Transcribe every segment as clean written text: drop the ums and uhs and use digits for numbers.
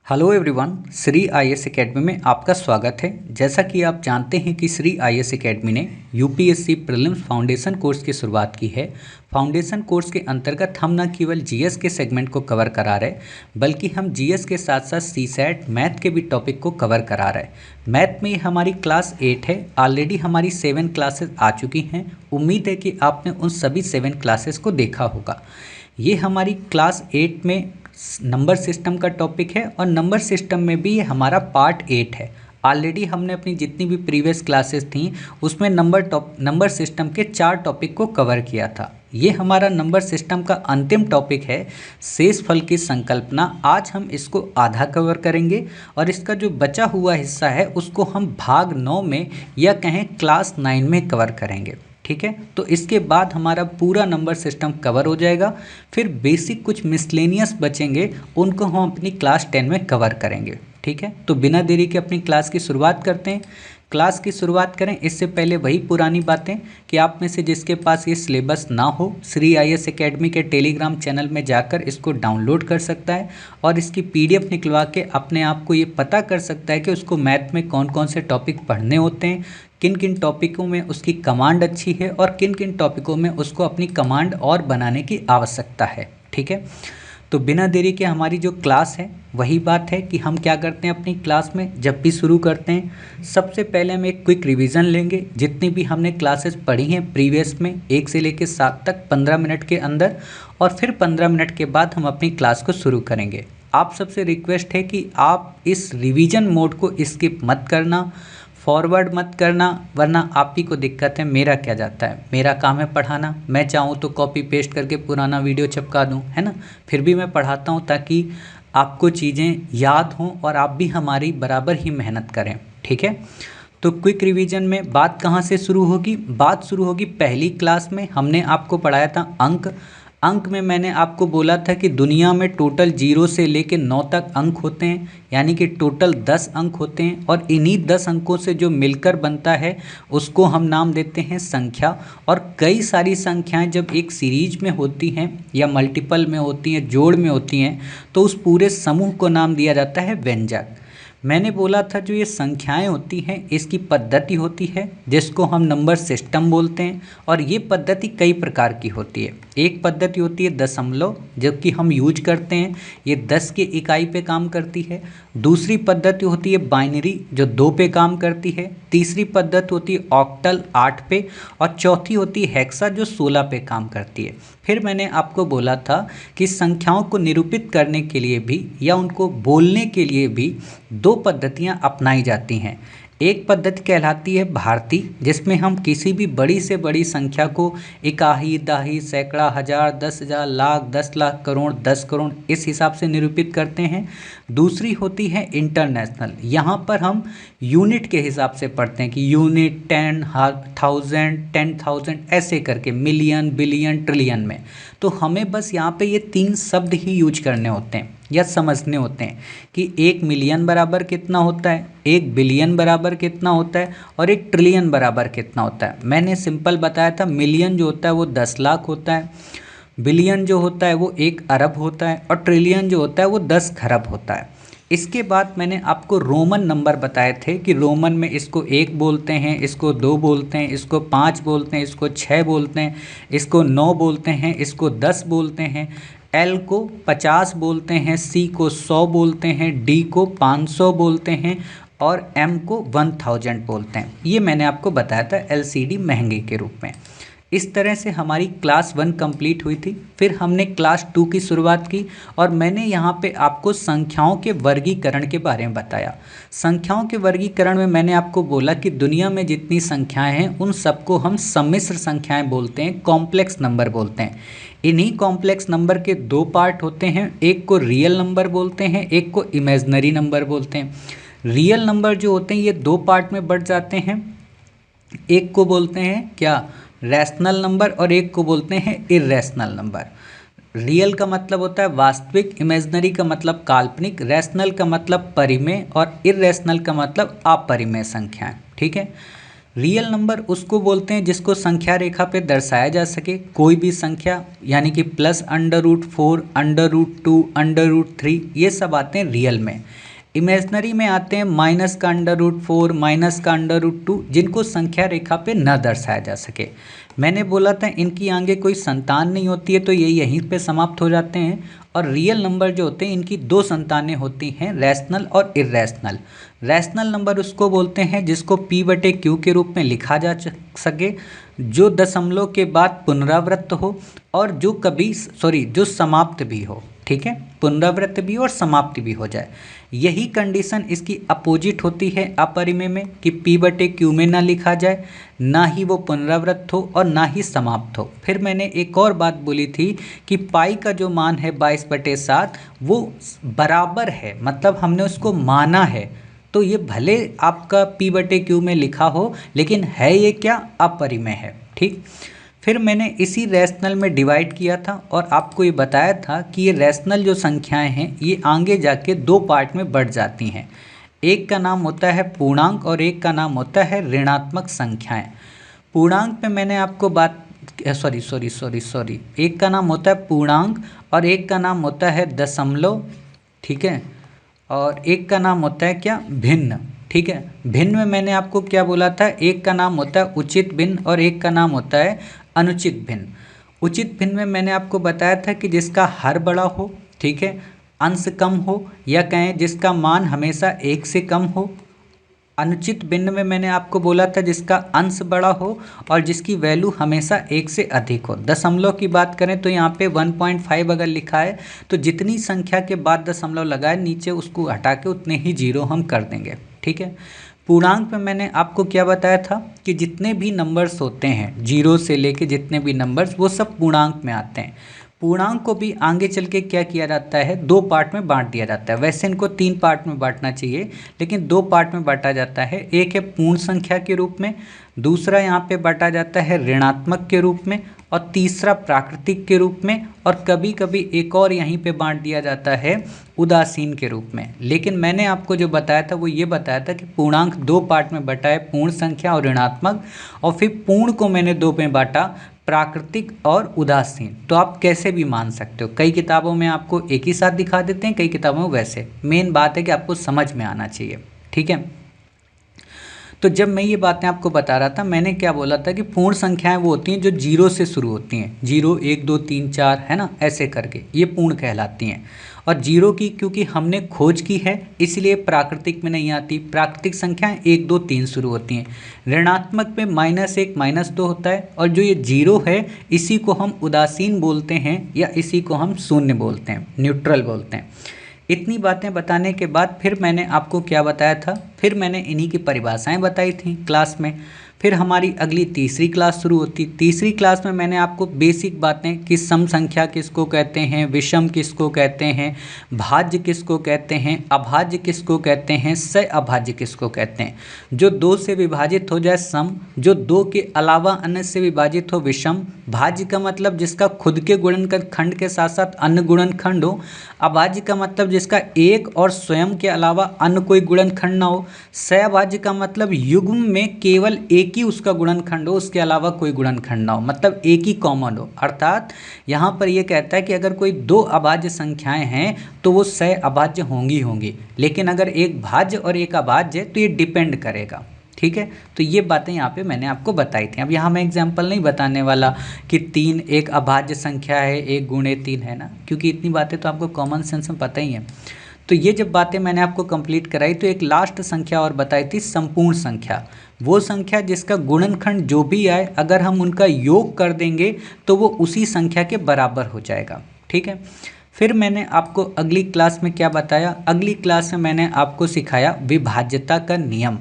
Hello everyone, Shri IAS academy में आपका स्वागत है। जैसा कि आप जानते हैं कि श्री आईएएस एकेडमी ने यूपीएससी प्रीलिम्स फाउंडेशन कोर्स की शुरुआत की है। फाउंडेशन कोर्स के अंतर्गत हम न केवल जीएस के सेगमेंट को कवर करा रहे, बल्कि हम जीएस के साथ साथ सीसैट मैथ के भी टॉपिक को कवर करा रहे। मैथ में हमारी क्लास 8 है। ऑलरेडी हमारी 7 क्लासेस आ चुकी हैं। उम्मीद है कि आपने उन सभी 7 क्लासेस को देखा होगा। ये हमारी क्लास 8 में नंबर सिस्टम का टॉपिक है और नंबर सिस्टम में भी ये हमारा पार्ट 8 है। ऑलरेडी हमने अपनी जितनी भी प्रीवियस क्लासेस थी उसमें नंबर सिस्टम के 4 टॉपिक को कवर किया था। ये हमारा नंबर सिस्टम का अंतिम टॉपिक है, शेषफल की संकल्पना। आज हम इसको आधा कवर करेंगे और इसका जो बचा हुआ हिस्सा है उसको हम भाग 9 में या कहें क्लास 9 में कवर करेंगे। ठीक है, तो इसके बाद हमारा पूरा नंबर सिस्टम कवर हो जाएगा। फिर बेसिक कुछ मिसलेनियस बचेंगे, उनको हम अपनी क्लास 10 में कवर करेंगे। ठीक है, तो बिना देरी के अपनी क्लास की शुरुआत करते हैं। क्लास की शुरुआत करें इससे पहले वही पुरानी बातें कि आप में से जिसके पास ये सिलेबस ना हो, श्री आईएएस एकेडमी के टेलीग्राम चैनल में जाकर इसको डाउनलोड कर सकता है और इसकी पीडीएफ निकलवा के अपने आप को ये पता कर सकता है कि उसको मैथ में कौन कौन से टॉपिक पढ़ने होते हैं, किन किन टॉपिकों में उसकी कमांड अच्छी है और किन किन टॉपिकों में उसको अपनी कमांड और बनाने की आवश्यकता है। ठीक है, तो बिना देरी के हमारी जो क्लास है वही बात है कि हम क्या करते हैं अपनी क्लास में जब भी शुरू करते हैं, सबसे पहले हम एक क्विक रिवीजन लेंगे जितनी भी हमने क्लासेस पढ़ी हैं प्रीवियस में 1 से लेकर 7 तक 15 मिनट के अंदर, और फिर 15 मिनट के बाद हम अपनी क्लास को शुरू करेंगे। आप सबसे रिक्वेस्ट है कि आप इस रिवीजन मोड को स्किप मत करना, फॉरवर्ड मत करना, वरना आप ही को दिक्कत है। मेरा क्या जाता है, मेरा काम है पढ़ाना। मैं चाहूँ तो कॉपी पेस्ट करके पुराना वीडियो चिपका दूँ, है ना। फिर भी मैं पढ़ाता हूँ ताकि आपको चीज़ें याद हों और आप भी हमारी बराबर ही मेहनत करें। ठीक है, तो क्विक रिवीजन में बात कहाँ से शुरू होगी? बात शुरू होगी पहली क्लास में। हमने आपको पढ़ाया था अंक में मैंने आपको बोला था कि दुनिया में टोटल 0 से लेकर 9 तक अंक होते हैं, यानी कि टोटल 10 अंक होते हैं और इन्हीं 10 अंकों से जो मिलकर बनता है उसको हम नाम देते हैं संख्या। और कई सारी संख्याएं जब एक सीरीज में होती हैं या मल्टीपल में होती हैं, जोड़ में होती हैं, तो उस पूरे समूह को नाम दिया जाता है व्यंजक। मैंने बोला था जो ये संख्याएं होती हैं इसकी पद्धति होती है जिसको हम नंबर सिस्टम बोलते हैं, और ये पद्धति कई प्रकार की होती है। एक पद्धति होती है दशमलव, जो कि हम यूज करते हैं, ये 10 की इकाई पे काम करती है। दूसरी पद्धति होती है बाइनरी, जो 2 पे काम करती है। तीसरी पद्धति होती है ऑक्टल, 8 पे, और चौथी होती है हेक्सा, जो 16 पे काम करती है। फिर मैंने आपको बोला था कि संख्याओं को निरूपित करने के लिए भी या उनको बोलने के लिए भी 2 पद्धतियां अपनाई जाती हैं। एक पद्धति कहलाती है भारती, जिसमें हम किसी भी बड़ी से बड़ी संख्या को इकाई, दहाई, सैकड़ा, हजार, 10,000, लाख, 10 लाख, करोड़, 10 करोड़ इस हिसाब से निरूपित करते हैं। दूसरी होती है इंटरनेशनल, यहाँ पर हम यूनिट के हिसाब से पढ़ते हैं कि यूनिट 10, 1000, 10,000 ऐसे करके, मिलियन, बिलियन, ट्रिलियन में। तो हमें बस यहाँ पे ये 3 शब्द ही यूज करने होते हैं या समझने होते हैं कि 1 मिलियन बराबर कितना होता है, 1 बिलियन बराबर कितना होता है और 1 ट्रिलियन बराबर कितना होता है। मैंने सिंपल बताया था, मिलियन जो होता है वो 10 लाख होता है, बिलियन जो होता है वो 1 अरब होता है, और ट्रिलियन जो होता है वो 10 खरब होता है। इसके बाद मैंने आपको रोमन नंबर बताए थे कि रोमन में इसको 1 बोलते हैं, इसको 2 बोलते हैं, इसको 5 बोलते हैं, इसको 6 बोलते हैं, इसको 9 बोलते हैं, इसको 10 बोलते हैं, एल को 50 बोलते हैं, सी को 100 बोलते हैं, डी को 500 बोलते हैं और एम को 1000 बोलते हैं। ये मैंने आपको बताया था एलसीडी महंगे के रूप में। इस तरह से हमारी क्लास 1 कंप्लीट हुई थी। फिर हमने क्लास 2 की शुरुआत की और मैंने यहाँ पे आपको संख्याओं के वर्गीकरण के बारे में बताया। संख्याओं के वर्गीकरण में मैंने आपको बोला कि दुनिया में जितनी संख्याएं हैं उन सबको हम सम्मिश्र संख्याएं बोलते हैं, कॉम्प्लेक्स नंबर बोलते हैं। इन्हीं कॉम्प्लेक्स नंबर के 2 पार्ट होते हैं, एक को रियल नंबर बोलते हैं, एक को इमेजनरी नंबर बोलते हैं। रियल नंबर जो होते हैं ये 2 पार्ट में बढ़ जाते हैं, एक को बोलते हैं क्या, रैशनल नंबर, और एक को बोलते हैं इर्रेशनल नंबर। रियल का मतलब होता है वास्तविक, इमेजनरी का मतलब काल्पनिक, रैशनल का मतलब परिमेय और इर्रेशनल का मतलब अपरिमेय संख्याएं। ठीक है, रियल नंबर उसको बोलते हैं जिसको संख्या रेखा पे दर्शाया जा सके, कोई भी संख्या, यानी कि +√4, √2, √3, ये सब आते हैं रियल में। इमेजनरी में आते हैं -√4, -√2, जिनको संख्या रेखा पे न दर्शाया जा सके। मैंने बोला था इनकी आगे कोई संतान नहीं होती है, तो ये यहीं पे समाप्त हो जाते हैं। और रियल नंबर जो होते हैं इनकी दो संतानें होती हैं, रैशनल और इर्रेशनल। रैशनल नंबर उसको बोलते हैं जिसको P/Q के रूप में लिखा जा सके, जो दशमलव के बाद पुनरावृत्त हो और जो समाप्त भी हो। ठीक है, पुनरावृत्त भी और समाप्ति भी हो जाए। यही कंडीशन इसकी अपोजिट होती है अपरिमेय में, कि P/Q में ना लिखा जाए, ना ही वो पुनरावृत्त हो और ना ही समाप्त हो। फिर मैंने एक और बात बोली थी कि पाई का जो मान है 22/7 वो बराबर है, मतलब हमने उसको माना है। तो ये भले आपका P/Q में लिखा हो, लेकिन है ये क्या, अपरिमेय है। ठीक, फिर मैंने इसी रैशनल में डिवाइड किया था और आपको ये बताया था कि ये रैशनल जो संख्याएं हैं ये आगे जाके दो पार्ट में बढ़ जाती हैं। एक का नाम होता है पूर्णांक और एक का नाम होता है ऋणात्मक संख्याएं। पूर्णांक पे मैंने आपको एक का नाम होता है पूर्णांक और एक का नाम होता है दशमलव। ठीक है, और एक का नाम होता है क्या, भिन्न। ठीक है, भिन्न में मैंने आपको क्या बोला था, एक का नाम होता है उचित भिन्न और एक का नाम होता है अनुचित भिन्न। उचित भिन्न में मैंने आपको बताया था कि जिसका हर बड़ा हो, ठीक है, अंश कम हो, या कहें जिसका मान हमेशा 1 से कम हो। अनुचित भिन्न में मैंने आपको बोला था जिसका अंश बड़ा हो और जिसकी वैल्यू हमेशा 1 से अधिक हो। दशमलव की बात करें तो यहाँ पे 1.5 अगर लिखा है तो जितनी संख्या के बाद दशमलव लगाए नीचे उसको हटा के उतने ही जीरो हम कर देंगे। ठीक है, पूर्णांक में मैंने आपको क्या बताया था कि जितने भी नंबर्स होते हैं, जीरो से लेके जितने भी नंबर्स, वो सब पूर्णांक में आते हैं। पूर्णांक को भी आगे चल के क्या किया जाता है, दो पार्ट में बांट दिया जाता है। वैसे इनको 3 पार्ट में बांटना चाहिए, लेकिन 2 पार्ट में बांटा जाता है। एक है पूर्ण संख्या के रूप में, दूसरा यहाँ पे बांटा जाता है ऋणात्मक के रूप में, और तीसरा प्राकृतिक के रूप में, और कभी कभी एक और यहीं पे बांट दिया जाता है उदासीन के रूप में। लेकिन मैंने आपको जो बताया था वो ये बताया था कि पूर्णांक 2 पार्ट में बांटा है, पूर्ण संख्या और ऋणात्मक, और फिर पूर्ण को मैंने 2 में बांटा, प्राकृतिक और उदासीन। तो आप कैसे भी मान सकते हो, कई किताबों में आपको एक ही साथ दिखा देते हैं, कई किताबों में वैसे। मेन बात है कि आपको समझ में आना चाहिए। ठीक है, तो जब मैं ये बातें आपको बता रहा था, मैंने क्या बोला था कि पूर्ण संख्याएं वो होती हैं जो 0 से शुरू होती हैं, 0, 1, 2, 3, 4, है ना, ऐसे करके ये पूर्ण कहलाती हैं। और 0 की क्योंकि हमने खोज की है इसलिए प्राकृतिक में नहीं आती। प्राकृतिक संख्याएं 1, 2, 3 शुरू होती हैं। ऋणात्मक में -1, -2 होता है, और जो ये 0 है इसी को हम उदासीन बोलते हैं, या इसी को हम शून्य बोलते हैं, न्यूट्रल बोलते हैं। इतनी बातें बताने के बाद फिर मैंने आपको क्या बताया था, फिर मैंने इन्हीं की परिभाषाएं बताई थी क्लास में। फिर हमारी अगली तीसरी क्लास शुरू होती। तीसरी क्लास में मैंने आपको बेसिक बातें कि सम संख्या किसको कहते हैं, विषम किसको कहते हैं, भाज्य किसको कहते हैं, अभाज्य किसको कहते हैं, सहअभाज्य किसको कहते हैं। जो 2 से विभाजित हो जाए सम, जो 2 के अलावा अन्य से विभाजित हो विषम। भाज्य का मतलब जिसका खुद के गुणनखंड के साथ साथ अन्य गुणनखंड हो। अभाज्य का मतलब जिसका एक और स्वयं के अलावा अन्य कोई गुणनखंड ना हो। सहअभाज्य का मतलब युग्म में केवल एक ही उसका गुणनखंड हो, उसके अलावा कोई गुणनखंड ना हो, मतलब एक ही कॉमन हो। अर्थात यहाँ पर यह कहता है कि अगर कोई 2 अभाज्य संख्याएं हैं तो वो सहअभाज्य होंगी, लेकिन अगर एक भाज्य और एक अभाज्य है तो ये डिपेंड करेगा। ठीक है, तो ये बातें यहाँ पे मैंने आपको बताई थी। अब यहाँ मैं एग्जाम्पल नहीं बताने वाला कि 3 एक अभाज्य संख्या है, 1 × 3 है ना, क्योंकि इतनी बातें तो आपको कॉमन सेंस में पता ही है। तो ये जब बातें मैंने आपको कंप्लीट कराई तो एक लास्ट संख्या और बताई थी, संपूर्ण संख्या। वो संख्या जिसका गुणनखंड जो भी आए अगर हम उनका योग कर देंगे तो वो उसी संख्या के बराबर हो जाएगा। ठीक है, फिर मैंने आपको अगली क्लास में क्या बताया, अगली क्लास में मैंने आपको सिखाया विभाज्यता का नियम।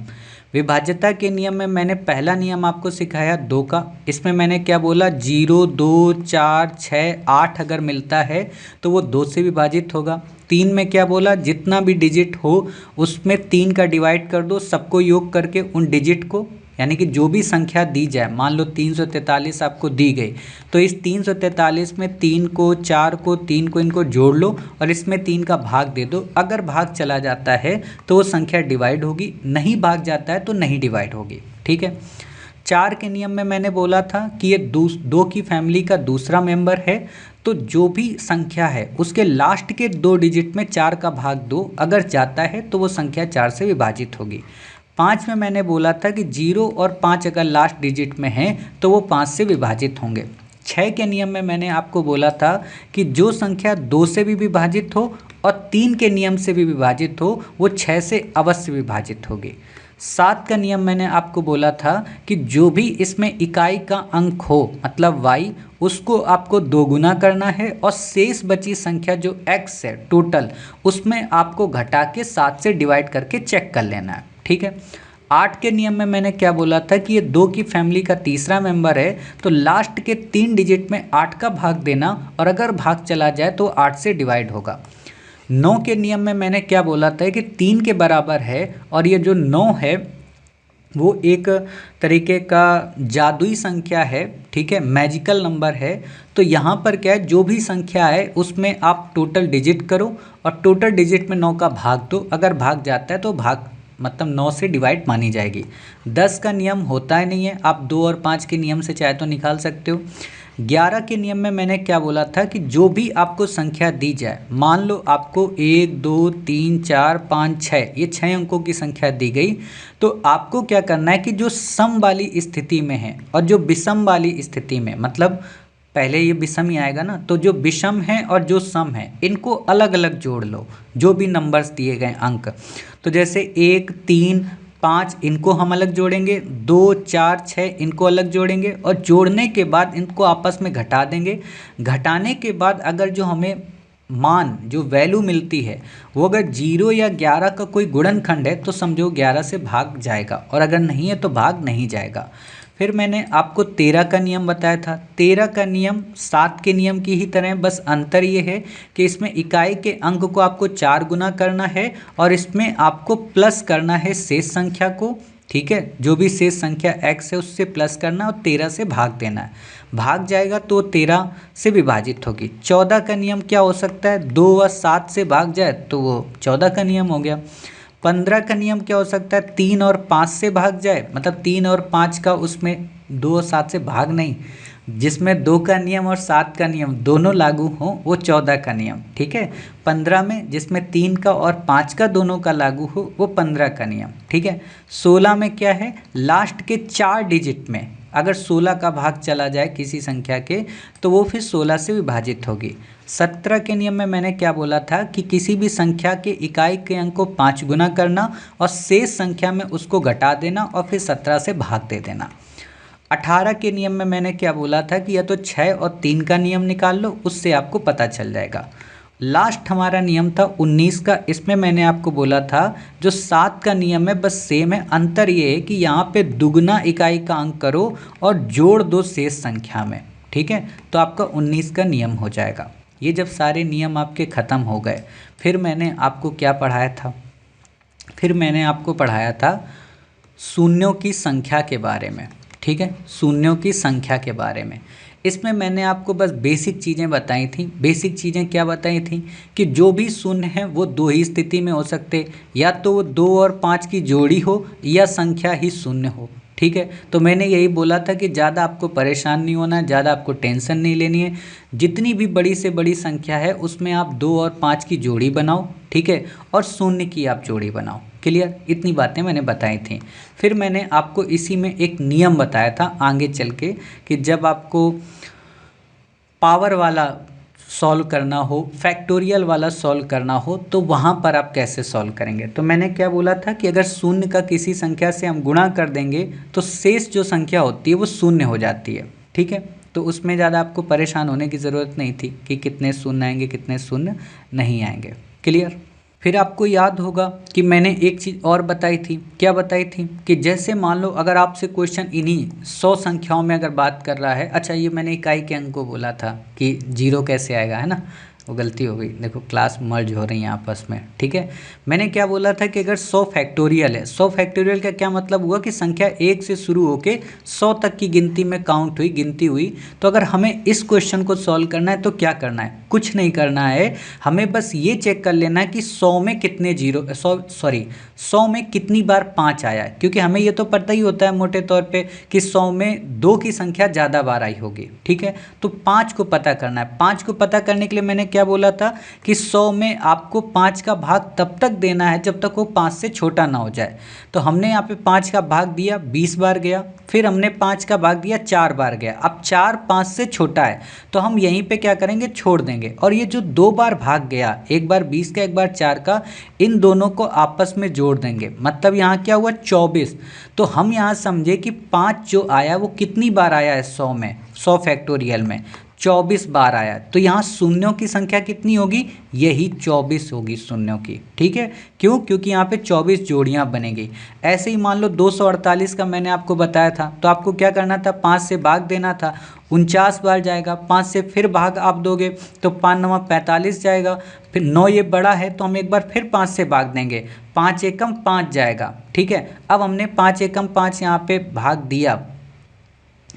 विभाज्यता के नियम में मैंने पहला नियम आपको सिखाया 2 का। इसमें मैंने क्या बोला, 0, 2, 4, 6, 8 अगर मिलता है तो वो 2 से विभाजित होगा। 3 में क्या बोला, जितना भी डिजिट हो उसमें 3 का डिवाइड कर दो, सबको योग करके उन डिजिट को, यानी कि जो भी संख्या दी जाए, मान लो 343 आपको दी गई तो इस 343 में 3 को, 4 को, 3 को, इनको जोड़ लो और इसमें 3 का भाग दे दो। अगर भाग चला जाता है तो वो संख्या डिवाइड होगी, नहीं भाग जाता है तो नहीं डिवाइड होगी। ठीक है। 4 के नियम में मैंने बोला था कि ये दो की फैमिली का दूसरा मेंबर है, तो जो भी संख्या है उसके लास्ट के 2 डिजिट में 4 का भाग 2 अगर जाता है तो वो संख्या 4 से विभाजित होगी। 5 में मैंने बोला था कि 0 और 5 अगर लास्ट डिजिट में हैं तो वो 5 से विभाजित होंगे। 6 के नियम में मैंने आपको बोला था कि जो संख्या 2 से भी विभाजित हो और 3 के नियम से भी विभाजित हो वो 6 से अवश्य विभाजित होगी। 7 का नियम मैंने आपको बोला था कि जो भी इसमें इकाई का अंक हो मतलब y, उसको आपको 2 गुना करना है और शेष बची संख्या जो x है टोटल, उसमें आपको घटा के 7 से डिवाइड करके चेक कर लेना है, ठीक है। 8 के नियम में मैंने क्या बोला था कि ये 2 की फैमिली का तीसरा मेंबर है, तो लास्ट के 3 डिजिट में 8 का भाग देना और अगर भाग चला जाए तो 8 से डिवाइड होगा। 9 के नियम में मैंने क्या बोला था कि 3 के बराबर है और ये जो 9 है वो एक तरीके का जादुई संख्या है, ठीक है, मैजिकल नंबर है। तो यहाँ पर क्या है, जो भी संख्या है उसमें आप टोटल डिजिट करो और टोटल डिजिट में 9 का भाग दो, अगर भाग जाता है तो भाग मतलब 9 से डिवाइड मानी जाएगी। 10 का नियम होता ही नहीं है, आप 2 और 5 के नियम से चाहे तो निकाल सकते हो। 11 के नियम में मैंने क्या बोला था कि जो भी आपको संख्या दी जाए, मान लो आपको 1 2 3 4 5 6 ये 6 अंकों की संख्या दी गई, तो आपको क्या करना है कि जो सम वाली स्थिति में है और जो विषम वाली स्थिति में, मतलब पहले ये विषम ही आएगा ना, तो जो विषम है और जो सम है इनको अलग अलग जोड़ लो, जो भी नंबर्स दिए गए अंक। तो जैसे 1 3 5 इनको हम अलग जोड़ेंगे, 2 4 6 इनको अलग जोड़ेंगे और जोड़ने के बाद इनको आपस में घटा देंगे। घटाने के बाद अगर जो हमें मान जो वैल्यू मिलती है वो अगर 0 या 11 का कोई गुणनखंड है तो समझो 11 से भाग जाएगा और अगर नहीं है तो भाग नहीं जाएगा। फिर मैंने आपको 13 का नियम बताया था। 13 का नियम 7 के नियम की ही तरह, बस अंतर ये है कि इसमें इकाई के अंक को आपको 4 गुना करना है और इसमें आपको प्लस करना है शेष संख्या को, ठीक है, जो भी शेष संख्या x है उससे प्लस करना और 13 से भाग देना है। भाग जाएगा तो 13 से विभाजित होगी। 14 का नियम क्या हो सकता है, 2 व 7 से भाग जाए तो वो 14 का नियम हो गया। 15 का नियम क्या हो सकता है, 3 और 5 से भाग जाए, मतलब 3 और 5 का, उसमें 2 और 7 से भाग नहीं, जिसमें 2 का नियम और 7 का नियम दोनों लागू हो वो 14 का नियम, ठीक है। 15 में जिसमें 3 का और 5 का दोनों का लागू हो वो 15 का नियम, ठीक है। 16 में क्या है, लास्ट के 4 डिजिट में अगर 16 का भाग चला जाए किसी संख्या के तो वो फिर 16 से विभाजित होगी। 17 के नियम में मैंने क्या बोला था कि किसी भी संख्या के इकाई के अंक को 5 गुना करना और शेष संख्या में उसको घटा देना और फिर 17 से भाग दे देना। 18 के नियम में मैंने क्या बोला था कि या तो 6 और 3 का नियम निकाल लो, उससे आपको पता चल जाएगा। लास्ट हमारा नियम था 19 का, इसमें मैंने आपको बोला था जो 7 का नियम है बस सेम है, अंतर ये है कि यहाँ पे दुगना इकाई का अंक करो और जोड़ दो शेष संख्या में, ठीक है, तो आपका 19 का नियम हो जाएगा। ये जब सारे नियम आपके ख़त्म हो गए फिर मैंने आपको क्या पढ़ाया था, फिर मैंने आपको पढ़ाया था शून्यों की संख्या के बारे में, ठीक है, शून्यों की संख्या के बारे में। इसमें मैंने आपको बस बेसिक चीज़ें बताई थी। बेसिक चीज़ें क्या बताई थी कि जो भी शून्य है वो 2 ही स्थिति में हो सकते, या तो वो 2 और 5 की जोड़ी हो या संख्या ही शून्य हो, ठीक है। तो मैंने यही बोला था कि ज़्यादा आपको परेशान नहीं होना है, ज़्यादा आपको टेंशन नहीं लेनी है। जितनी भी बड़ी से बड़ी संख्या है उसमें आप 2 और 5 की जोड़ी बनाओ, ठीक है, और शून्य की आप जोड़ी बनाओ। क्लियर, इतनी बातें मैंने बताई थी। फिर मैंने आपको इसी में एक नियम बताया था आगे चल के कि जब आपको पावर वाला सॉल्व करना हो, फैक्टोरियल वाला सॉल्व करना हो, तो वहाँ पर आप कैसे सॉल्व करेंगे। तो मैंने क्या बोला था कि अगर शून्य का किसी संख्या से हम गुणा कर देंगे तो शेष जो संख्या होती है वो शून्य हो जाती है, ठीक है। तो उसमें ज़्यादा आपको परेशान होने की ज़रूरत नहीं थी कि कितने शून्य आएंगे कितने शून्य नहीं आएंगे। क्लियर। फिर आपको याद होगा कि मैंने एक चीज़ और बताई थी। क्या बताई थी कि जैसे मान लो अगर आपसे क्वेश्चन इन्हीं 100 संख्याओं में अगर बात कर रहा है, अच्छा ये मैंने इकाई के अंक को बोला था कि 0 कैसे आएगा, है ना, वो गलती हो गई, देखो क्लास मर्ज हो रही है आपस में, ठीक है। मैंने क्या बोला था कि अगर 100 फैक्टोरियल है, 100 फैक्टोरियल का क्या मतलब हुआ कि संख्या 1 से शुरू होके 100 तक की गिनती में काउंट हुई, गिनती हुई। तो अगर हमें इस क्वेश्चन को सॉल्व करना है तो क्या करना है, कुछ नहीं करना है, हमें बस ये चेक कर लेना है कि 100 में कितने जीरो, 100 में कितनी बार 5 आया है, क्योंकि हमें ये तो पता ही होता है मोटे तौर पे कि 100 में 2 की संख्या ज़्यादा बार आई होगी, ठीक है। तो 5 को पता करना है। 5 को पता करने के लिए मैंने क्या बोला था कि 100 में आपको 5 का भाग तब तक देना है जब तक वो 5 से छोटा ना हो जाए। तो हमने यहाँ पे 5 का भाग दिया, 20 बार गया, फिर हमने 5 का भाग दिया, 4 बार गया। अब 4 5 से छोटा है तो हम यहीं पे क्या करेंगे, छोड़ देंगे। और ये जो 2 बार भाग गया, एक बार 20 का एक बार 4 का, इन दोनों को आपस में जोड़ देंगे। मतलब यहाँ क्या हुआ, 24। तो हम यहाँ समझे कि 5 जो आया वो कितनी बार आया है 100 में, 100 फैक्टोरियल में 24 बार आया। तो यहाँ शून्यों की संख्या कितनी होगी, यही 24 होगी शून्यों की, ठीक है। क्यों, क्योंकि यहाँ पे 24 जोड़ियाँ बनेगी। ऐसे ही मान लो 248 का मैंने आपको बताया था, तो आपको क्या करना था, 5 से भाग देना था, 49 बार जाएगा। 5 से फिर भाग आप दोगे तो 5 9 45 जाएगा। फिर 9 ये बड़ा है तो हम एक बार फिर 5 से भाग देंगे, 5 एकम 5 जाएगा, ठीक है। अब हमने 5 एकम 5 यहाँ पे भाग दिया,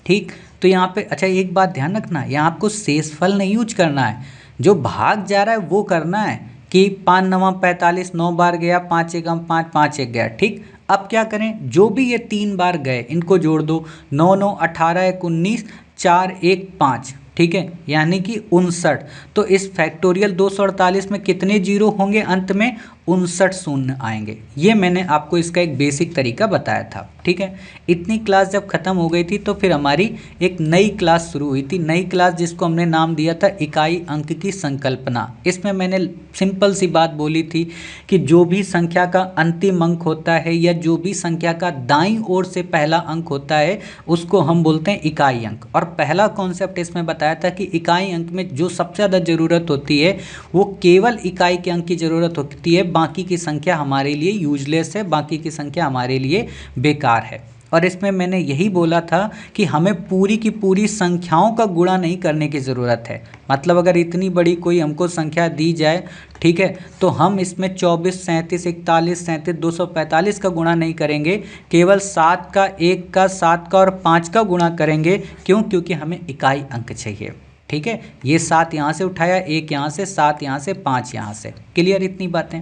ठीक। तो यहाँ पे अच्छा एक बात ध्यान रखना, यहाँ आपको शेषफल नहीं यूज करना है, जो भाग जा रहा है वो करना है कि 5 9 45, 9 बार गया, 5 एकम 5, 5 एक गया, ठीक। अब क्या करें, जो भी ये 3 बार गए इनको जोड़ दो, 9 9 18 1 19, 4 1 5, ठीक है, यानी कि 59। तो इस फैक्टोरियल 248 में कितने जीरो होंगे अंत में, 59 शून्य आएंगे। ये मैंने आपको इसका एक बेसिक तरीका बताया था, ठीक है। इतनी क्लास जब ख़त्म हो गई थी तो फिर हमारी एक नई क्लास शुरू हुई थी, नई क्लास जिसको हमने नाम दिया था इकाई अंक की संकल्पना। इसमें मैंने सिंपल सी बात बोली थी कि जो भी संख्या का अंतिम अंक होता है या जो भी संख्या का दाईं ओर से पहला अंक होता है उसको हम बोलते हैं इकाई अंक। और पहला कॉन्सेप्ट इसमें बताया था कि इकाई अंक में जो सबसे ज़्यादा ज़रूरत होती है वो केवल इकाई के अंक की ज़रूरत होती है, बाकी की संख्या हमारे लिए यूजलेस है, बाकी की संख्या हमारे लिए बेकार है। और इसमें मैंने यही बोला था कि हमें पूरी की पूरी संख्याओं का गुणा नहीं करने की ज़रूरत है। मतलब अगर इतनी बड़ी कोई हमको संख्या दी जाए, ठीक है, तो हम इसमें 24 37 41 37 245 का गुणा नहीं करेंगे, केवल 7 का 1 का 7 का और 5 का गुणा करेंगे। क्यों, क्योंकि हमें इकाई अंक चाहिए, ठीक है। ये 7 यहाँ से उठाया, 1 यहाँ से, 7 यहाँ से, 5 यहाँ से, क्लियर इतनी बातें।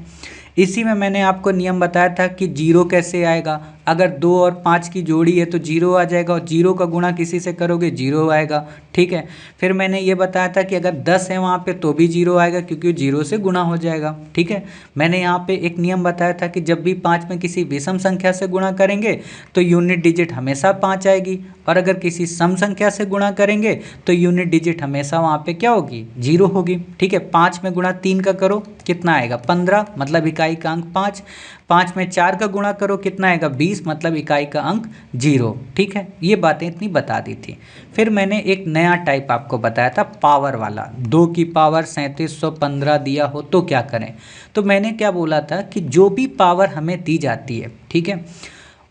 इसी में मैंने आपको नियम बताया था कि जीरो कैसे आएगा, अगर 2 और 5 की जोड़ी है तो जीरो आ जाएगा, और जीरो का गुणा किसी से करोगे जीरो आएगा, ठीक है। फिर मैंने ये बताया था कि अगर 10 है वहाँ पे तो भी जीरो आएगा क्योंकि जीरो से गुणा हो जाएगा, ठीक है। मैंने यहाँ पे एक नियम बताया था कि जब भी 5 में किसी विषम संख्या से गुणा करेंगे तो यूनिट डिजिट हमेशा 5 आएगी, और अगर किसी सम संख्या से गुणा करेंगे तो यूनिट डिजिट हमेशा वहाँ पे क्या होगी, जीरो होगी, ठीक है। 5 में गुणा 3 का करो कितना आएगा, 15, मतलब इकाई का अंक 5। 5 में 4 का गुणा करो कितना आएगा, 20, मतलब इकाई का अंक 0, ठीक है। ये बातें इतनी बता दी थी। फिर मैंने एक नया टाइप आपको बताया था पावर वाला, 2 की पावर 3715 दिया हो तो क्या करें। तो मैंने क्या बोला था कि जो भी पावर हमें दी जाती है, ठीक है,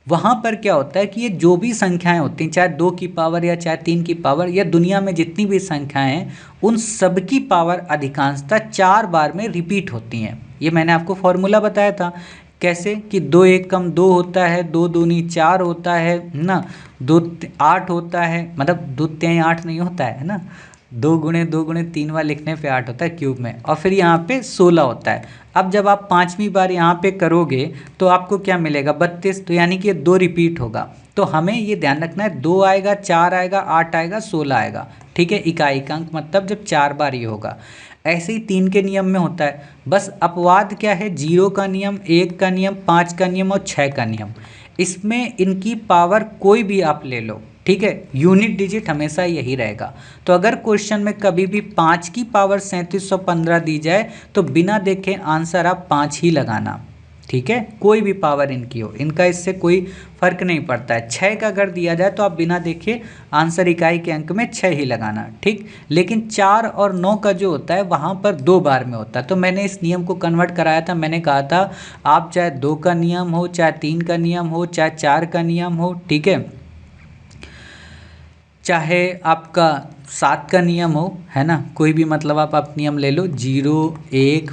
वहाँ पर क्या होता है कि ये जो भी संख्याएं होती हैं, चाहे 2 की पावर या चाहे 3 की पावर या दुनिया में जितनी भी संख्याएं हैं, उन सब की पावर अधिकांशतः 4 बार में रिपीट होती हैं। ये मैंने आपको फॉर्मूला बताया था, कैसे कि 2 1 कम 2 होता है, 2 दूनी 4 होता है ना, 2 8 होता है, मतलब 2 3 8 नहीं होता है ना, 2 गुणे 2 गुणे 3 बार लिखने पे 8 होता है क्यूब में, और फिर यहाँ पे 16 होता है। अब जब आप 5वीं बार यहाँ पे करोगे तो आपको क्या मिलेगा, 32, तो यानी कि ये 2 रिपीट होगा। तो हमें ये ध्यान रखना है, 2 आएगा, 4 आएगा, 8 आएगा, 16 आएगा, ठीक है। इकाई का अंक मतलब जब 4 बार ये होगा। ऐसे ही 3 के नियम में होता है, बस अपवाद क्या है, 0 का नियम, 1 का नियम, 5 का नियम और 6 का नियम। इसमें इनकी पावर कोई भी आप ले लो, ठीक है, यूनिट डिजिट हमेशा यही रहेगा। तो अगर क्वेश्चन में कभी भी 5 की पावर 3715 दी जाए तो बिना देखे आंसर आप 5 ही लगाना, ठीक है, कोई भी पावर इनकी हो, इनका इससे कोई फर्क नहीं पड़ता है। 6 का अगर दिया जाए तो आप बिना देखे आंसर इकाई के अंक में 6 ही लगाना, ठीक। लेकिन 4 और 9 का जो होता है वहाँ पर 2 बार में होता है। तो मैंने इस नियम को कन्वर्ट कराया था, मैंने कहा था आप चाहे 2 का नियम हो, चाहे 3 का नियम हो, चाहे 4 का नियम हो, ठीक है, चाहे आपका 7 का नियम हो, है ना, कोई भी मतलब आप नियम ले लो, 0 1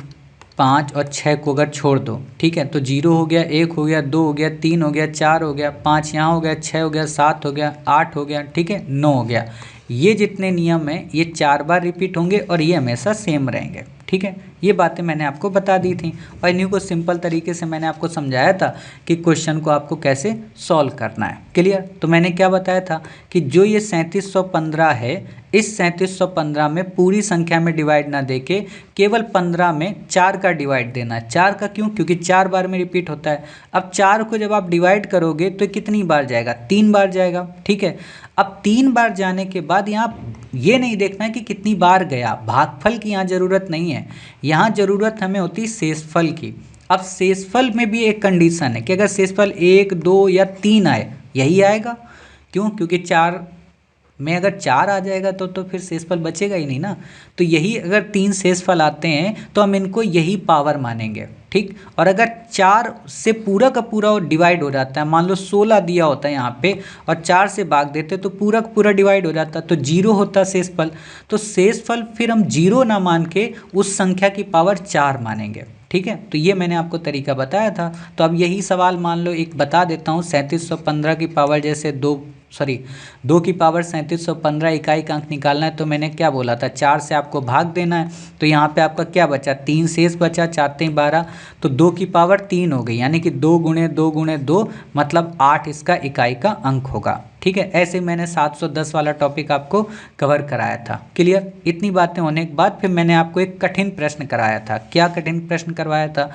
5 और 6 को अगर छोड़ दो, ठीक है, तो 0 हो गया, 1 हो गया, 2 हो गया, 3 हो गया, 4 हो गया, 5 यहाँ हो गया, 6 हो गया, 7 हो गया, 8 हो गया, ठीक है, 9 हो गया। ये जितने नियम हैं ये 4 बार रिपीट होंगे और ये हमेशा सेम रहेंगे, ठीक है। ये बातें मैंने आपको बता दी थी और इन्हीं को सिंपल तरीके से मैंने आपको समझाया था कि क्वेश्चन को आपको कैसे सॉल्व करना है। क्लियर? तो मैंने क्या बताया था कि जो ये 3715 है, इस 3715 में पूरी संख्या में डिवाइड ना देके केवल 15 में 4 का डिवाइड देना है। 4 का क्यों? क्योंकि 4 बार में रिपीट होता है। अब 4 को जब आप डिवाइड करोगे तो कितनी बार जाएगा? 3 बार जाएगा, ठीक है। अब 3 बार जाने के बाद यहाँ ये नहीं देखना है कि कितनी बार गया, भागफल की यहाँ ज़रूरत नहीं है, यहाँ ज़रूरत हमें होती है शेषफल की। अब शेषफल में भी एक कंडीशन है कि अगर शेषफल 1 2 या 3 आए, यही आएगा। क्यों? क्योंकि 4 में अगर 4 आ जाएगा तो फिर शेषफल बचेगा ही नहीं ना। तो यही अगर 3 शेषफल आते हैं तो हम इनको यही पावर मानेंगे, ठीक। और अगर 4 से पूरा का पूरा डिवाइड हो जाता है, मान लो 16 दिया होता है यहाँ पे और 4 से भाग देते तो पूरा का पूरा डिवाइड हो जाता, तो 0 होता शेषफल। तो शेषफल फिर हम 0 ना मान के उस संख्या की पावर 4 मानेंगे, ठीक है। तो ये मैंने आपको तरीका बताया था। तो अब यही सवाल मान लो एक बता देता हूँ, 3715 की पावर जैसे 2 की पावर 3715 इकाई का अंक निकालना है, तो मैंने क्या बोला था, 4 से आपको भाग देना है। तो यहाँ पे आपका क्या बचा? 3 शेष बचा, 4 3 12, तो 2 की पावर 3 हो गई, यानी कि 2 गुणे 2 गुणे 2 मतलब 8 इसका इकाई का अंक होगा, ठीक है। ऐसे मैंने 710 वाला टॉपिक आपको कवर कराया था। क्लियर? इतनी बातें होने के बाद फिर मैंने आपको एक कठिन प्रश्न कराया था। क्या कठिन प्रश्न करवाया था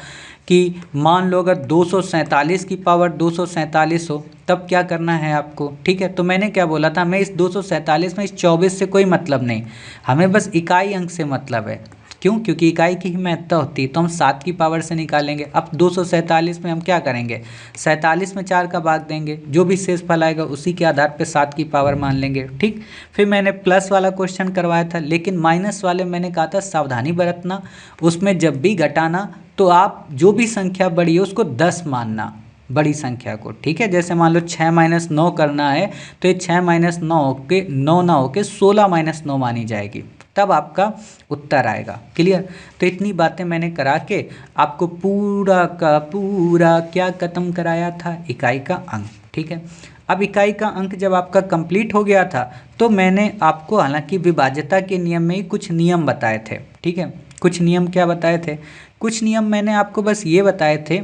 कि मान लो अगर 247 की पावर 247 हो तब क्या करना है आपको, ठीक है। तो मैंने क्या बोला था, हमें इस 247 में इस 24 से कोई मतलब नहीं, हमें बस इकाई अंक से मतलब है। क्यों? क्योंकि इकाई की ही महत्ता होती है, तो हम 7 की पावर से निकालेंगे। अब 247 में हम क्या करेंगे, 47 में 4 का भाग देंगे, जो भी शेषफल आएगा उसी के आधार पे 7 की पावर मान लेंगे, ठीक। फिर मैंने प्लस वाला क्वेश्चन करवाया था, लेकिन माइनस वाले मैंने कहा था सावधानी बरतना, उसमें जब भी घटाना तो आप जो भी संख्या बड़ी है उसको 10 मानना, बड़ी संख्या को, ठीक है। जैसे मान लो 6 - 9 करना है तो ये 6 - 9 होके 9 ना होके 16 - 9 मानी जाएगी, तब आपका उत्तर आएगा। क्लियर? तो इतनी बातें मैंने करा के आपको पूरा का पूरा क्या खत्म कराया था, इकाई का अंक, ठीक है। अब इकाई का अंक जब आपका कंप्लीट हो गया था तो मैंने आपको हालांकि विभाज्यता के नियम में ही कुछ नियम बताए थे, ठीक है। कुछ नियम क्या बताए थे? कुछ नियम मैंने आपको बस ये बताए थे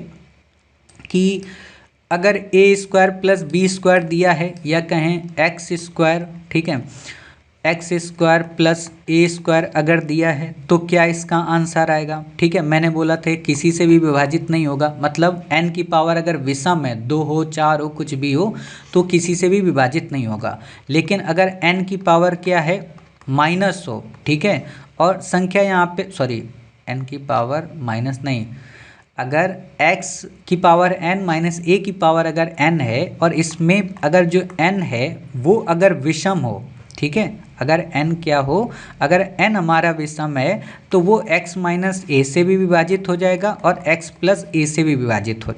कि अगर a² + b² दिया है या कहें x², ठीक है, x² + a² अगर दिया है तो क्या इसका आंसर आएगा, ठीक है। मैंने बोला था किसी से भी विभाजित नहीं होगा, मतलब n की पावर अगर विषम है, 2 हो 4 हो कुछ भी हो तो किसी से भी विभाजित नहीं होगा। लेकिन अगर n की पावर क्या है, माइनस हो, ठीक है, और संख्या यहाँ पे n की पावर माइनस नहीं, अगर x की पावर n माइनस a की पावर अगर n है और इसमें अगर जो n है वो अगर विषम हो, ठीक है, अगर n क्या हो, अगर n हमारा विषम है तो वो x - a से भी विभाजित हो जाएगा और x + a से भी विभाजित हो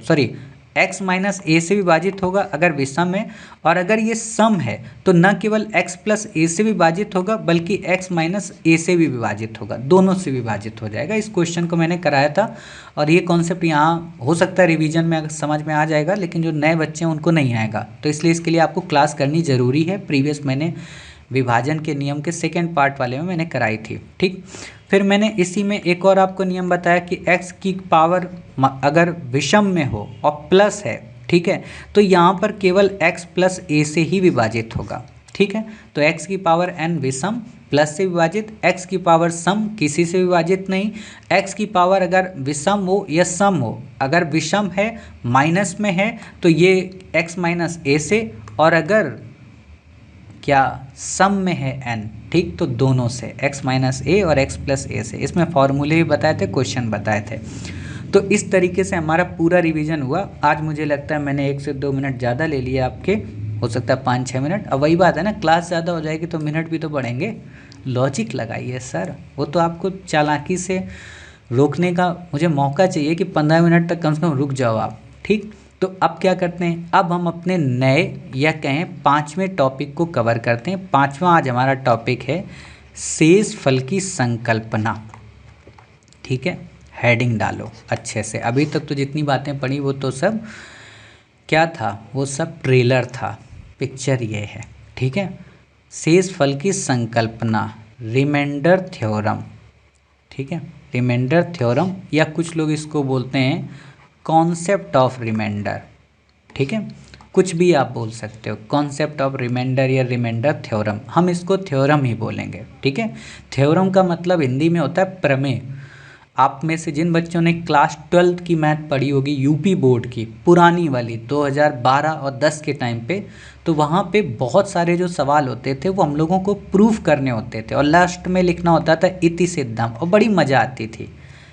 x - a से विभाजित होगा अगर विषम है, और अगर ये सम है तो न केवल x + a से विभाजित होगा बल्कि x - a से भी विभाजित होगा, दोनों से विभाजित हो जाएगा। इस क्वेश्चन को मैंने कराया था और ये कॉन्सेप्ट यहाँ हो सकता है रिवीजन में समझ में आ जाएगा, लेकिन जो नए बच्चे हैं उनको नहीं आएगा, तो इसलिए इसके लिए आपको क्लास करनी ज़रूरी है। प्रीवियस मैंने विभाजन के नियम के सेकेंड पार्ट वाले में मैंने कराई थी, ठीक। फिर मैंने इसी में एक और आपको नियम बताया कि x की पावर अगर विषम में हो और प्लस है, ठीक है, तो यहाँ पर केवल x + a से ही विभाजित होगा, ठीक है। तो x की पावर n विषम प्लस से विभाजित, x की पावर सम किसी से विभाजित नहीं, x की पावर अगर विषम हो या सम हो, अगर विषम है माइनस में है तो ये x - a से, और अगर क्या सम में है n, ठीक, तो दोनों से x - a और x + a से। इसमें फॉर्मूले भी बताए थे, क्वेश्चन बताए थे। तो इस तरीके से हमारा पूरा रिवीजन हुआ। आज मुझे लगता है मैंने 1 से 2 मिनट ज़्यादा ले लिए आपके, हो सकता है 5-6 मिनट। अब वही बात है ना, क्लास ज़्यादा हो जाएगी तो मिनट भी तो बढ़ेंगे। लॉजिक लगाइए सर, वो तो आपको चालाकी से रोकने का मुझे मौका चाहिए कि 15 मिनट तक कम से कम रुक जाओ आप, ठीक। तो अब क्या करते हैं, अब हम अपने नए या कहें 5वें टॉपिक को कवर करते हैं। 5वां आज हमारा टॉपिक है शेषफल की संकल्पना। ठीक है, हेडिंग डालो अच्छे से। अभी तक तो जितनी बातें पढ़ी वो तो सब क्या था, वो सब ट्रेलर था, पिक्चर ये है। ठीक है, शेषफल की संकल्पना, रिमाइंडर थ्योरम। ठीक है, रिमाइंडर थ्योरम या कुछ लोग इसको बोलते हैं कॉन्सेप्ट ऑफ रिमाइंडर। ठीक है, कुछ भी आप बोल सकते हो, कॉन्सेप्ट ऑफ रिमाइंडर या रिमाइंडर थ्योरम, हम इसको थ्योरम ही बोलेंगे। ठीक है, थ्योरम का मतलब हिंदी में होता है प्रमेय। आप में से जिन बच्चों ने क्लास 12 की मैथ पढ़ी होगी यूपी बोर्ड की पुरानी वाली 2012 और 10 के टाइम पे, तो वहाँ पे बहुत सारे जो सवाल होते थे वो हम लोगों को प्रूफ करने होते थे और लास्ट में लिखना होता था इति सिद्धम, और बड़ी मज़ा आती थी,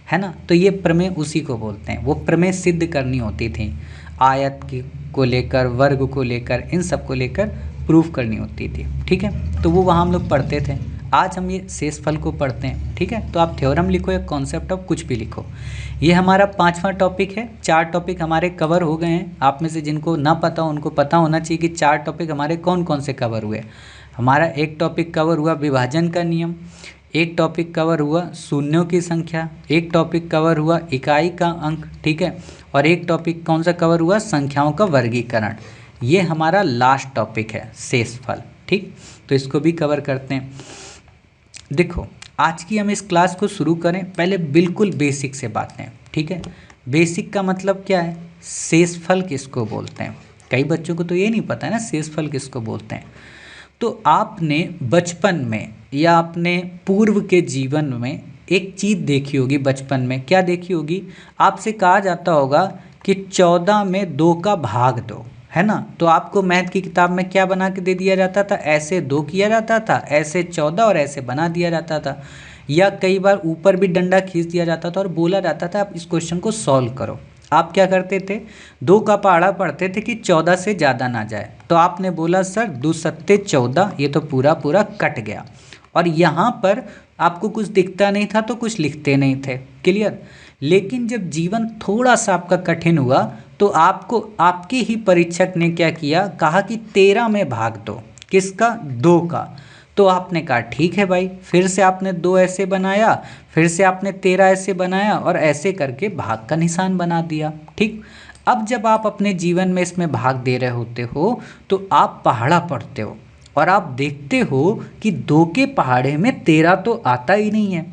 है ना। तो ये प्रमेय उसी को बोलते हैं, वो प्रमेय सिद्ध करनी होती थी, आयत की को लेकर, वर्ग को लेकर, इन सब को लेकर प्रूफ करनी होती थी। ठीक है, तो वो वहाँ हम लोग पढ़ते थे। आज हम ये शेषफल को पढ़ते हैं। ठीक है, तो आप थ्योरम लिखो या कॉन्सेप्ट ऑफ कुछ भी लिखो। ये हमारा 5वां टॉपिक है। 4 टॉपिक हमारे कवर हो गए हैं। आप में से जिनको ना पता हो उनको पता होना चाहिए कि 4 टॉपिक हमारे कौन कौन से कवर हुए। हमारा एक टॉपिक कवर हुआ विभाजन का नियम, एक टॉपिक कवर हुआ शून्यों की संख्या, एक टॉपिक कवर हुआ इकाई का अंक। ठीक है, और एक टॉपिक कौन सा कवर हुआ, संख्याओं का वर्गीकरण। ये हमारा लास्ट टॉपिक है शेषफल। ठीक, तो इसको भी कवर करते हैं। देखो, आज की हम इस क्लास को शुरू करें, पहले बिल्कुल बेसिक से बातें। ठीक है, बेसिक का मतलब क्या है, शेषफल किसको बोलते हैं। कई बच्चों को तो ये नहीं पता है ना शेषफल किसको बोलते हैं। तो आपने बचपन में या अपने पूर्व के जीवन में एक चीज़ देखी होगी, बचपन में क्या देखी होगी, आपसे कहा जाता होगा कि 14 में 2 का भाग दो, है ना। तो आपको मैथ की किताब में क्या बना के दे दिया जाता था, ऐसे 2 किया जाता था, ऐसे 14 और ऐसे बना दिया जाता था, या कई बार ऊपर भी डंडा खींच दिया जाता था और बोला जाता था आप इस क्वेश्चन को सॉल्व करो। आप क्या करते थे, 2 का पहाड़ा पढ़ते थे कि 14 से ज़्यादा ना जाए, तो आपने बोला सर 2 सत्ते 14, ये तो पूरा पूरा कट गया। और यहाँ पर आपको कुछ दिखता नहीं था तो कुछ लिखते नहीं थे, क्लियर। लेकिन जब जीवन थोड़ा सा आपका कठिन हुआ तो आपको आपके ही परीक्षक ने क्या किया, कहा कि 13 में भाग दो, किसका, 2 का। तो आपने कहा ठीक है भाई, फिर से आपने 2 ऐसे बनाया, फिर से आपने 13 ऐसे बनाया और ऐसे करके भाग का निशान बना दिया। ठीक, अब जब आप अपने जीवन में इसमें भाग दे रहे होते हो तो आप पहाड़ा पढ़ते हो और आप देखते हो कि 2 के पहाड़े में 13 तो आता ही नहीं है।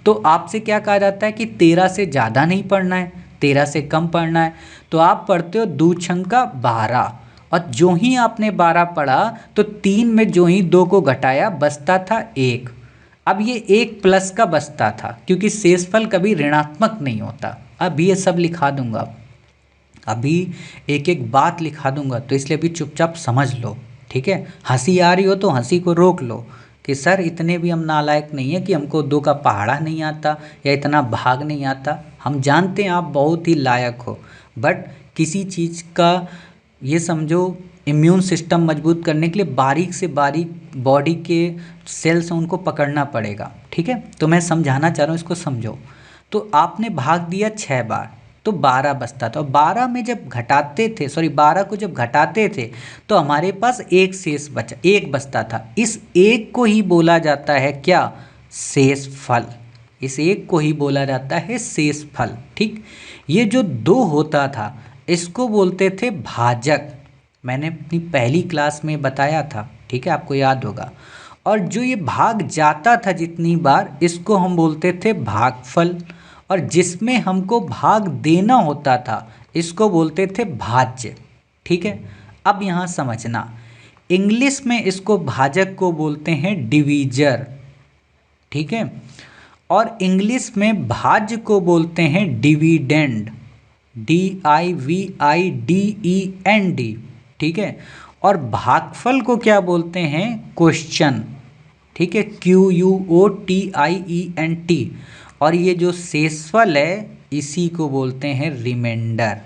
तो आपसे क्या कहा जाता है कि 13 से ज़्यादा नहीं पढ़ना है, 13 से कम पढ़ना है। तो आप पढ़ते हो 2 छंका 12, और जो ही आपने 12 पढ़ा तो 3 में जो ही 2 को घटाया बचता था 1। अब ये 1 प्लस का बचता था, क्योंकि शेषफल कभी ऋणात्मक नहीं होता। अब ये सब लिखा दूंगा, अभी एक एक बात लिखा दूंगा, तो इसलिए अभी चुपचाप समझ लो। ठीक है, हंसी आ रही हो तो हंसी को रोक लो कि सर इतने भी हम नालायक नहीं है कि हमको 2 का पहाड़ा नहीं आता या इतना भाग नहीं आता। हम जानते हैं आप बहुत ही लायक हो, बट किसी चीज़ का ये समझो इम्यून सिस्टम मजबूत करने के लिए बारीक से बारीक बॉडी के सेल्स हैं उनको पकड़ना पड़ेगा। ठीक है, तो मैं समझाना चाह रहा हूँ, इसको समझो। तो आपने भाग दिया 6 बार तो 12 बचता था, और 12 में जब घटाते थे, 12 को जब घटाते थे तो हमारे पास 1 शेष बचा, 1 बचता था। इस 1 को ही बोला जाता है क्या, शेषफल। इस 1 को ही बोला जाता है शेषफल। ठीक, ये जो 2 होता था इसको बोलते थे भाजक, मैंने अपनी पहली क्लास में बताया था। ठीक है, आपको याद होगा। और जो ये भाग जाता था जितनी बार, इसको हम बोलते थे भागफल, और जिसमें हमको भाग देना होता था इसको बोलते थे भाज्य। ठीक है, अब यहाँ समझना, इंग्लिश में इसको भाजक को बोलते हैं डिवीजर। ठीक है, और इंग्लिश में भाज्य को बोलते हैं डिविडेंड, DIVIDEND। ठीक है, और भागफल को क्या बोलते हैं, क्वेश्चन। ठीक है, QUOTIENT। और ये जो शेषफल है इसी को बोलते हैं रिमाइंडर।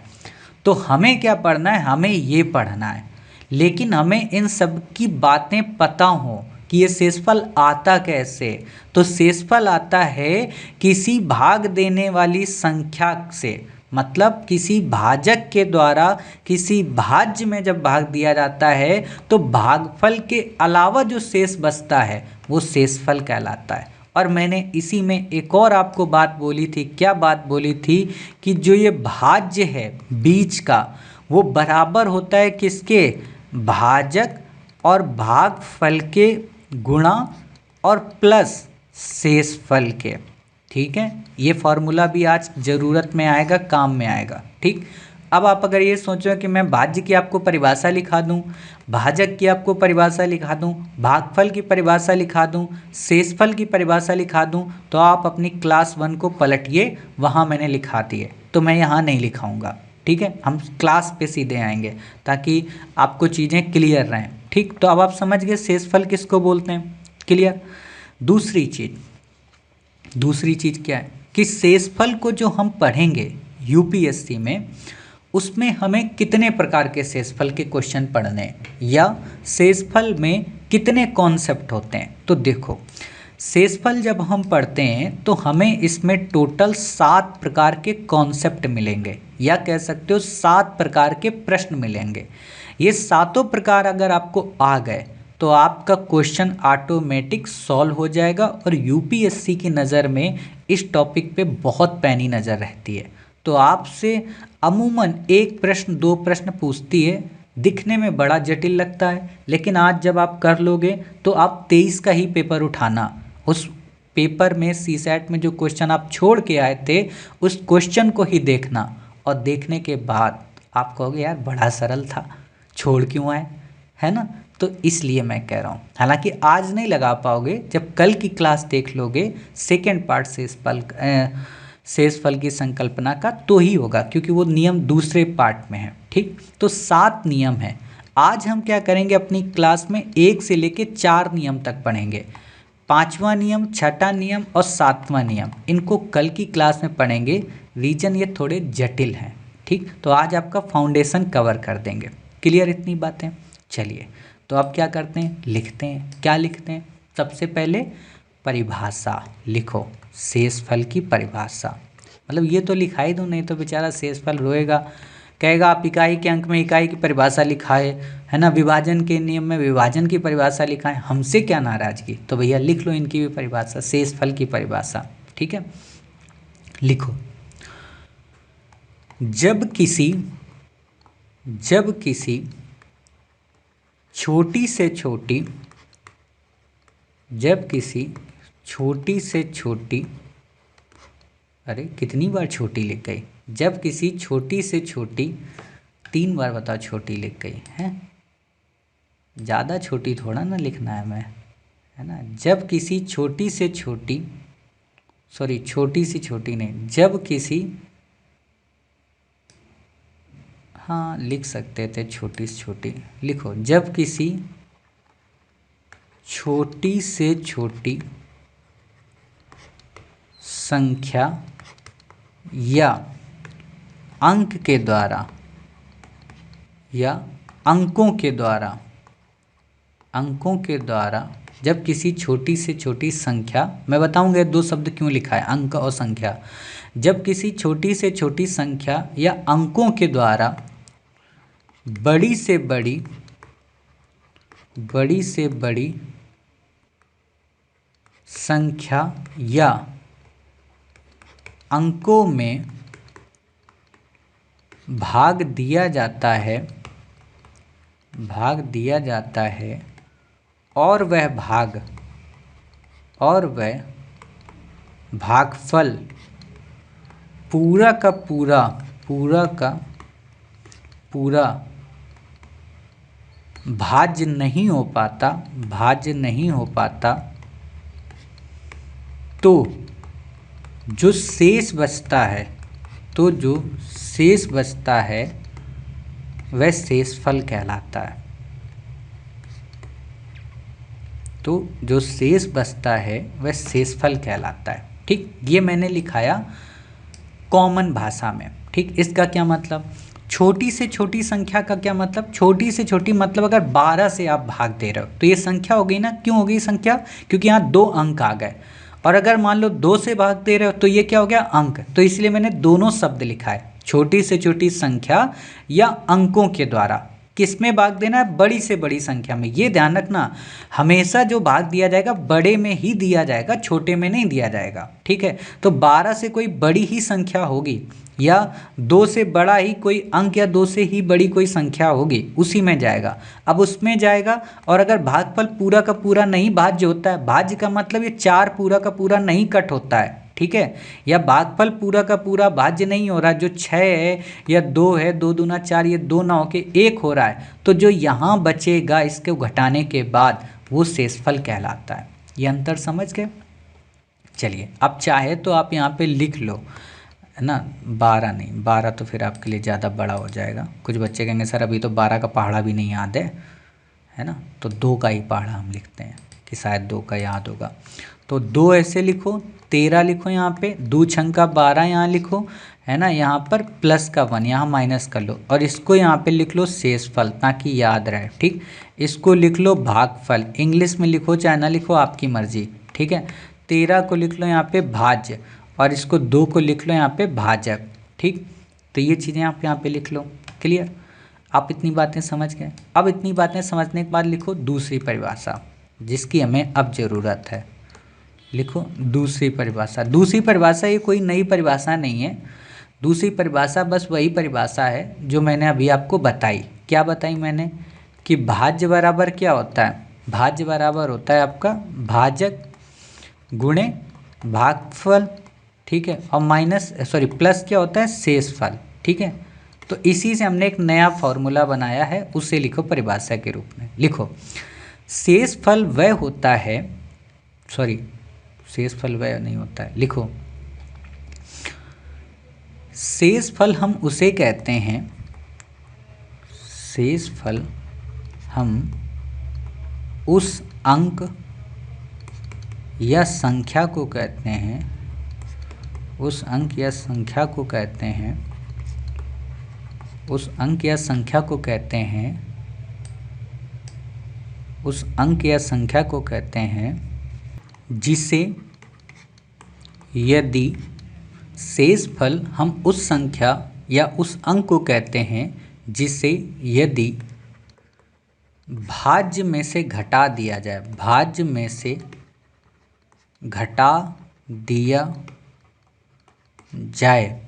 तो हमें क्या पढ़ना है, हमें ये पढ़ना है, लेकिन हमें इन सब की बातें पता हो कि ये शेषफल आता कैसे। तो शेषफल आता है किसी भाग देने वाली संख्या से, मतलब किसी भाजक के द्वारा किसी भाज्य में जब भाग दिया जाता है तो भागफल के अलावा जो शेष बचता है वो शेषफल कहलाता है। और मैंने इसी में एक और आपको बात बोली थी, क्या बात बोली थी कि जो ये भाज्य है बीच का वो बराबर होता है किसके, भाजक और भागफल के गुणा और प्लस शेषफल के। ठीक है, ये फॉर्मूला भी आज ज़रूरत में आएगा, काम में आएगा। ठीक, अब आप अगर ये सोचो कि मैं भाज्य की आपको परिभाषा लिखा दूं, भाजक की आपको परिभाषा लिखा दूं, भागफल की परिभाषा लिखा दूं, शेषफल की परिभाषा लिखा दूं, तो आप अपनी क्लास 1 को पलटिए, वहाँ मैंने लिखा दिए, तो मैं यहाँ नहीं लिखाऊंगा। ठीक है, हम क्लास पे सीधे आएंगे ताकि आपको चीज़ें क्लियर रहें। ठीक, तो अब आप समझ गए शेषफल किसको बोलते हैं, क्लियर। दूसरी चीज़ क्या है कि शेषफल को जो हम पढ़ेंगे यूपीएससी में, उसमें हमें कितने प्रकार के शेषफल के क्वेश्चन पढ़ने हैं या शेषफल में कितने कॉन्सेप्ट होते हैं। तो देखो, शेषफल जब हम पढ़ते हैं तो हमें इसमें टोटल 7 प्रकार के कॉन्सेप्ट मिलेंगे, या कह सकते हो 7 प्रकार के प्रश्न मिलेंगे। ये सातों प्रकार अगर आपको आ गए तो आपका क्वेश्चन ऑटोमेटिक सॉल्व हो जाएगा। और यूपीएससी की नज़र में इस टॉपिक पे बहुत पैनी नज़र रहती है, तो आपसे अमूमन 1 प्रश्न 2 प्रश्न पूछती है, दिखने में बड़ा जटिल लगता है, लेकिन आज जब आप कर लोगे तो आप 23 का ही पेपर उठाना, उस पेपर में सीसैट में जो क्वेश्चन आप छोड़ के आए थे उस क्वेश्चन को ही देखना, और देखने के बाद आप कहोगे यार बड़ा सरल था, छोड़ क्यों आए, है ना। तो इसलिए मैं कह रहा हूँ, हालांकि आज नहीं लगा पाओगे, जब कल की क्लास देख लोगे सेकेंड पार्ट शेषफल की संकल्पना का तो ही होगा, क्योंकि वो नियम दूसरे पार्ट में है। ठीक, तो 7 नियम है। आज हम क्या करेंगे, अपनी क्लास में 1 से लेके 4 नियम तक पढ़ेंगे। 5वां नियम, 6ठा नियम और 7वां नियम, इनको कल की क्लास में पढ़ेंगे। रीजन ये थोड़े जटिल हैं। ठीक, तो आज आपका फाउंडेशन कवर कर देंगे। क्लियर इतनी बातें। चलिए, तो अब क्या करते हैं, लिखते हैं। क्या लिखते हैं, सबसे पहले परिभाषा लिखो, शेषफल की परिभाषा। मतलब ये तो लिखा ही दो, नहीं तो बेचारा शेषफल रोएगा, कहेगा आप इकाई के अंक में इकाई की परिभाषा लिखाए, है ना, विभाजन के नियम में विभाजन की परिभाषा लिखाए, हमसे क्या नाराजगी। तो भैया लिख लो इनकी भी परिभाषा, शेषफल की परिभाषा। ठीक है, लिखो। जब किसी छोटी से छोटी, अरे कितनी बार छोटी लिख गई, जब किसी छोटी से छोटी, 3 बार बताओ छोटी लिख गई है, ज़्यादा छोटी थोड़ा ना लिखना है मैं, है ना। जब किसी छोटी से छोटी नहीं, जब किसी, हाँ लिख सकते थे छोटी से छोटी, लिखो। जब किसी छोटी से छोटी संख्या या अंक के द्वारा या अंकों के द्वारा जब किसी छोटी से छोटी संख्या, मैं बताऊंगा 2 शब्द क्यों लिखा है, अंक और संख्या। जब किसी छोटी से छोटी संख्या या अंकों के द्वारा बड़ी से बड़ी संख्या या अंकों में भाग दिया जाता है और वह भागफल पूरा का पूरा भाज्य नहीं हो पाता, तो जो शेष बचता है वह शेषफल कहलाता है। तो जो शेष बचता है वह शेषफल कहलाता है। ठीक, ये मैंने लिखाया कॉमन भाषा में। ठीक, इसका क्या मतलब, छोटी से छोटी संख्या का क्या मतलब, छोटी से छोटी मतलब अगर 12 से आप भाग दे रहे हो तो ये संख्या हो गई ना। क्यों हो गई संख्या, क्योंकि यहाँ 2 अंक आ गए। और अगर मान लो 2 से भाग दे रहे हो तो ये क्या हो गया, अंक। तो इसलिए मैंने दोनों शब्द लिखा है, छोटी से छोटी संख्या या अंकों के द्वारा किस में भाग देना है, बड़ी से बड़ी संख्या में। ये ध्यान रखना, हमेशा जो भाग दिया जाएगा बड़े में ही दिया जाएगा, छोटे में नहीं दिया जाएगा, ठीक है। तो 12 से कोई बड़ी ही संख्या होगी या 2 से बड़ा ही कोई अंक या 2 से ही बड़ी कोई संख्या होगी, उसी में जाएगा। अब उसमें जाएगा, और अगर भागफल पूरा का पूरा नहीं भाज्य होता है, भाज्य का मतलब ये 4 पूरा का पूरा नहीं कट होता है, ठीक है, या भागफल पूरा का पूरा भाज्य नहीं हो रहा, जो 6 है या 2 है, 2 दूना 4, ये 2 ना होके 1 हो रहा है, तो जो यहाँ बचेगा इसके घटाने के बाद वो शेषफल कहलाता है। ये अंतर समझ गए। चलिए, अब चाहे तो आप यहाँ पे लिख लो, है ना, 12 नहीं, 12 तो फिर आपके लिए ज़्यादा बड़ा हो जाएगा। कुछ बच्चे कहेंगे सर अभी तो 12 का पहाड़ा भी नहीं याद है ना, तो 2 का ही पहाड़ा हम लिखते हैं कि शायद 2 का याद होगा। तो 2 ऐसे लिखो, 13 लिखो, यहाँ पे 2 छंका 12 यहाँ लिखो, है ना, यहाँ पर प्लस का 1 यहाँ माइनस कर लो, और इसको यहाँ पे लिख लो शेषफल ताकि याद रहे, ठीक। इसको लिख लो भागफल, इंग्लिश में लिखो चाहे ना लिखो आपकी मर्जी, ठीक है। 13 को लिख लो यहाँ पे भाज्य, और इसको 2 को लिख लो यहाँ पे भाजक, ठीक। तो ये चीज़ें आप यहाँ पे लिख लो। क्लियर, आप इतनी बातें समझ गए। अब इतनी बातें समझने के बाद लिखो दूसरी परिभाषा जिसकी हमें अब ज़रूरत है। लिखो दूसरी परिभाषा। दूसरी परिभाषा ये कोई नई परिभाषा नहीं है, दूसरी परिभाषा बस वही परिभाषा है जो मैंने अभी आपको बताई। क्या बताई मैंने, कि भाज्य बराबर क्या होता है, भाज्य बराबर होता है आपका भाजक गुणे भागफल, ठीक है, और प्लस क्या होता है, शेषफल, ठीक है। तो इसी से हमने एक नया फॉर्मूला बनाया है, उसे लिखो परिभाषा के रूप में। लिखो शेषफल वह होता है, शेषफल वह नहीं होता है, लिखो शेषफल हम उसे कहते हैं, शेषफल हम उस अंक या संख्या को कहते हैं, उस अंक या संख्या को कहते हैं, उस अंक या संख्या को कहते हैं, उस अंक या संख्या को कहते हैं जिसे यदि शेषफल हम उस संख्या या उस अंक को कहते हैं जिसे यदि भाज्य में से घटा दिया जाए, भाज्य में से घटा दिया जाए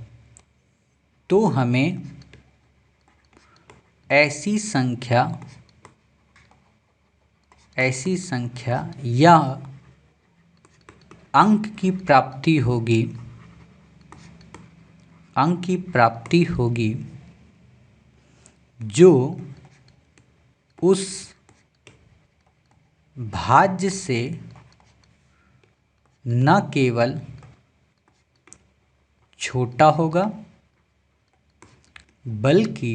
तो हमें ऐसी संख्या या अंक की प्राप्ति होगी, अंक की प्राप्ति होगी जो उस भाज्य से न केवल छोटा होगा बल्कि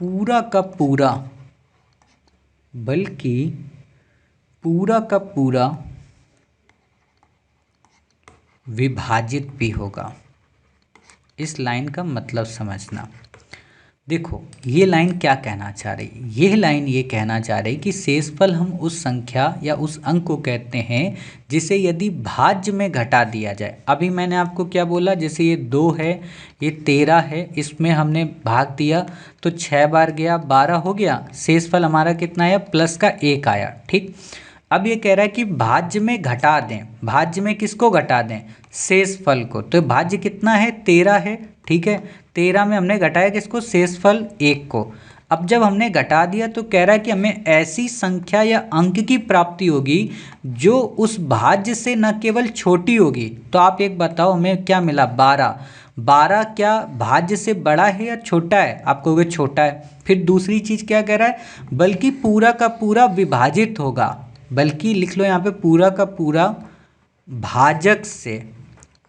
पूरा का पूरा, बल्कि पूरा का पूरा विभाजित भी होगा। इस लाइन का मतलब समझना। देखो ये लाइन क्या कहना चाह रही है, यह लाइन ये कहना चाह रही कि शेषफल हम उस संख्या या उस अंक को कहते हैं जिसे यदि भाज्य में घटा दिया जाए। अभी मैंने आपको क्या बोला, जैसे ये 2 है, ये 13 है, इसमें हमने भाग दिया तो 6 बार गया, 12 हो गया, शेषफल हमारा कितना आया, प्लस का 1 आया, ठीक। अब ये कह रहा है कि भाज्य में घटा दें, भाज्य में किसको घटा दें, शेषफल को। तो भाज्य कितना है, 13 है, ठीक है, 13 में हमने घटाया किसको, शेषफल 1 को। अब जब हमने घटा दिया तो कह रहा है कि हमें ऐसी संख्या या अंक की प्राप्ति होगी जो उस भाज्य से न केवल छोटी होगी। तो आप एक बताओ हमें क्या मिला, 12। 12 क्या भाज्य से बड़ा है या छोटा है, आप कहोगे छोटा है। फिर दूसरी चीज़ क्या कह रहा है, बल्कि पूरा का पूरा विभाजित होगा, बल्कि लिख लो यहाँ पे पूरा का पूरा भाजक से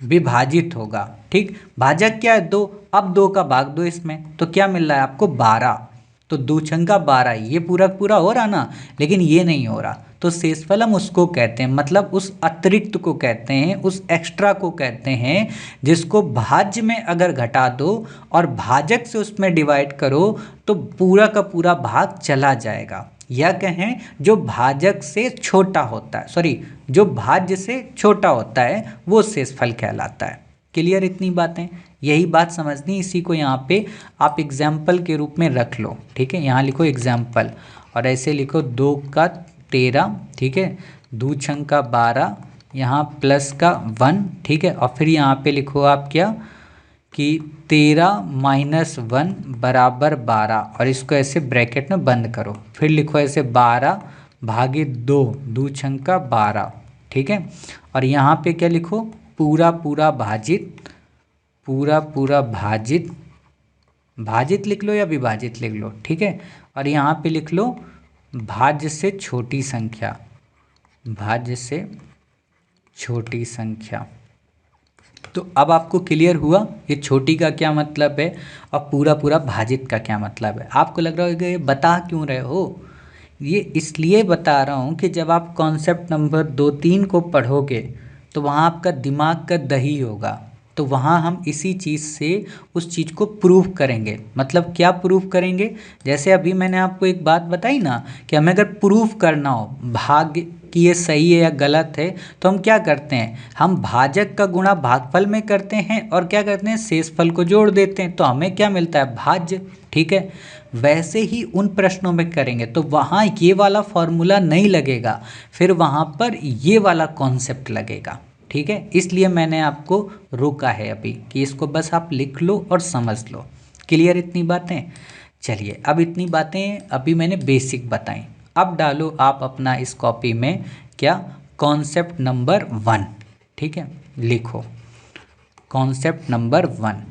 विभाजित होगा, ठीक। भाजक क्या है, 2, अब 2 का भाग दो इसमें, तो क्या मिल रहा है आपको, 12। तो 2 छंका 12, ये पूरा पूरा हो रहा ना, लेकिन ये नहीं हो रहा। तो शेषफल हम उसको कहते हैं, मतलब उस अतिरिक्त को कहते हैं, उस एक्स्ट्रा को कहते हैं जिसको भाज्य में अगर घटा दो और भाजक से उसमें डिवाइड करो तो पूरा का पूरा भाग चला जाएगा। या कहें जो भाजक से छोटा होता है, सॉरी जो भाज्य से छोटा होता है वो शेषफल कहलाता है। क्लियर इतनी बातें, यही बात समझनी, इसी को यहाँ पे आप एग्जाम्पल के रूप में रख लो। ठीक है, यहाँ लिखो एग्जाम्पल और ऐसे लिखो 2 का 13, ठीक है, 2 छंग का 12, यहाँ प्लस का 1, ठीक है, और फिर यहाँ पे लिखो आप क्या कि 13 माइनस 1 बराबर 12 और इसको ऐसे ब्रैकेट में बंद करो, फिर लिखो ऐसे 12 भागे 2, 2 छंग का 12, ठीक है, और यहाँ पे क्या लिखो पूरा पूरा भाजित, पूरा पूरा भाजित, भाजित लिख लो या विभाजित लिख लो, ठीक है, और यहाँ पे लिख लो भाज्य से छोटी संख्या, भाज्य से छोटी संख्या। तो अब आपको क्लियर हुआ ये छोटी का क्या मतलब है और पूरा पूरा भाजित का क्या मतलब है। आपको लग रहा होगा ये बता क्यों रहे हो, ये इसलिए बता रहा हूँ कि जब आप कॉन्सेप्ट नंबर 2-3 को पढ़ोगे तो वहाँ आपका दिमाग का दही होगा, तो वहाँ हम इसी चीज़ से उस चीज़ को प्रूव करेंगे। मतलब क्या प्रूव करेंगे, जैसे अभी मैंने आपको एक बात बताई ना कि हमें अगर प्रूव करना हो भाग कि ये सही है या गलत है तो हम क्या करते हैं, हम भाजक का गुणा भागफल में करते हैं और क्या करते हैं शेषफल को जोड़ देते हैं, तो हमें क्या मिलता है भाज्य। ठीक है, वैसे ही उन प्रश्नों में करेंगे तो वहाँ ये वाला फॉर्मूला नहीं लगेगा, फिर वहाँ पर ये वाला कॉन्सेप्ट लगेगा। ठीक है, इसलिए मैंने आपको रोका है अभी कि इसको बस आप लिख लो और समझ लो। क्लियर इतनी बातें। चलिए अब इतनी बातें अभी मैंने बेसिक बताई, अब डालो आप अपना इस कॉपी में क्या कॉन्सेप्ट नंबर 1। ठीक है, लिखो कॉन्सेप्ट नंबर 1।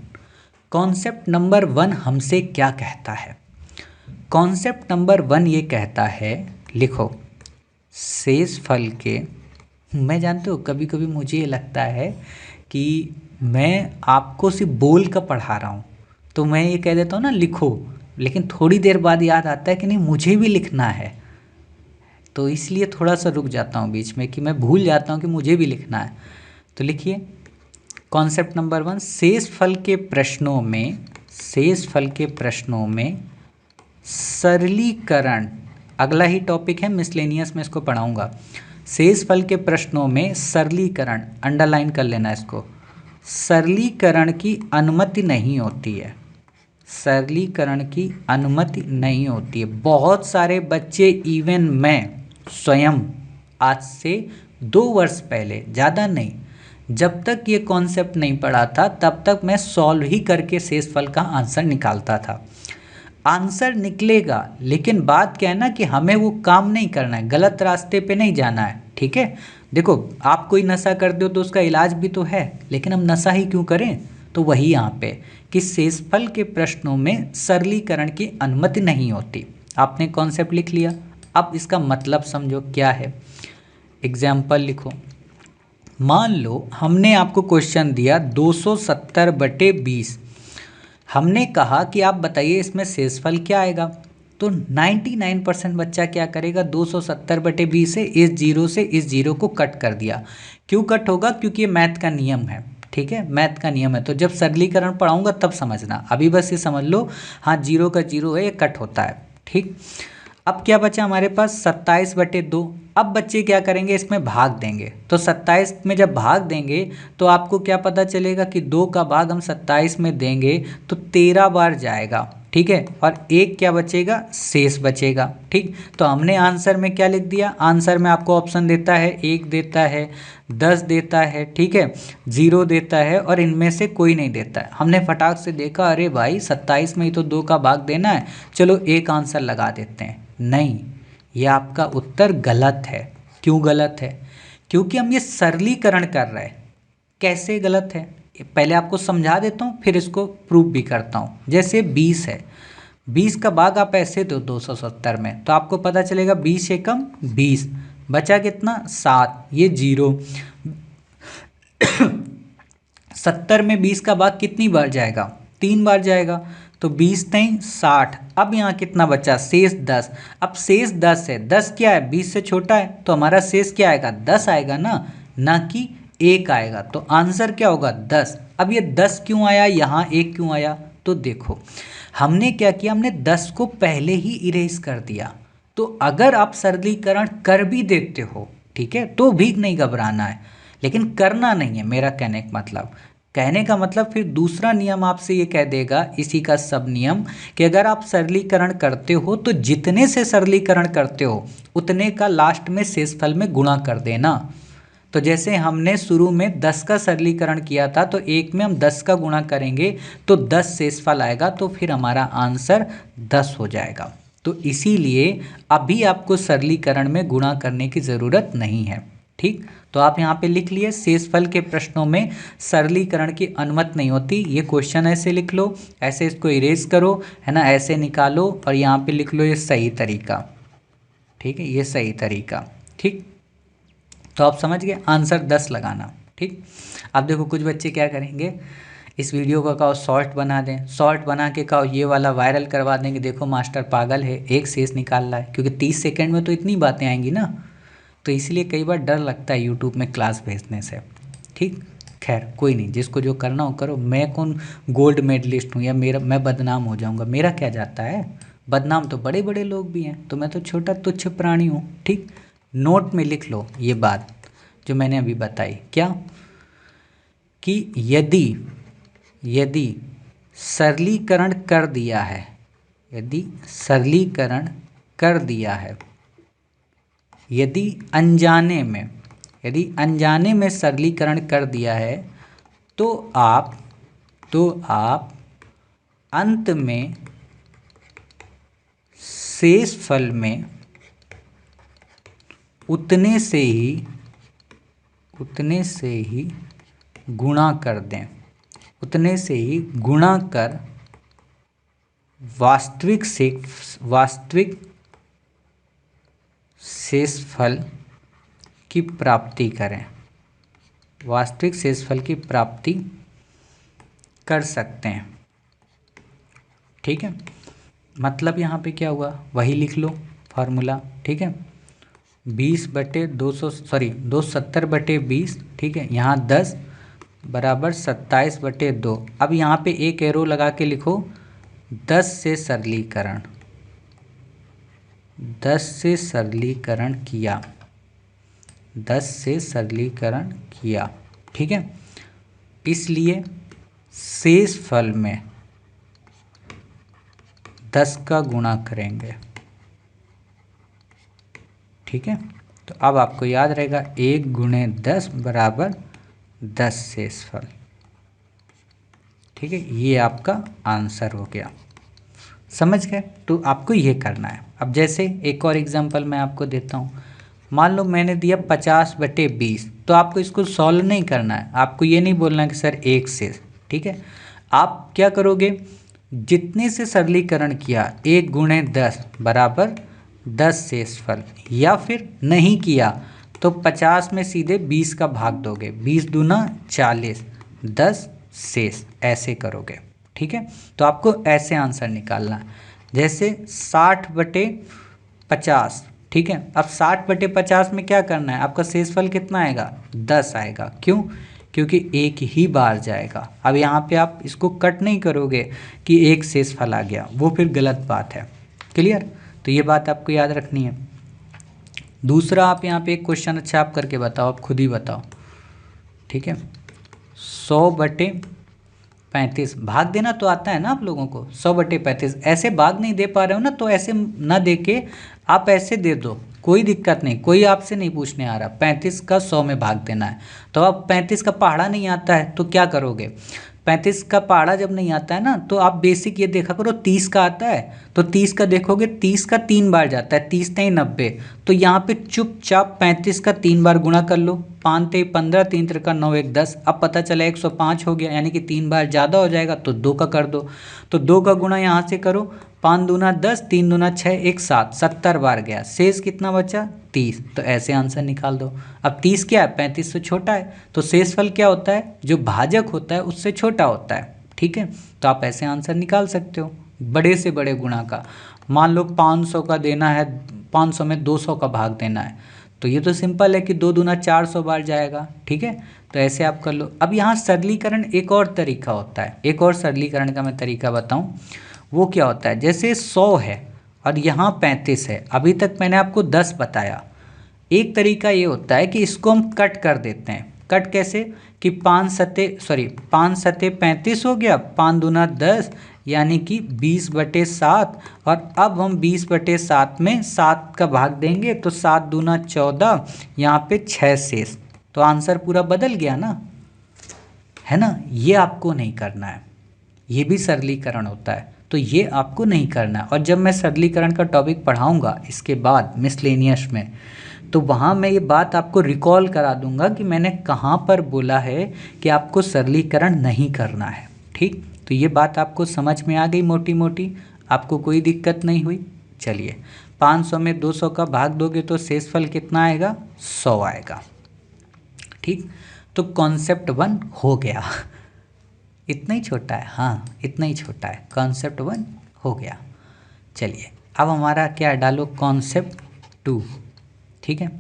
कॉन्सेप्ट नंबर 1 हमसे क्या कहता है, कॉन्सेप्ट नंबर 1 ये कहता है, लिखो शेषफल के, मैं जानते हो कभी कभी मुझे ये लगता है कि मैं आपको सिर्फ बोल कर पढ़ा रहा हूँ, तो मैं ये कह देता हूँ ना लिखो, लेकिन थोड़ी देर बाद याद आता है कि नहीं मुझे भी लिखना है, तो इसलिए थोड़ा सा रुक जाता हूँ बीच में कि मैं भूल जाता हूँ कि मुझे भी लिखना है। तो लिखिए कॉन्सेप्ट नंबर 1, शेषफल के प्रश्नों में, शेषफल के प्रश्नों में सरलीकरण, अगला ही टॉपिक है मिसलेनियस में, इसको पढ़ाऊँगा। शेषफल के प्रश्नों में सरलीकरण, अंडरलाइन कर लेना इसको, सरलीकरण की अनुमति नहीं होती है, सरलीकरण की अनुमति नहीं होती है। बहुत सारे बच्चे, इवन मैं स्वयं आज से 2 वर्ष पहले, ज़्यादा नहीं, जब तक ये कॉन्सेप्ट नहीं पढ़ा था तब तक मैं सॉल्व ही करके शेषफल का आंसर निकालता था। आंसर निकलेगा, लेकिन बात क्या है ना कि हमें वो काम नहीं करना है, गलत रास्ते पे नहीं जाना है। ठीक है, देखो आप कोई नशा करते हो तो उसका इलाज भी तो है, लेकिन हम नशा ही क्यों करें, तो वही यहाँ पे कि शेषफल के प्रश्नों में सरलीकरण की अनुमति नहीं होती। आपने कॉन्सेप्ट लिख लिया, अब इसका मतलब समझो क्या है। एग्जाम्पल लिखो, मान लो हमने आपको क्वेश्चन दिया 270/20, हमने कहा कि आप बताइए इसमें शेषफल क्या आएगा, तो 99% बच्चा क्या करेगा, 270/20 से इस जीरो से इस जीरो को कट कर दिया। क्यों कट होगा, क्योंकि ये मैथ का नियम है। ठीक है, मैथ का नियम है, तो जब सरलीकरण पढ़ाऊंगा तब समझना, अभी बस ये समझ लो हाँ जीरो का जीरो है, ये कट होता है। ठीक, अब क्या बचा हमारे पास 27/2। अब बच्चे क्या करेंगे, इसमें भाग देंगे, तो 27 में जब भाग देंगे तो आपको क्या पता चलेगा कि 2 का भाग हम 27 में देंगे तो 13 बार जाएगा। ठीक है, और एक क्या बचेगा, शेष बचेगा। ठीक, तो हमने आंसर में क्या लिख दिया, आंसर में आपको ऑप्शन देता है 1 देता है, 10 देता है, ठीक है, 0 देता है और इनमें से कोई नहीं देता है। हमने फटाक से देखा अरे भाई 27 में ही तो 2 का भाग देना है, चलो एक आंसर लगा देते हैं। नहीं, ये आपका उत्तर गलत है। क्यों गलत है, क्योंकि हम ये सरलीकरण कर रहे हैं। कैसे गलत है, पहले आपको समझा देता हूँ फिर इसको प्रूव भी करता हूँ। जैसे 20 है, 20 का भाग आप ऐसे दो 270 में, तो आपको पता चलेगा 20 एकम 20, बचा कितना 7, ये 0। 70 में 20 का भाग कितनी बार जाएगा, 3 बार जाएगा, तो 20 नहीं 60। अब यहाँ कितना बचा, शेष 10। अब शेष 10 है, 10 क्या है 20 से छोटा है, तो हमारा शेष क्या आएगा 10 आएगा ना कि 1 आएगा, तो आंसर क्या होगा 10। अब ये 10 क्यों आया, यहाँ 1 क्यों आया, तो देखो हमने क्या किया, हमने 10 को पहले ही इरेज कर दिया। तो अगर आप सरलीकरण कर भी देते हो, ठीक है, तो भी नहीं घबराना है, लेकिन करना नहीं है। मेरा कहने का मतलब फिर दूसरा नियम आपसे ये कह देगा, इसी का सब नियम, कि अगर आप सरलीकरण करते हो तो जितने से सरलीकरण करते हो उतने का लास्ट में शेषफल में गुणा कर देना। तो जैसे हमने शुरू में 10 का सरलीकरण किया था, तो एक में हम 10 का गुणा करेंगे तो 10 शेषफल आएगा, तो फिर हमारा आंसर 10 हो जाएगा। तो इसीलिए अभी आपको सरलीकरण में गुणा करने की ज़रूरत नहीं है, ठीक। तो आप यहाँ पे लिख लिए, शेषफल के प्रश्नों में सरलीकरण की अनुमति नहीं होती। ये क्वेश्चन ऐसे लिख लो, ऐसे इसको इरेज करो, है ना, ऐसे निकालो और यहाँ पे लिख लो ये सही तरीका, ठीक है, ये सही तरीका, ठीक। तो आप समझ गए, आंसर 10 लगाना, ठीक। अब देखो कुछ बच्चे क्या करेंगे, इस वीडियो का कहो शॉर्ट बना दें, शॉर्ट बना के कहो ये वाला वायरल करवा देंगे, देखो मास्टर पागल है, एक शेष निकाल रहा है, क्योंकि 30 सेकंड में तो इतनी बातें आएंगी ना, तो इसलिए कई बार डर लगता है यूट्यूब में क्लास भेजने से, ठीक। खैर कोई नहीं, जिसको जो करना हो करो। मैं कौन गोल्ड मेडलिस्ट हूँ या मैं बदनाम हो जाऊँगा, मेरा क्या जाता है, बदनाम तो बड़े बड़े लोग भी हैं, तो मैं तो छोटा तुच्छ प्राणी हूँ, ठीक। नोट में लिख लो ये बात जो मैंने अभी बताई, क्या, कि यदि सरलीकरण कर दिया है, यदि सरलीकरण कर दिया है, यदि अनजाने में सरलीकरण कर दिया है, तो आप अंत में शेषफल में उतने से ही गुणा कर दें, उतने से ही गुणा कर वास्तविक शेषफल की प्राप्ति करें, वास्तविक शेषफल की प्राप्ति कर सकते हैं, ठीक है। मतलब यहाँ पे क्या हुआ, वही लिख लो फार्मूला, ठीक है, 270/20, ठीक है, यहाँ 10 बराबर 27/2। अब यहाँ पे एक एरो लगा के लिखो 10 से सरलीकरण किया, ठीक है। इसलिए शेषफल में 10 का गुणा करेंगे, ठीक है। तो अब आपको याद रहेगा 1 × 10 बराबर 10 शेषफल, ठीक है, ये आपका आंसर हो गया, समझ गए। तो आपको ये करना है। अब जैसे एक और एग्जांपल मैं आपको देता हूँ, मान लो मैंने दिया 50/20, तो आपको इसको सॉल्व नहीं करना है, आपको ये नहीं बोलना कि सर एक शेष, ठीक है। आप क्या करोगे, जितने से सरलीकरण किया 1 × 10 बराबर 10 शेषफल, या फिर नहीं किया तो 50 में सीधे 20 का भाग दोगे, 20 दूना 40, 10 शेष, ऐसे करोगे, ठीक है। तो आपको ऐसे आंसर निकालना है, जैसे 60/50, ठीक है। अब 60/50 में क्या करना है, आपका शेषफल कितना आएगा, 10 आएगा, क्यों, क्योंकि एक ही बार जाएगा। अब यहाँ पे आप इसको कट नहीं करोगे कि एक शेषफल आ गया, वो फिर गलत बात है, क्लियर। तो ये बात आपको याद रखनी है। दूसरा, आप यहाँ पे एक क्वेश्चन अच्छा आप करके बताओ, आप खुद ही बताओ, ठीक है। 100/35 भाग देना तो आता है ना आप लोगों को, 100/35 ऐसे भाग नहीं दे पा रहे हो ना, तो ऐसे ना दे के आप ऐसे दे दो, कोई दिक्कत नहीं, कोई आपसे नहीं पूछने आ रहा। 35 का 100 में भाग देना है, तो अब 35 का पहाड़ा नहीं आता है तो क्या करोगे, 35 का पहाड़ा जब नहीं आता है ना, तो आप बेसिक ये देखा करो, 30 का आता है तो 30 का देखोगे, 30 का 3 बार जाता है, 30 नहीं 90, तो यहाँ पे चुपचाप 35 का 3 बार गुणा कर लो, 5 × 15, 3 × 9 = 10। अब पता चला 105 हो गया, यानी कि 3 बार ज़्यादा हो जाएगा, तो 2 का कर दो, तो 2 का गुणा यहाँ से करो, 5 दूना 10, 3 दूना 6, 1 7, 70 बार गया, शेष कितना बचा, 30। तो ऐसे आंसर निकाल दो। अब 30 क्या है, 35 से छोटा है, तो शेषफल क्या होता है, जो भाजक होता है उससे छोटा होता है, ठीक है। तो आप ऐसे आंसर निकाल सकते हो बड़े से बड़े गुणा का। मान लो 500 का देना है, 500 में 200 का भाग देना है, तो ये तो सिंपल है कि 2 दूना 400 बार जाएगा, ठीक है। तो ऐसे आप कर लो। अब यहाँ सरलीकरण एक और तरीका होता है, एक और सरलीकरण का मैं तरीका बताऊँ, वो क्या होता है, जैसे 100 है और यहाँ 35 है। अभी तक मैंने आपको 10 बताया। एक तरीका ये होता है कि इसको हम कट कर देते हैं। कट कैसे कि 5 सते 35 हो गया, 5 दूना 10 यानी कि 20/7। और अब हम 20/7 में 7 का भाग देंगे तो 7 दूना 14, यहाँ पे 6 शेष। तो आंसर पूरा बदल गया ना, है ना। ये आपको नहीं करना है, ये भी सरलीकरण होता है, तो ये आपको नहीं करना है। और जब मैं सरलीकरण का टॉपिक पढ़ाऊंगा इसके बाद मिसलेनियस में, तो वहाँ मैं ये बात आपको रिकॉल करा दूंगा कि मैंने कहाँ पर बोला है कि आपको सरलीकरण नहीं करना है। ठीक, तो ये बात आपको समझ में आ गई मोटी मोटी, आपको कोई दिक्कत नहीं हुई। चलिए, 500 में 200 का भाग दोगे तो शेषफल कितना आएगा, 100 आएगा। ठीक, तो कॉन्सेप्ट 1 हो गया। इतना ही छोटा है, हाँ इतना ही छोटा है, कॉन्सेप्ट 1 हो गया। चलिए अब हमारा क्या डालो, कॉन्सेप्ट 2। ठीक है,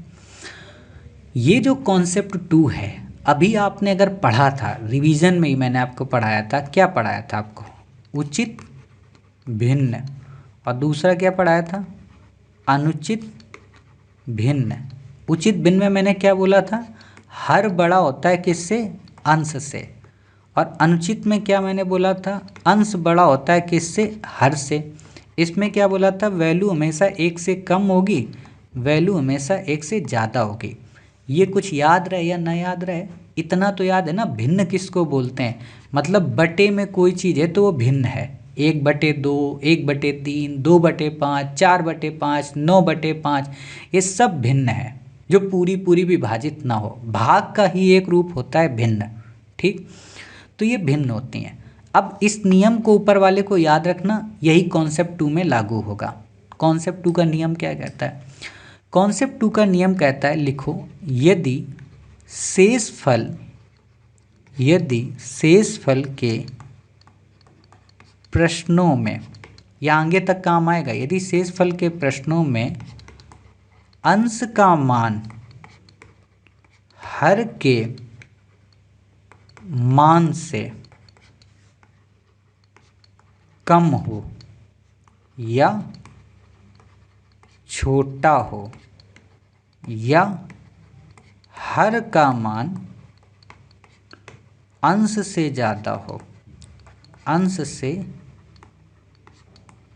ये जो कॉन्सेप्ट 2 है, अभी आपने अगर पढ़ा था रिवीजन में ही, मैंने आपको पढ़ाया था, क्या पढ़ाया था आपको, उचित भिन्न, और दूसरा क्या पढ़ाया था, अनुचित भिन्न। उचित भिन्न में मैंने क्या बोला था, हर बड़ा होता है किससे, अंश से। और अनुचित में क्या मैंने बोला था, अंश बड़ा होता है किससे, हर से। इसमें क्या बोला था, वैल्यू हमेशा 1 से कम होगी, वैल्यू हमेशा 1 से ज़्यादा होगी। ये कुछ याद रहे या ना याद रहे, इतना तो याद है ना, भिन्न किसको बोलते हैं, मतलब बटे में कोई चीज़ है तो वो भिन्न है। 1/2, 1/3, 2/5, 4/5, 9/5, ये सब भिन्न है, जो पूरी पूरी विभाजित ना हो। भाग का ही एक रूप होता है भिन्न। ठीक, तो ये भिन्न होती हैं। अब इस नियम को ऊपर वाले को याद रखना, यही कॉन्सेप्ट 2 में लागू होगा। कॉन्सेप्ट 2 का नियम क्या कहता है, कॉन्सेप्ट 2 का नियम कहता है, लिखो, यदि शेषफल के प्रश्नों में, या आगे तक काम आएगा, यदि शेषफल के प्रश्नों में अंश का मान हर के मान से कम हो या छोटा हो, या हर का मान अंश से ज़्यादा हो, अंश से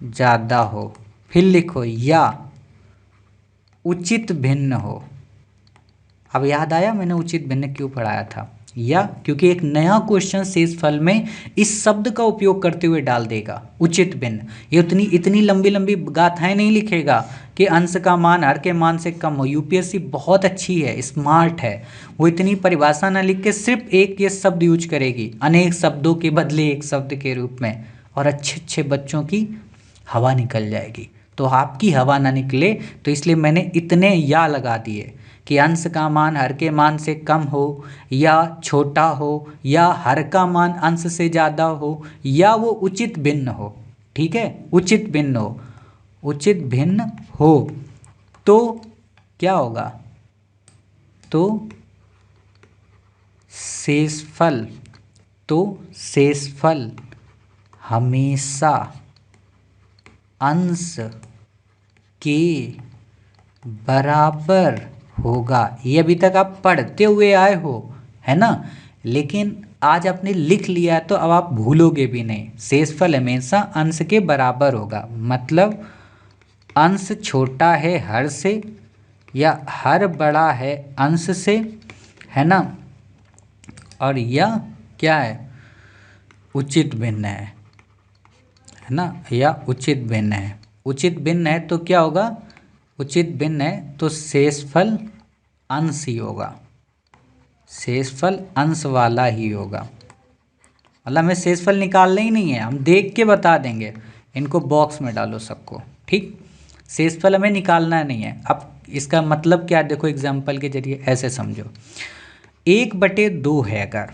ज़्यादा हो, फिर लिखो या उचित भिन्न हो। अब याद आया मैंने उचित भिन्न क्यों पढ़ाया था, या क्योंकि एक नया क्वेश्चन शेषफल में इस शब्द का उपयोग करते हुए डाल देगा, उचित भिन्न। ये इतनी लंबी लंबी गाथाएं नहीं लिखेगा कि अंश का मान हर के मान से कम हो। यूपीएससी बहुत अच्छी है, स्मार्ट है, वो इतनी परिभाषा ना लिख के सिर्फ एक ये शब्द यूज करेगी अनेक शब्दों के बदले एक शब्द के रूप में, और अच्छे अच्छे बच्चों की हवा निकल जाएगी। तो आपकी हवा ना निकले तो इसलिए मैंने इतने या लगा दिए कि अंश का मान हर के मान से कम हो या छोटा हो, या हर का मान अंश से ज़्यादा हो, या वो उचित भिन्न हो। ठीक है, उचित भिन्न हो, उचित भिन्न हो तो क्या होगा, तो शेषफल हमेशा अंश के बराबर होगा। ये अभी तक आप पढ़ते हुए आए हो, है ना, लेकिन आज आपने लिख लिया है तो अब आप भूलोगे भी नहीं। शेषफल हमेशा अंश के बराबर होगा, मतलब अंश छोटा है हर से या हर बड़ा है अंश से, है ना, और यह क्या है, उचित भिन्न है ना, या उचित भिन्न है। उचित भिन्न है तो क्या होगा, उचित भिन्न है तो शेषफल अंश ही होगा, शेषफल अंश वाला ही होगा। मतलब हमें शेषफल निकालना ही नहीं है, हम देख के बता देंगे। इनको बॉक्स में डालो सबको, ठीक, शेषफल हमें निकालना नहीं है। अब इसका मतलब क्या, देखो एग्जाम्पल के जरिए ऐसे समझो, 1/2 है अगर,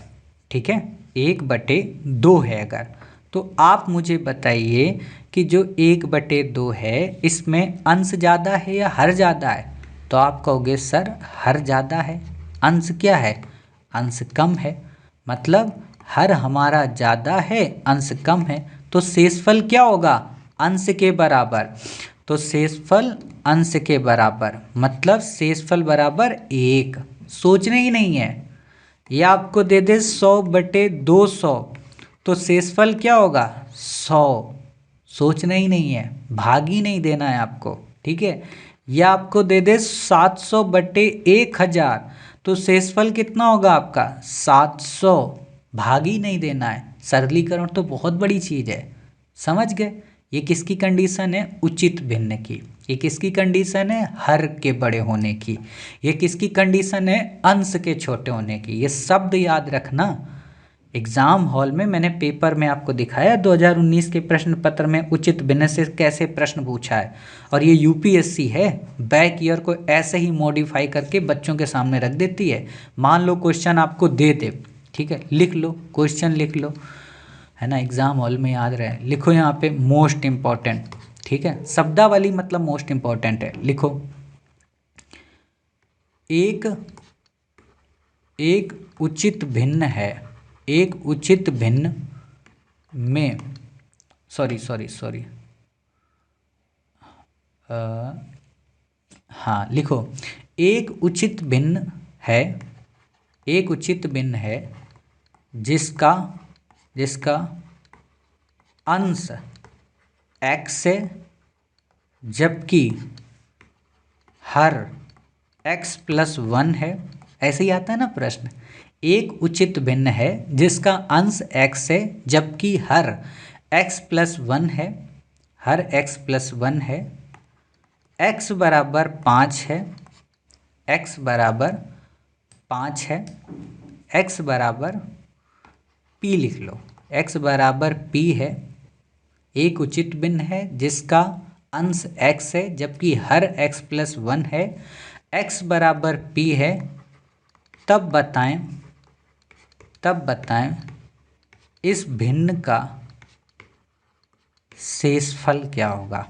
ठीक है, 1/2 है अगर, तो आप मुझे बताइए कि जो 1/2 है इसमें अंश ज़्यादा है या हर ज़्यादा है, तो आप कहोगे सर हर ज़्यादा है, अंश क्या है, अंश कम है, मतलब हर हमारा ज़्यादा है अंश कम है, तो शेषफल क्या होगा, अंश के बराबर। तो शेषफल अंश के बराबर, मतलब शेषफल बराबर 1। सोचने ही नहीं है। ये आपको दे दे 100/200, तो शेषफल क्या होगा 100। सोचना ही नहीं है, भाग ही नहीं देना है आपको, ठीक है। या आपको दे दे 700/1000, तो शेषफल कितना होगा आपका 700। भाग ही नहीं देना है। सरलीकरण तो बहुत बड़ी चीज़ है, समझ गए। ये किसकी कंडीशन है, उचित भिन्न की। ये किसकी कंडीशन है, हर के बड़े होने की। ये किसकी कंडीशन है, अंश के छोटे होने की। ये शब्द याद रखना। एग्जाम हॉल में मैंने पेपर में आपको दिखाया 2019 के प्रश्न पत्र में उचित भिन्न से कैसे प्रश्न पूछा है। और ये यूपीएससी है, बैक ईयर को ऐसे ही मॉडिफाई करके बच्चों के सामने रख देती है। मान लो क्वेश्चन आपको दे दे, ठीक है, लिख लो, क्वेश्चन लिख लो, है ना, एग्जाम हॉल में याद रहे। लिखो यहाँ पे मोस्ट इम्पॉर्टेंट, ठीक है, शब्दावली मतलब मोस्ट इम्पॉर्टेंट है। लिखो एक उचित भिन्न है, एक उचित भिन्न में सॉरी हाँ लिखो, एक उचित भिन्न है, एक उचित भिन्न है जिसका अंश x है जबकि हर x+1 है। ऐसे ही आता है ना प्रश्न। एक उचित भिन्न है जिसका अंश x है जबकि हर x+1 है, हर x+1 है, x बराबर 5 है, x बराबर 5 है, x बराबर p लिख लो, x बराबर p है। एक उचित भिन्न है जिसका अंश x है जबकि हर x+1 है, x बराबर p है। तब बताएं इस भिन्न का शेषफल क्या होगा।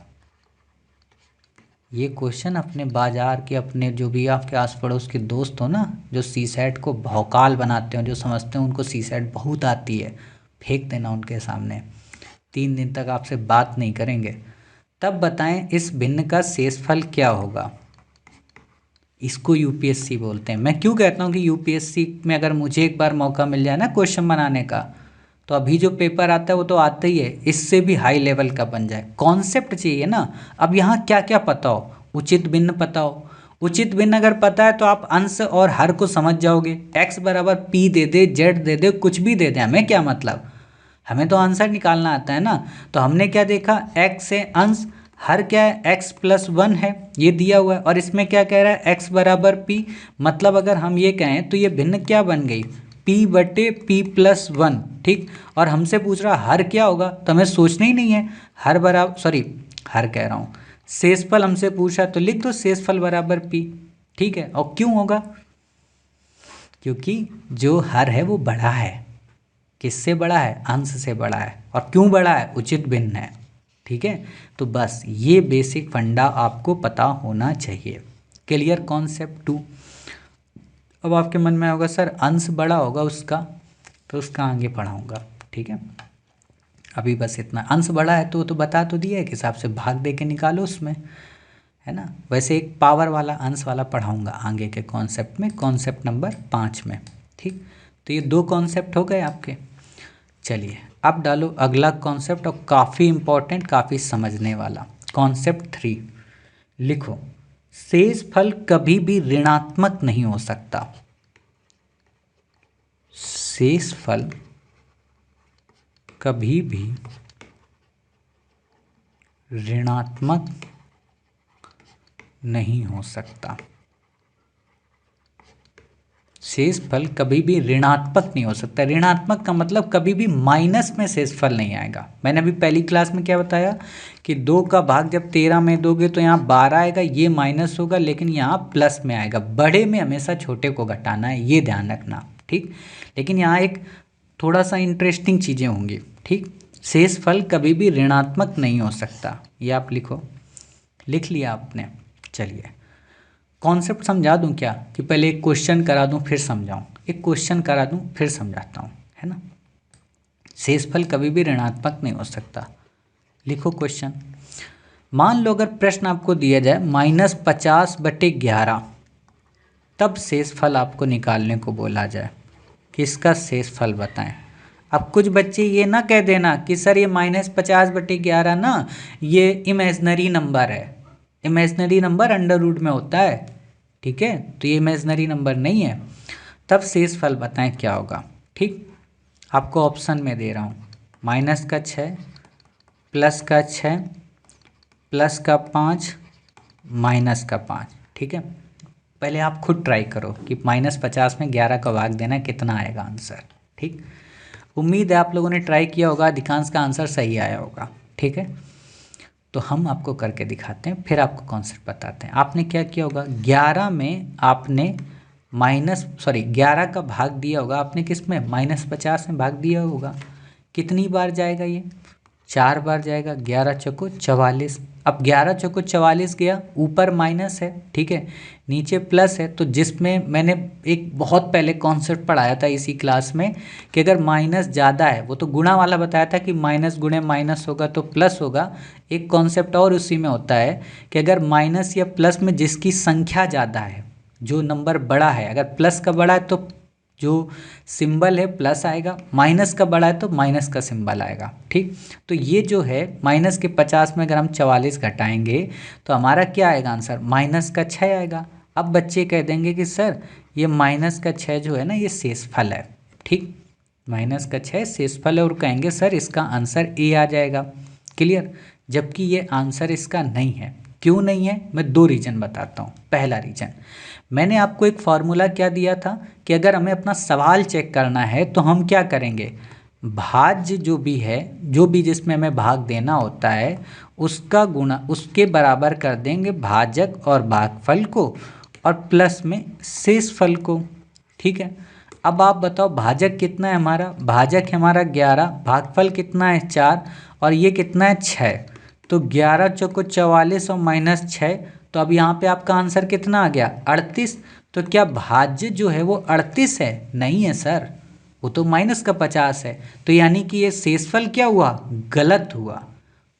ये क्वेश्चन अपने बाजार के, अपने जो भी आपके आस पड़ोस के दोस्त हो ना, जो सीसेट को भौकाल बनाते हो, जो समझते हो उनको सीसेट बहुत आती है, फेंक देना उनके सामने। 3 दिन तक आपसे बात नहीं करेंगे। तब बताएं इस भिन्न का शेषफल क्या होगा। इसको यूपीएससी बोलते हैं। मैं क्यों कहता हूँ कि यूपीएससी में अगर मुझे एक बार मौका मिल जाए ना क्वेश्चन बनाने का, तो अभी जो पेपर आता है वो तो आता ही है, इससे भी हाई लेवल का बन जाए। कॉन्सेप्ट चाहिए ना। अब यहाँ क्या क्या पता हो, उचित भिन्न पता हो। उचित भिन्न अगर पता है तो आप अंश और हर को समझ जाओगे। x बराबर p दे दे, z दे दे, कुछ भी दे दे, हमें क्या मतलब, हमें तो आंसर निकालना आता है ना। तो हमने क्या देखा, x है अंश, हर क्या है x+1 है, ये दिया हुआ है। और इसमें क्या कह रहा है, x बराबर p, मतलब अगर हम ये कहें तो ये भिन्न क्या बन गई, p/p+1, ठीक। और हमसे पूछ रहा हर क्या होगा, तो हमें सोचना ही नहीं है। हर बराबर हर कह रहा हूँ, शेषफल हमसे पूछा तो लिख दो शेषफल बराबर p, ठीक है। और क्यों होगा, क्योंकि जो हर है वो बड़ा है। किससे बड़ा है, अंश से बड़ा है। और क्यों बड़ा है, उचित भिन्न है, ठीक है। तो बस ये बेसिक फंडा आपको पता होना चाहिए। Clear concept 2। अब आपके मन में होगा सर अंश बड़ा होगा उसका, तो उसका आगे पढ़ाऊँगा, ठीक है। अभी बस इतना, अंश बड़ा है तो बता तो दिया है कि हिसाब से भाग दे के निकालो उसमें, है ना। वैसे एक पावर वाला अंश वाला पढ़ाऊँगा आगे के कॉन्सेप्ट में, कॉन्सेप्ट नंबर 5 में, ठीक। तो ये 2 कॉन्सेप्ट हो गए आपके। चलिए अब डालो अगला कॉन्सेप्ट, और काफ़ी इम्पोर्टेंट, काफ़ी समझने वाला कॉन्सेप्ट 3। लिखो शेषफल कभी भी ऋणात्मक नहीं हो सकता। शेषफल कभी भी ऋणात्मक नहीं हो सकता। शेषफल कभी भी ऋणात्मक नहीं हो सकता। ऋणात्मक का मतलब कभी भी माइनस में शेषफल नहीं आएगा। मैंने अभी पहली क्लास में क्या बताया कि 2 का भाग जब 13 में दोगे तो यहाँ 12 आएगा, ये माइनस होगा, लेकिन यहाँ प्लस में आएगा। बड़े में हमेशा छोटे को घटाना है, ये ध्यान रखना, ठीक। लेकिन यहाँ एक थोड़ा सा इंटरेस्टिंग चीज़ें होंगी, ठीक। शेषफल कभी भी ऋणात्मक नहीं हो सकता, ये आप लिखो। लिख लिया आपने। चलिए कॉन्सेप्ट समझा दूं क्या, कि पहले एक क्वेश्चन करा दूं फिर समझाऊं, एक क्वेश्चन करा दूं फिर समझाता हूं, है ना। शेषफल कभी भी ऋणात्मक नहीं हो सकता। लिखो क्वेश्चन, मान लो अगर प्रश्न आपको दिया जाए -50/11, तब शेषफल आपको निकालने को बोला जाए कि इसका शेषफल बताएं। अब कुछ बच्चे ये ना कह देना कि सर ये -50/11 ना ये इमेजनरी नंबर है। इमेजनरी नंबर अंडर रूट में होता है, ठीक है, तो ये इमेजनरी नंबर नहीं है। तब शेषफल बताएं क्या होगा। ठीक, आपको ऑप्शन में दे रहा हूँ, -6, +6, +5, -5। ठीक है, पहले आप खुद ट्राई करो कि -50 में 11 का भाग देना कितना आएगा आंसर। ठीक, उम्मीद है आप लोगों ने ट्राई किया होगा, अधिकांश का आंसर सही आया होगा। ठीक है, तो हम आपको करके दिखाते हैं, फिर आपको कॉन्सेप्ट बताते हैं। आपने क्या किया होगा, 11 में आपने 11 का भाग दिया होगा आपने, किस में, -50 में भाग दिया होगा। कितनी बार जाएगा ये, 4 बार जाएगा। 11 चौको 44। अब 11 चौको 44 गया, ऊपर माइनस है, ठीक है, नीचे प्लस है। तो जिसमें मैंने एक बहुत पहले कॉन्सेप्ट पढ़ाया था इसी क्लास में कि अगर माइनस ज़्यादा है, वो तो गुणा वाला बताया था कि माइनस गुणे माइनस होगा तो प्लस होगा। एक कॉन्सेप्ट और उसी में होता है कि अगर माइनस या प्लस में जिसकी संख्या ज़्यादा है, जो नंबर बड़ा है, अगर प्लस का बड़ा है तो जो सिंबल है प्लस आएगा, माइनस का बड़ा है तो माइनस का सिंबल आएगा। ठीक, तो ये जो है माइनस के 50 में अगर हम 44 घटाएंगे तो हमारा क्या आएगा आंसर, -6 आएगा। अब बच्चे कह देंगे कि सर ये -6 जो है ना ये शेषफल है। ठीक, -6 शेषफल है और कहेंगे सर इसका आंसर ए आ जाएगा। क्लियर, जबकि ये आंसर इसका नहीं है। क्यों नहीं है, मैं 2 रीजन बताता हूँ। पहला रीजन, मैंने आपको एक फॉर्मूला क्या दिया था कि अगर हमें अपना सवाल चेक करना है तो हम क्या करेंगे, भाज्य जो भी है, जो भी जिसमें हमें भाग देना होता है उसका गुणा उसके बराबर कर देंगे भाजक और भागफल को, और प्लस में शेषफल को। ठीक है, अब आप बताओ भाजक कितना है हमारा, भाजक है हमारा 11, भागफल कितना है 4, और ये कितना है 6। तो 11 चौको 44 और -6, तो अब यहाँ पे आपका आंसर कितना आ गया, 38। तो क्या भाज्य जो है वो 38 है, नहीं है सर, वो तो -50 है। तो यानी कि ये शेषफल क्या हुआ, गलत हुआ।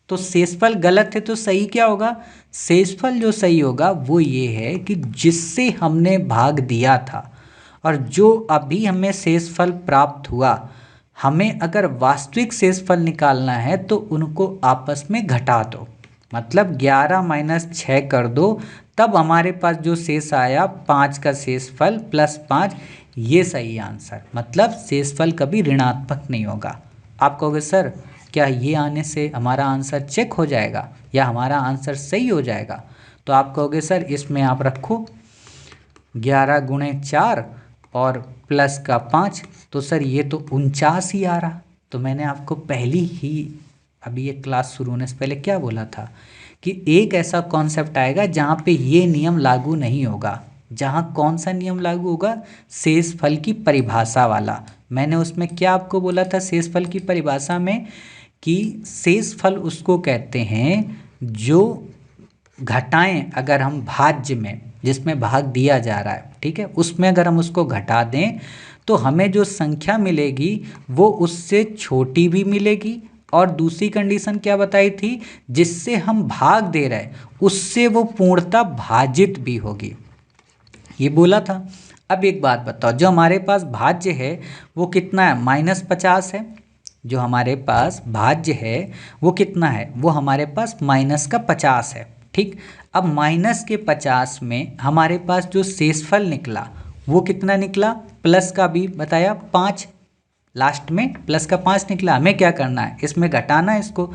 तो शेषफल गलत है तो सही क्या होगा, शेषफल जो सही होगा वो ये है कि जिससे हमने भाग दिया था और जो अभी हमें शेषफल प्राप्त हुआ, हमें अगर वास्तविक शेषफल निकालना है तो उनको आपस में घटा दो। मतलब 11 - 6 कर दो, तब हमारे पास जो शेष आया 5 का शेषफल +5, ये सही आंसर। मतलब शेषफल कभी ऋणात्मक नहीं होगा। आप कहोगे सर क्या ये आने से हमारा आंसर चेक हो जाएगा या हमारा आंसर सही हो जाएगा, तो आप कहोगे सर इसमें आप रखो 11 × 4 और +5, तो सर ये तो 49 ही आ रहा। तो मैंने आपको पहली ही अभी ये क्लास शुरू होने से पहले क्या बोला था कि एक ऐसा कॉन्सेप्ट आएगा जहाँ पे ये नियम लागू नहीं होगा। जहाँ कौन सा नियम लागू होगा, शेषफल की परिभाषा वाला। मैंने उसमें क्या आपको बोला था शेषफल की परिभाषा में, कि शेषफल उसको कहते हैं जो घटाएं अगर हम भाज्य में, जिसमें भाग दिया जा रहा है, ठीक है, उसमें अगर हम उसको घटा दें तो हमें जो संख्या मिलेगी वो उससे छोटी भी मिलेगी, और दूसरी कंडीशन क्या बताई थी, जिससे हम भाग दे रहे हैं उससे वो पूर्णतः भाजित भी होगी, ये बोला था। अब एक बात बताओ, जो हमारे पास भाज्य है वो कितना है, -50 है। जो हमारे पास भाज्य है वो कितना है, वो हमारे पास -50 है। ठीक, अब -50 में हमारे पास जो शेषफल निकला वो कितना निकला, प्लस का भी बताया 5, लास्ट में +5 निकला। हमें क्या करना है, इसमें घटाना है इसको।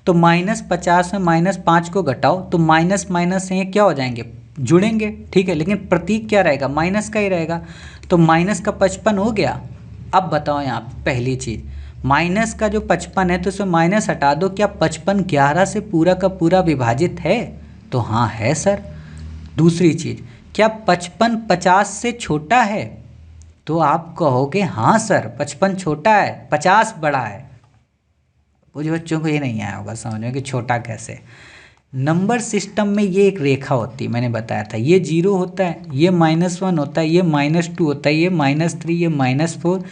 तो -50 में -5 को घटाओ तो माइनस माइनस से क्या हो जाएंगे, जुड़ेंगे। ठीक है, लेकिन प्रतीक क्या रहेगा, माइनस का ही रहेगा। तो माइनस का 55 हो गया। अब बताओ यहाँ पहली चीज़, माइनस का जो 55 है तो उसमें माइनस हटा दो, क्या 55 11 से पूरा का पूरा विभाजित है, तो हाँ है सर। दूसरी चीज़, क्या 55 50 से छोटा है, तो आप कहोगे हाँ सर 55 छोटा है, 50 बड़ा है। कुछ बच्चों को ये नहीं आया होगा समझ में कि छोटा कैसे। नंबर सिस्टम में ये एक रेखा होती है, मैंने बताया था, ये 0 होता है, ये -1 होता है, ये -2 होता है, ये -3, ये -4,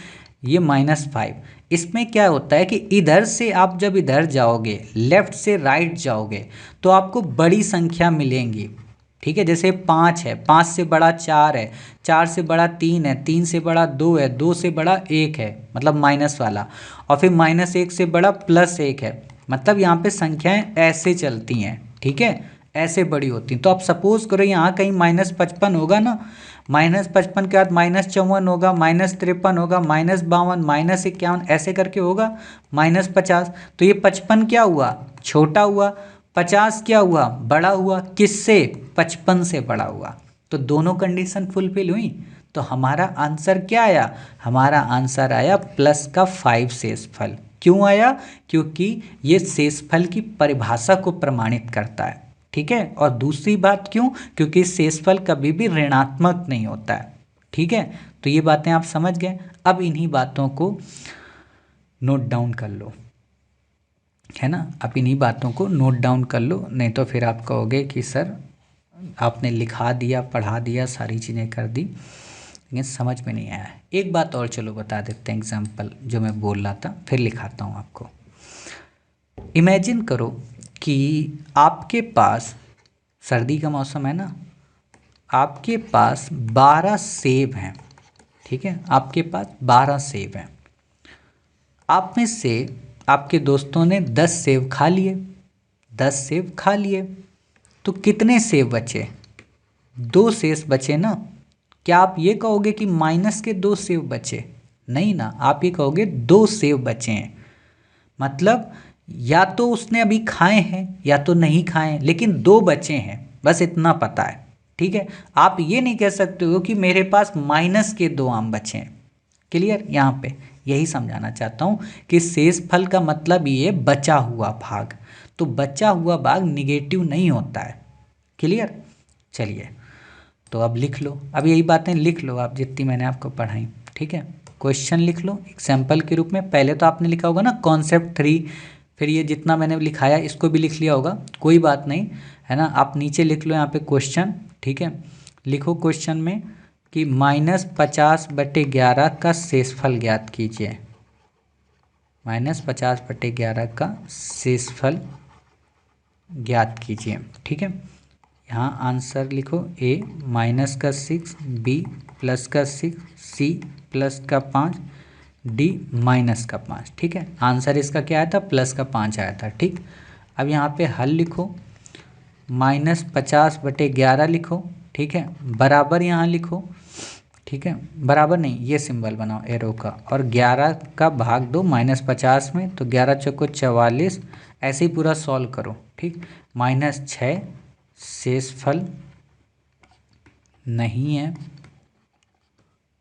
ये -5। इसमें क्या होता है कि इधर से आप जब इधर जाओगे, लेफ्ट से राइट जाओगे, तो आपको बड़ी संख्या मिलेंगी। ठीक है, जैसे 5 है, 5 से बड़ा 4 है, 4 से बड़ा 3 है, 3 से बड़ा 2 है, 2 से बड़ा 1 है, मतलब माइनस वाला, और फिर -1 से बड़ा +1 है। मतलब यहाँ पे संख्याएं ऐसे चलती हैं। ठीक है, ऐसे बड़ी होती हैं। तो आप सपोज करो यहाँ कहीं -55 होगा ना, -55 के बाद -54 होगा, -53 होगा, -52, -51, ऐसे करके होगा, -50। तो ये 55 क्या हुआ, छोटा हुआ, 50 क्या हुआ, बड़ा हुआ। किससे, 55 से बड़ा हुआ। तो दोनों कंडीशन फुलफिल हुई। तो हमारा आंसर क्या आया, हमारा आंसर आया +5 शेषफल। क्यों आया, क्योंकि ये शेषफल की परिभाषा को प्रमाणित करता है। ठीक है, और दूसरी बात क्यों, क्योंकि शेषफल कभी भी ऋणात्मक नहीं होता है। ठीक है, तो ये बातें आप समझ गए। अब इन्हीं बातों को नोट डाउन कर लो, है ना। अब इन्हीं बातों को नोट डाउन कर लो, नहीं तो फिर आप कहोगे कि सर आपने लिखा दिया, पढ़ा दिया, सारी चीज़ें कर दी, लेकिन समझ में नहीं आया। एक बात और चलो बता देते हैं, एग्जाम्पल जो मैं बोल रहा था, फिर लिखाता हूँ आपको। इमेजिन करो कि आपके पास, सर्दी का मौसम है ना, आपके पास 12 सेब हैं। ठीक है, आपके पास 12 सेब हैं। आप में से आपके दोस्तों ने 10 सेब खा लिए, 10 सेब खा लिए, तो कितने सेब बचे, 2 शेष बचे ना। क्या आप ये कहोगे कि माइनस के 2 सेब बचे, नहीं ना, आप ये कहोगे 2 सेब बचे हैं। मतलब या तो उसने अभी खाए हैं या तो नहीं खाए हैं, लेकिन 2 बचे हैं, बस इतना पता है। ठीक है, आप ये नहीं कह सकते हो कि मेरे पास माइनस के 2 आम बचे हैं। क्लियर, यहाँ पे यही समझाना चाहता हूँ कि शेष फल का मतलब ये बचा हुआ भाग। तो बचा हुआ भाग निगेटिव नहीं होता है। क्लियर, चलिए तो अब लिख लो, अब यही बातें लिख लो आप जितनी मैंने आपको पढ़ाई। ठीक है, क्वेश्चन लिख लो एग्जाम्पल के रूप में। पहले तो आपने लिखा होगा ना कॉन्सेप्ट 3, फिर ये जितना मैंने लिखाया इसको भी लिख लिया होगा, कोई बात नहीं, है ना। आप नीचे लिख लो यहाँ पे क्वेश्चन। ठीक है, लिखो क्वेश्चन में कि -50/11 का शेषफल ज्ञात कीजिए। -50/11 का शेषफल ज्ञात कीजिए। ठीक है, यहाँ आंसर लिखो, A -6, B +6, C +5, D -5। ठीक है, आंसर इसका क्या आया था, +5 आया था। ठीक, अब यहाँ पे हल लिखो, -50/11 लिखो। ठीक है, बराबर यहाँ लिखो। ठीक है, बराबर नहीं, ये सिंबल बनाओ एरो का, और 11 का भाग दो -50 में, तो 11 चौको 44, ऐसे ही पूरा सॉल्व करो। ठीक, -6 शेषफल नहीं है,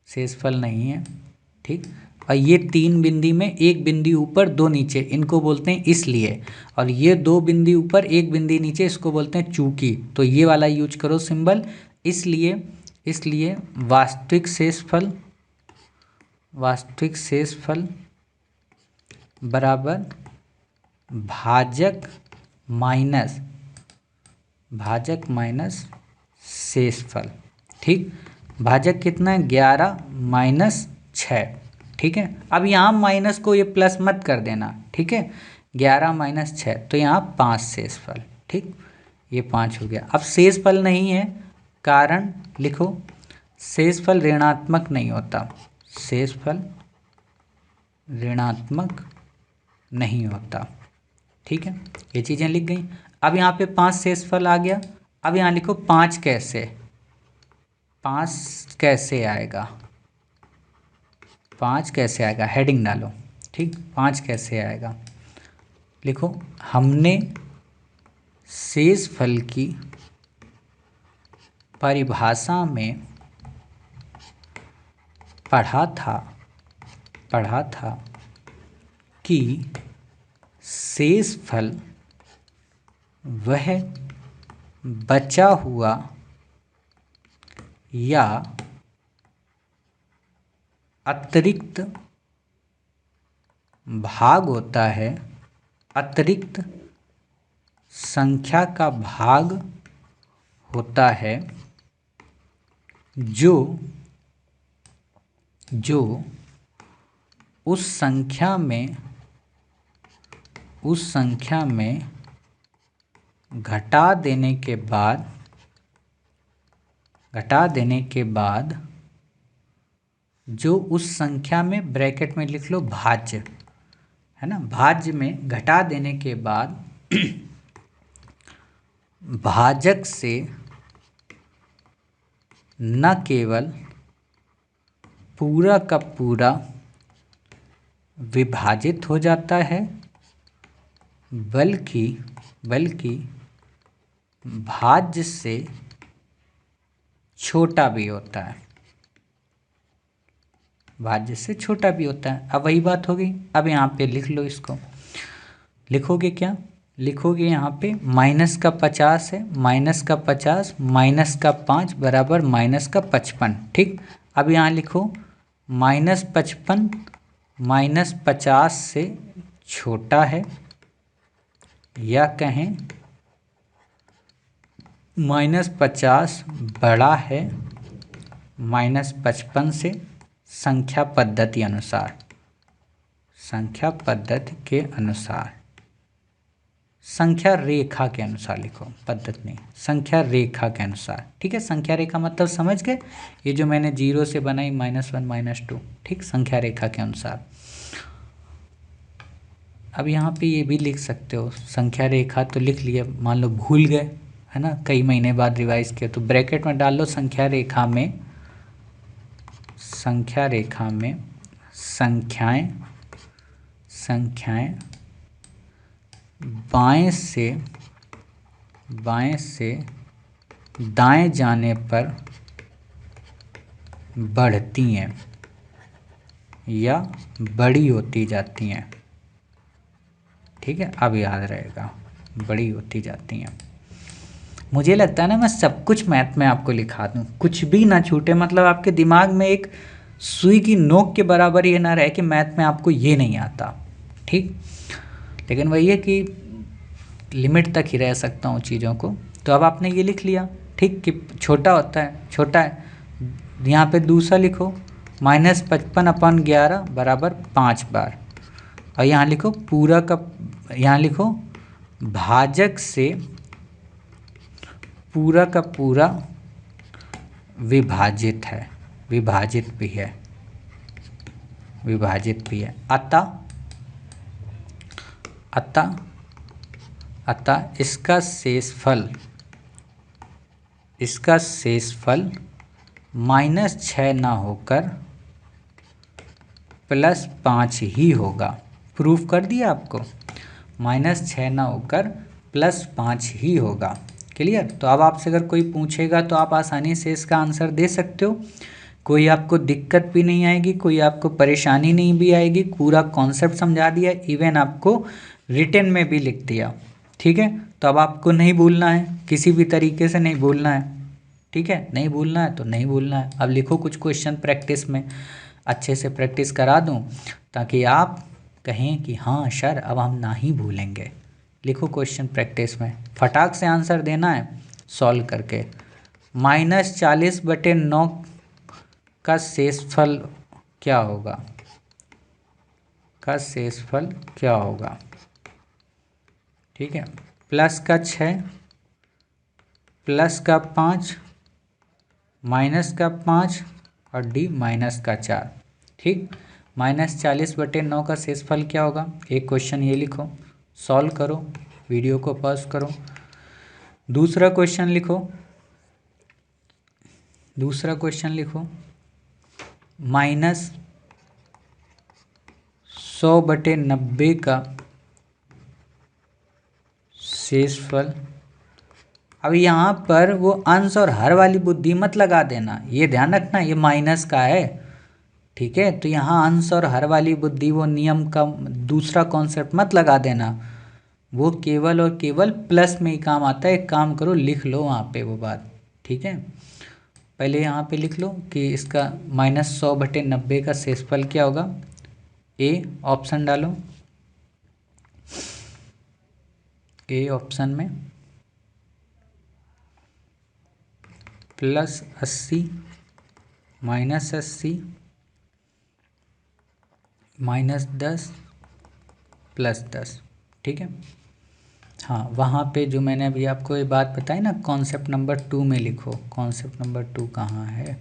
शेषफल नहीं है। ठीक, और ये 3 बिंदी में 1 बिंदी ऊपर 2 नीचे, इनको बोलते हैं इसलिए, और ये 2 बिंदी ऊपर 1 बिंदी नीचे, इसको बोलते हैं चूंकि। तो ये वाला यूज करो सिंबल, इसलिए वास्तविक शेषफल बराबर भाजक माइनस शेषफल। ठीक, भाजक कितना है, 11 - 6। ठीक है, अब यहाँ माइनस को ये प्लस मत कर देना। ठीक है, 11 - 6, तो यहाँ 5 शेषफल। ठीक, ये 5 हो गया। अब शेषफल नहीं है, कारण लिखो, शेषफल ऋणात्मक नहीं होता, शेषफल ऋणात्मक नहीं होता। ठीक है, ये चीज़ें लिख गई। अब यहाँ पे 5 शेषफल आ गया। अब यहाँ लिखो 5 कैसे आएगा, 5 कैसे आएगा, हेडिंग डालो। ठीक, 5 कैसे आएगा, लिखो, हमने शेषफल की परिभाषा में पढ़ा था कि शेषफल वह बचा हुआ या अतिरिक्त भाग होता है, अतिरिक्त संख्या का भाग होता है जो उस संख्या में घटा देने के बाद जो उस संख्या में, ब्रैकेट में लिख लो भाज्य, है ना, भाज्य में घटा देने के बाद भाजक से न केवल पूरा का पूरा विभाजित हो जाता है बल्कि भाज्य से छोटा भी होता है, भाज्य से छोटा भी होता है। अब वही बात हो गई। अब यहाँ पे लिख लो इसको, लिखोगे क्या, लिखोगे यहाँ पे -50 है, -50 -5 बराबर -55। ठीक, अब यहाँ लिखो -55 -50 से छोटा है, या कहें -50 बड़ा है -55 से, संख्या पद्धति अनुसार, संख्या पद्धति के अनुसार, संख्या रेखा के अनुसार लिखो, पद्धति नहीं, संख्या रेखा के अनुसार। ठीक है, संख्या रेखा मतलब समझ गए, ये जो मैंने 0 से बनाई -1 -2, ठीक, संख्या रेखा के अनुसार। अब यहाँ पे ये भी लिख सकते हो, संख्या रेखा तो लिख लिया, मान लो भूल गए, है ना, कई महीने बाद रिवाइज किया, तो ब्रैकेट में डाल लो संख्या रेखा में संख्याएं बाएं से दाएं जाने पर बढ़ती हैं या बड़ी होती जाती हैं। ठीक है, अब याद रहेगा, बड़ी होती जाती हैं। मुझे लगता है ना मैं सब कुछ मैथ में आपको लिखा दूं, कुछ भी ना छूटे, मतलब आपके दिमाग में एक सुई की नोक के बराबर ये ना रहे कि मैथ में आपको ये नहीं आता। ठीक, लेकिन वही है कि लिमिट तक ही रह सकता हूँ चीज़ों को। तो अब आपने ये लिख लिया, ठीक, कि छोटा होता है, छोटा है। यहाँ पे दूसरा लिखो -55/11 बराबर 5 बार, और यहाँ लिखो पूरा का, यहाँ लिखो भाजक से पूरा का पूरा विभाजित है, विभाजित भी है, विभाजित भी है। अतः इसका शेषफल -6 ना होकर +5 ही होगा। प्रूफ कर दिया आपको, -6 ना होकर +5 ही होगा। क्लियर। तो अब आपसे अगर कोई पूछेगा तो आप आसानी से इसका आंसर दे सकते हो, कोई आपको दिक्कत भी नहीं आएगी, कोई आपको परेशानी नहीं भी आएगी, पूरा कॉन्सेप्ट समझा दिया, इवन आपको रिटन में भी लिख दिया। ठीक है, तो अब आपको नहीं भूलना है, किसी भी तरीके से नहीं भूलना है। ठीक है, नहीं भूलना है तो नहीं भूलना है। अब लिखो कुछ क्वेश्चन प्रैक्टिस में, अच्छे से प्रैक्टिस करा दूं ताकि आप कहें कि हाँ सर अब हम ना ही भूलेंगे। लिखो क्वेश्चन प्रैक्टिस में, फटाक से आंसर देना है सॉल्व करके। -40/9 का शेषफल क्या होगा, का शेषफल क्या होगा। ठीक है, प्लस का 6, प्लस का 5, माइनस का 5 और डी -4। ठीक, -40/9 का शेषफल क्या होगा। एक क्वेश्चन ये लिखो, सॉल्व करो, वीडियो को पॉज करो। दूसरा क्वेश्चन लिखो, दूसरा क्वेश्चन लिखो, -100/90 का शेषफल। अब यहाँ पर वो अंश और हर वाली बुद्धि मत लगा देना, ये ध्यान रखना ये माइनस का है। ठीक है, तो यहाँ अंश और हर वाली बुद्धि वो नियम का दूसरा कॉन्सेप्ट मत लगा देना, वो केवल और केवल प्लस में ही काम आता है। एक काम करो, लिख लो वहाँ पे वो बात। ठीक है, पहले यहाँ पे लिख लो कि इसका -100/90 का शेषफल क्या होगा। ए ऑप्शन डालो, ए ऑप्शन में +80 -80 -10 + 10, ठीक है। हाँ, वहाँ पे जो मैंने अभी आपको ये बात बताई ना, कॉन्सेप्ट नंबर 2 में लिखो। कॉन्सेप्ट नंबर 2 कहाँ है?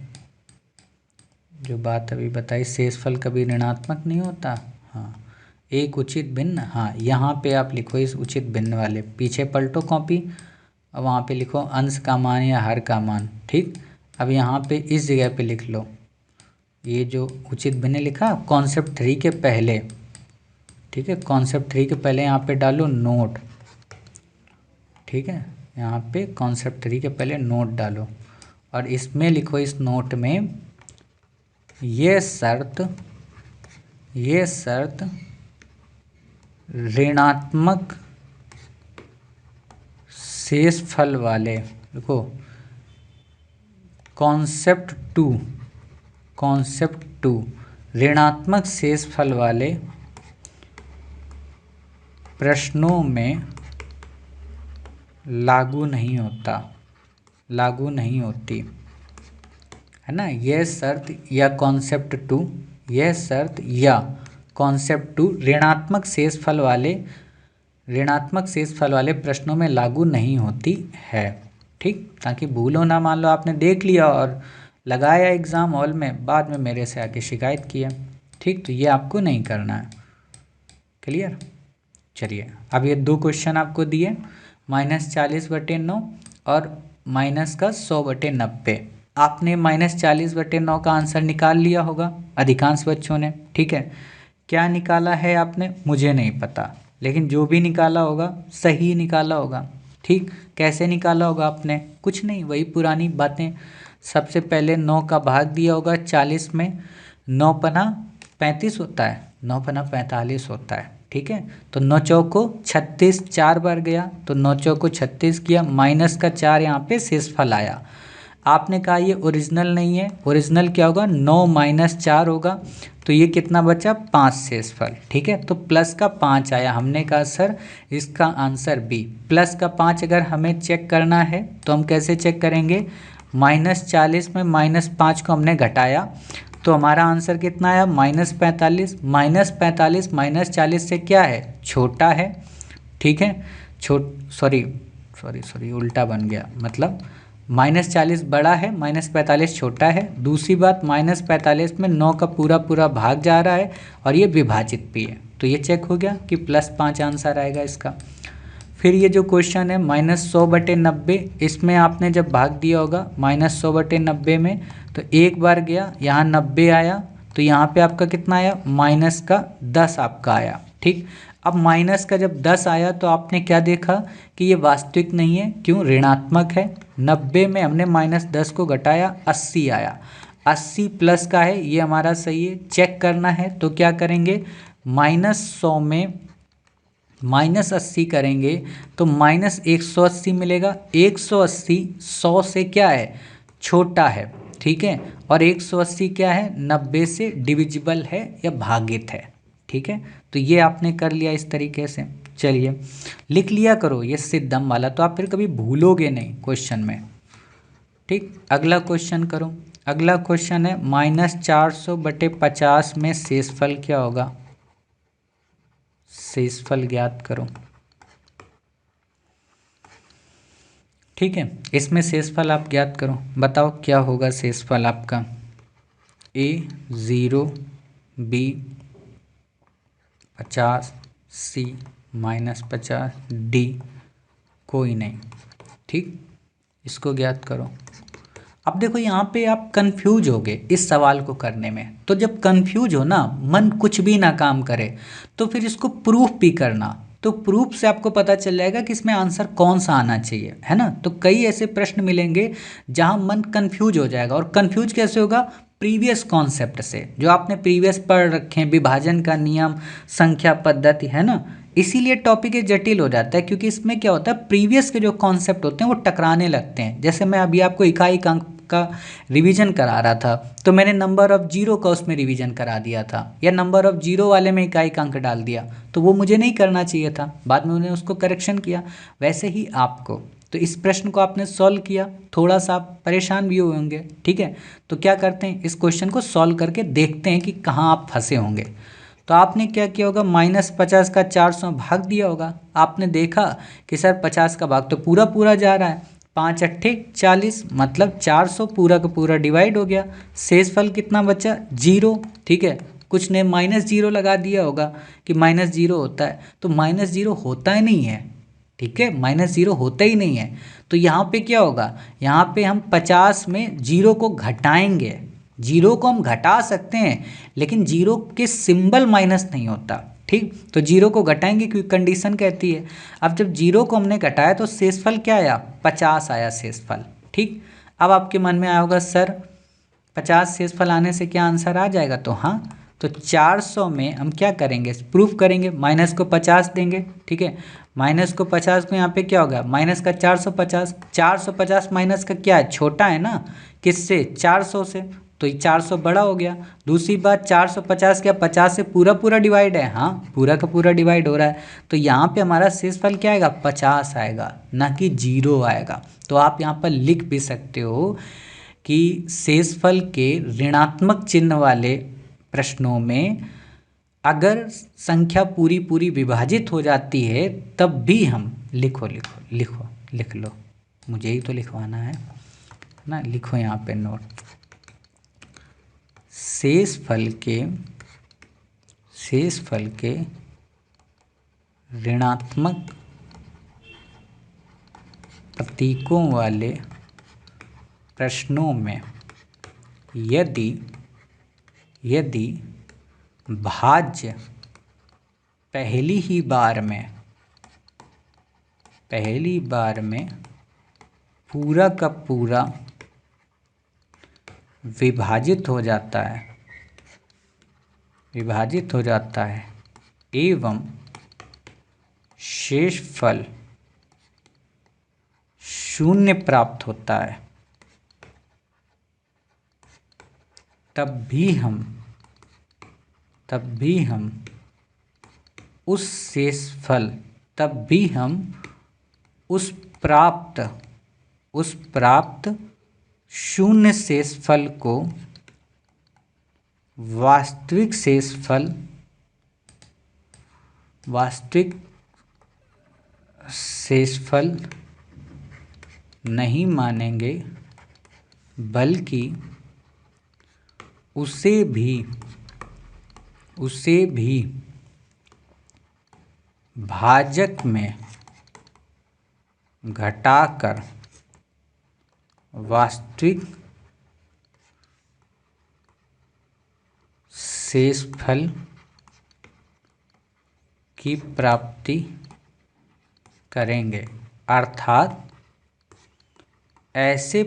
जो बात अभी बताई, शेषफल कभी ऋणात्मक नहीं होता। हाँ, एक उचित भिन्न। हाँ, यहाँ पे आप लिखो इस उचित भिन्न वाले, पीछे पलटो कॉपी और वहाँ पे लिखो अंश का मान या हर का मान, ठीक। अब यहाँ पे इस जगह पे लिख लो, ये जो उचित भिन्न लिखा कॉन्सेप्ट 3 के पहले, ठीक है। कॉन्सेप्ट 3 के पहले यहाँ पे डालो नोट, ठीक है। यहाँ पे कॉन्सेप्ट 3 के पहले नोट डालो और इसमें लिखो, इस नोट में ये शर्त ऋणात्मक शेषफल वाले, देखो कॉन्सेप्ट 2 ऋणात्मक शेषफल वाले प्रश्नों में लागू नहीं होती, है ना। यह शर्त या कॉन्सेप्ट 2 ऋणात्मक शेषफल वाले प्रश्नों में लागू नहीं होती है, ठीक। ताकि भूल हो ना, मान लो आपने देख लिया और लगाया एग्ज़ाम हॉल में, बाद में मेरे से आके शिकायत किया, ठीक। तो ये आपको नहीं करना है, क्लियर। चलिए, अब ये 2 क्वेश्चन आपको दिए, -40/9 और -100/90। आपने -40/9 का आंसर निकाल लिया होगा अधिकांश बच्चों ने, ठीक है। क्या निकाला है आपने मुझे नहीं पता, लेकिन जो भी निकाला होगा सही निकाला होगा, ठीक। कैसे निकाला होगा आपने? कुछ नहीं, वही पुरानी बातें। सबसे पहले 9 का भाग दिया होगा 40 में, 9 पना 35 होता है, 9 पना 45 होता है, ठीक है। तो 9 चौको 36, 4 बार गया तो 9 चौको 36 किया, -4 यहाँ पे शेषफल आया। आपने कहा ये ओरिजिनल नहीं है, ओरिजिनल क्या होगा? 9 - 4 होगा, तो ये कितना बचा? 5 शेषफल, ठीक है। तो प्लस का 5 आया, हमने कहा सर इसका आंसर बी। प्लस का 5 अगर हमें चेक करना है तो हम कैसे चेक करेंगे? -40 में -5 को हमने घटाया तो हमारा आंसर कितना आया? -45। -45 -40 से क्या है? छोटा है, ठीक है। सॉरी उल्टा बन गया, मतलब -40 बड़ा है, -45 छोटा है। दूसरी बात, -45 में 9 का पूरा भाग जा रहा है और ये विभाजित भी है, तो ये चेक हो गया कि +5 आंसर आएगा इसका। फिर ये जो क्वेश्चन है -100/90, इसमें आपने जब भाग दिया होगा -100/90 में, तो एक बार गया यहाँ 90 आया, तो यहाँ पे आपका कितना आया? -10 आपका आया, ठीक। अब माइनस का जब 10 आया तो आपने क्या देखा कि ये वास्तविक नहीं है, क्यों? ऋणात्मक है। 90 में हमने -10 को घटाया, 80 आया, 80 प्लस का है, ये हमारा सही है। चेक करना है तो क्या करेंगे? -100 में -80 करेंगे तो -180 मिलेगा। 180 100 से क्या है? छोटा है, ठीक है। और 180 क्या है? 90 से डिविजिबल है या भागित है, ठीक है। तो ये आपने कर लिया इस तरीके से। चलिए, लिख लिया करो ये सिद्धम वाला, तो आप फिर कभी भूलोगे नहीं क्वेश्चन में, ठीक। अगला क्वेश्चन करो। अगला क्वेश्चन है -400/50 में शेषफल क्या होगा? शेषफल ज्ञात करो, ठीक है। इसमें शेषफल आप ज्ञात करो, बताओ क्या होगा शेषफल आपका? A 0, B 50, C -50, D कोई नहीं, ठीक। इसको ज्ञात करो। अब देखो यहाँ पे आप कंफ्यूज होगे इस सवाल को करने में, तो जब कंफ्यूज हो ना, मन कुछ भी ना काम करे, तो फिर इसको प्रूफ भी करना, तो प्रूफ से आपको पता चल जाएगा कि इसमें आंसर कौन सा आना चाहिए, है ना। तो कई ऐसे प्रश्न मिलेंगे जहाँ मन कंफ्यूज हो जाएगा, और कंफ्यूज कैसे होगा? प्रीवियस कॉन्सेप्ट से, जो आपने प्रीवियस पढ़ रखे हैं, विभाजन का नियम, संख्या पद्धति, है ना। इसीलिए टॉपिक ये जटिल हो जाता है, क्योंकि इसमें क्या होता है, प्रीवियस के जो कॉन्सेप्ट होते हैं वो टकराने लगते हैं। जैसे मैं अभी आपको इकाई अंक का रिवीजन करा रहा था, तो मैंने नंबर ऑफ जीरो का उसमें रिवीजन करा दिया था, या नंबर ऑफ जीरो वाले में इकाई अंक डाल दिया, तो वो मुझे नहीं करना चाहिए था, बाद में उन्होंने उसको करेक्शन किया। वैसे ही आपको, तो इस प्रश्न को आपने सॉल्व किया, थोड़ा सा आप परेशान भी हुए होंगे, ठीक है। तो क्या करते हैं, इस क्वेश्चन को सॉल्व करके देखते हैं कि कहाँ आप फंसे होंगे। तो आपने क्या किया होगा, -50 का 400 भाग दिया होगा। आपने देखा कि सर 50 का भाग तो पूरा पूरा जा रहा है, 5 अट्ठे 40, मतलब 400 पूरा का पूरा डिवाइड हो गया। शेषफल कितना बचा, 0। ठीक है, कुछ ने -0 लगा दिया होगा कि -0 होता है, तो -0 होता ही नहीं है। ठीक है, -0 होता ही नहीं है। तो यहाँ पे क्या होगा, यहाँ पे हम 50 में 0 को घटाएंगे। 0 को हम घटा सकते हैं, लेकिन 0 के सिंबल माइनस नहीं होता। ठीक, तो 0 को घटाएंगे क्योंकि कंडीशन कहती है। अब जब 0 को हमने घटाया तो शेषफल क्या आया, 50 आया शेषफल। ठीक, अब आपके मन में आया होगा सर 50 शेषफल आने से क्या आंसर आ जाएगा, तो हाँ, तो 400 में हम क्या करेंगे, प्रूफ करेंगे, माइनस को 50 देंगे। ठीक है, माइनस को 50 को यहाँ पे क्या होगा, माइनस का 450, 450 माइनस का क्या है, छोटा है ना, किससे, 400 से, तो ये 400 बड़ा हो गया। दूसरी बात, 450 क्या 50 से पूरा पूरा डिवाइड है, हाँ पूरा का पूरा डिवाइड हो रहा है, तो यहाँ पे हमारा शेषफल क्या आएगा, 50 आएगा, ना कि 0 आएगा। तो आप यहाँ पर लिख भी सकते हो कि शेषफल के ऋणात्मक चिन्ह वाले प्रश्नों में अगर संख्या पूरी पूरी विभाजित हो जाती है तब भी हम लिख लो, मुझे ही तो लिखवाना है ना, लिखो यहाँ पे नोट, शेषफल के ऋणात्मक प्रतीकों वाले प्रश्नों में यदि भाज्य पहली बार में पूरा का पूरा विभाजित हो जाता है एवं शेषफल 0 प्राप्त होता है, तब भी हम उस प्राप्त 0 शेषफल को वास्तविक शेषफल नहीं मानेंगे, बल्कि उसे भी भाजक में घटाकर वास्तविक शेषफल की प्राप्ति करेंगे। अर्थात ऐसे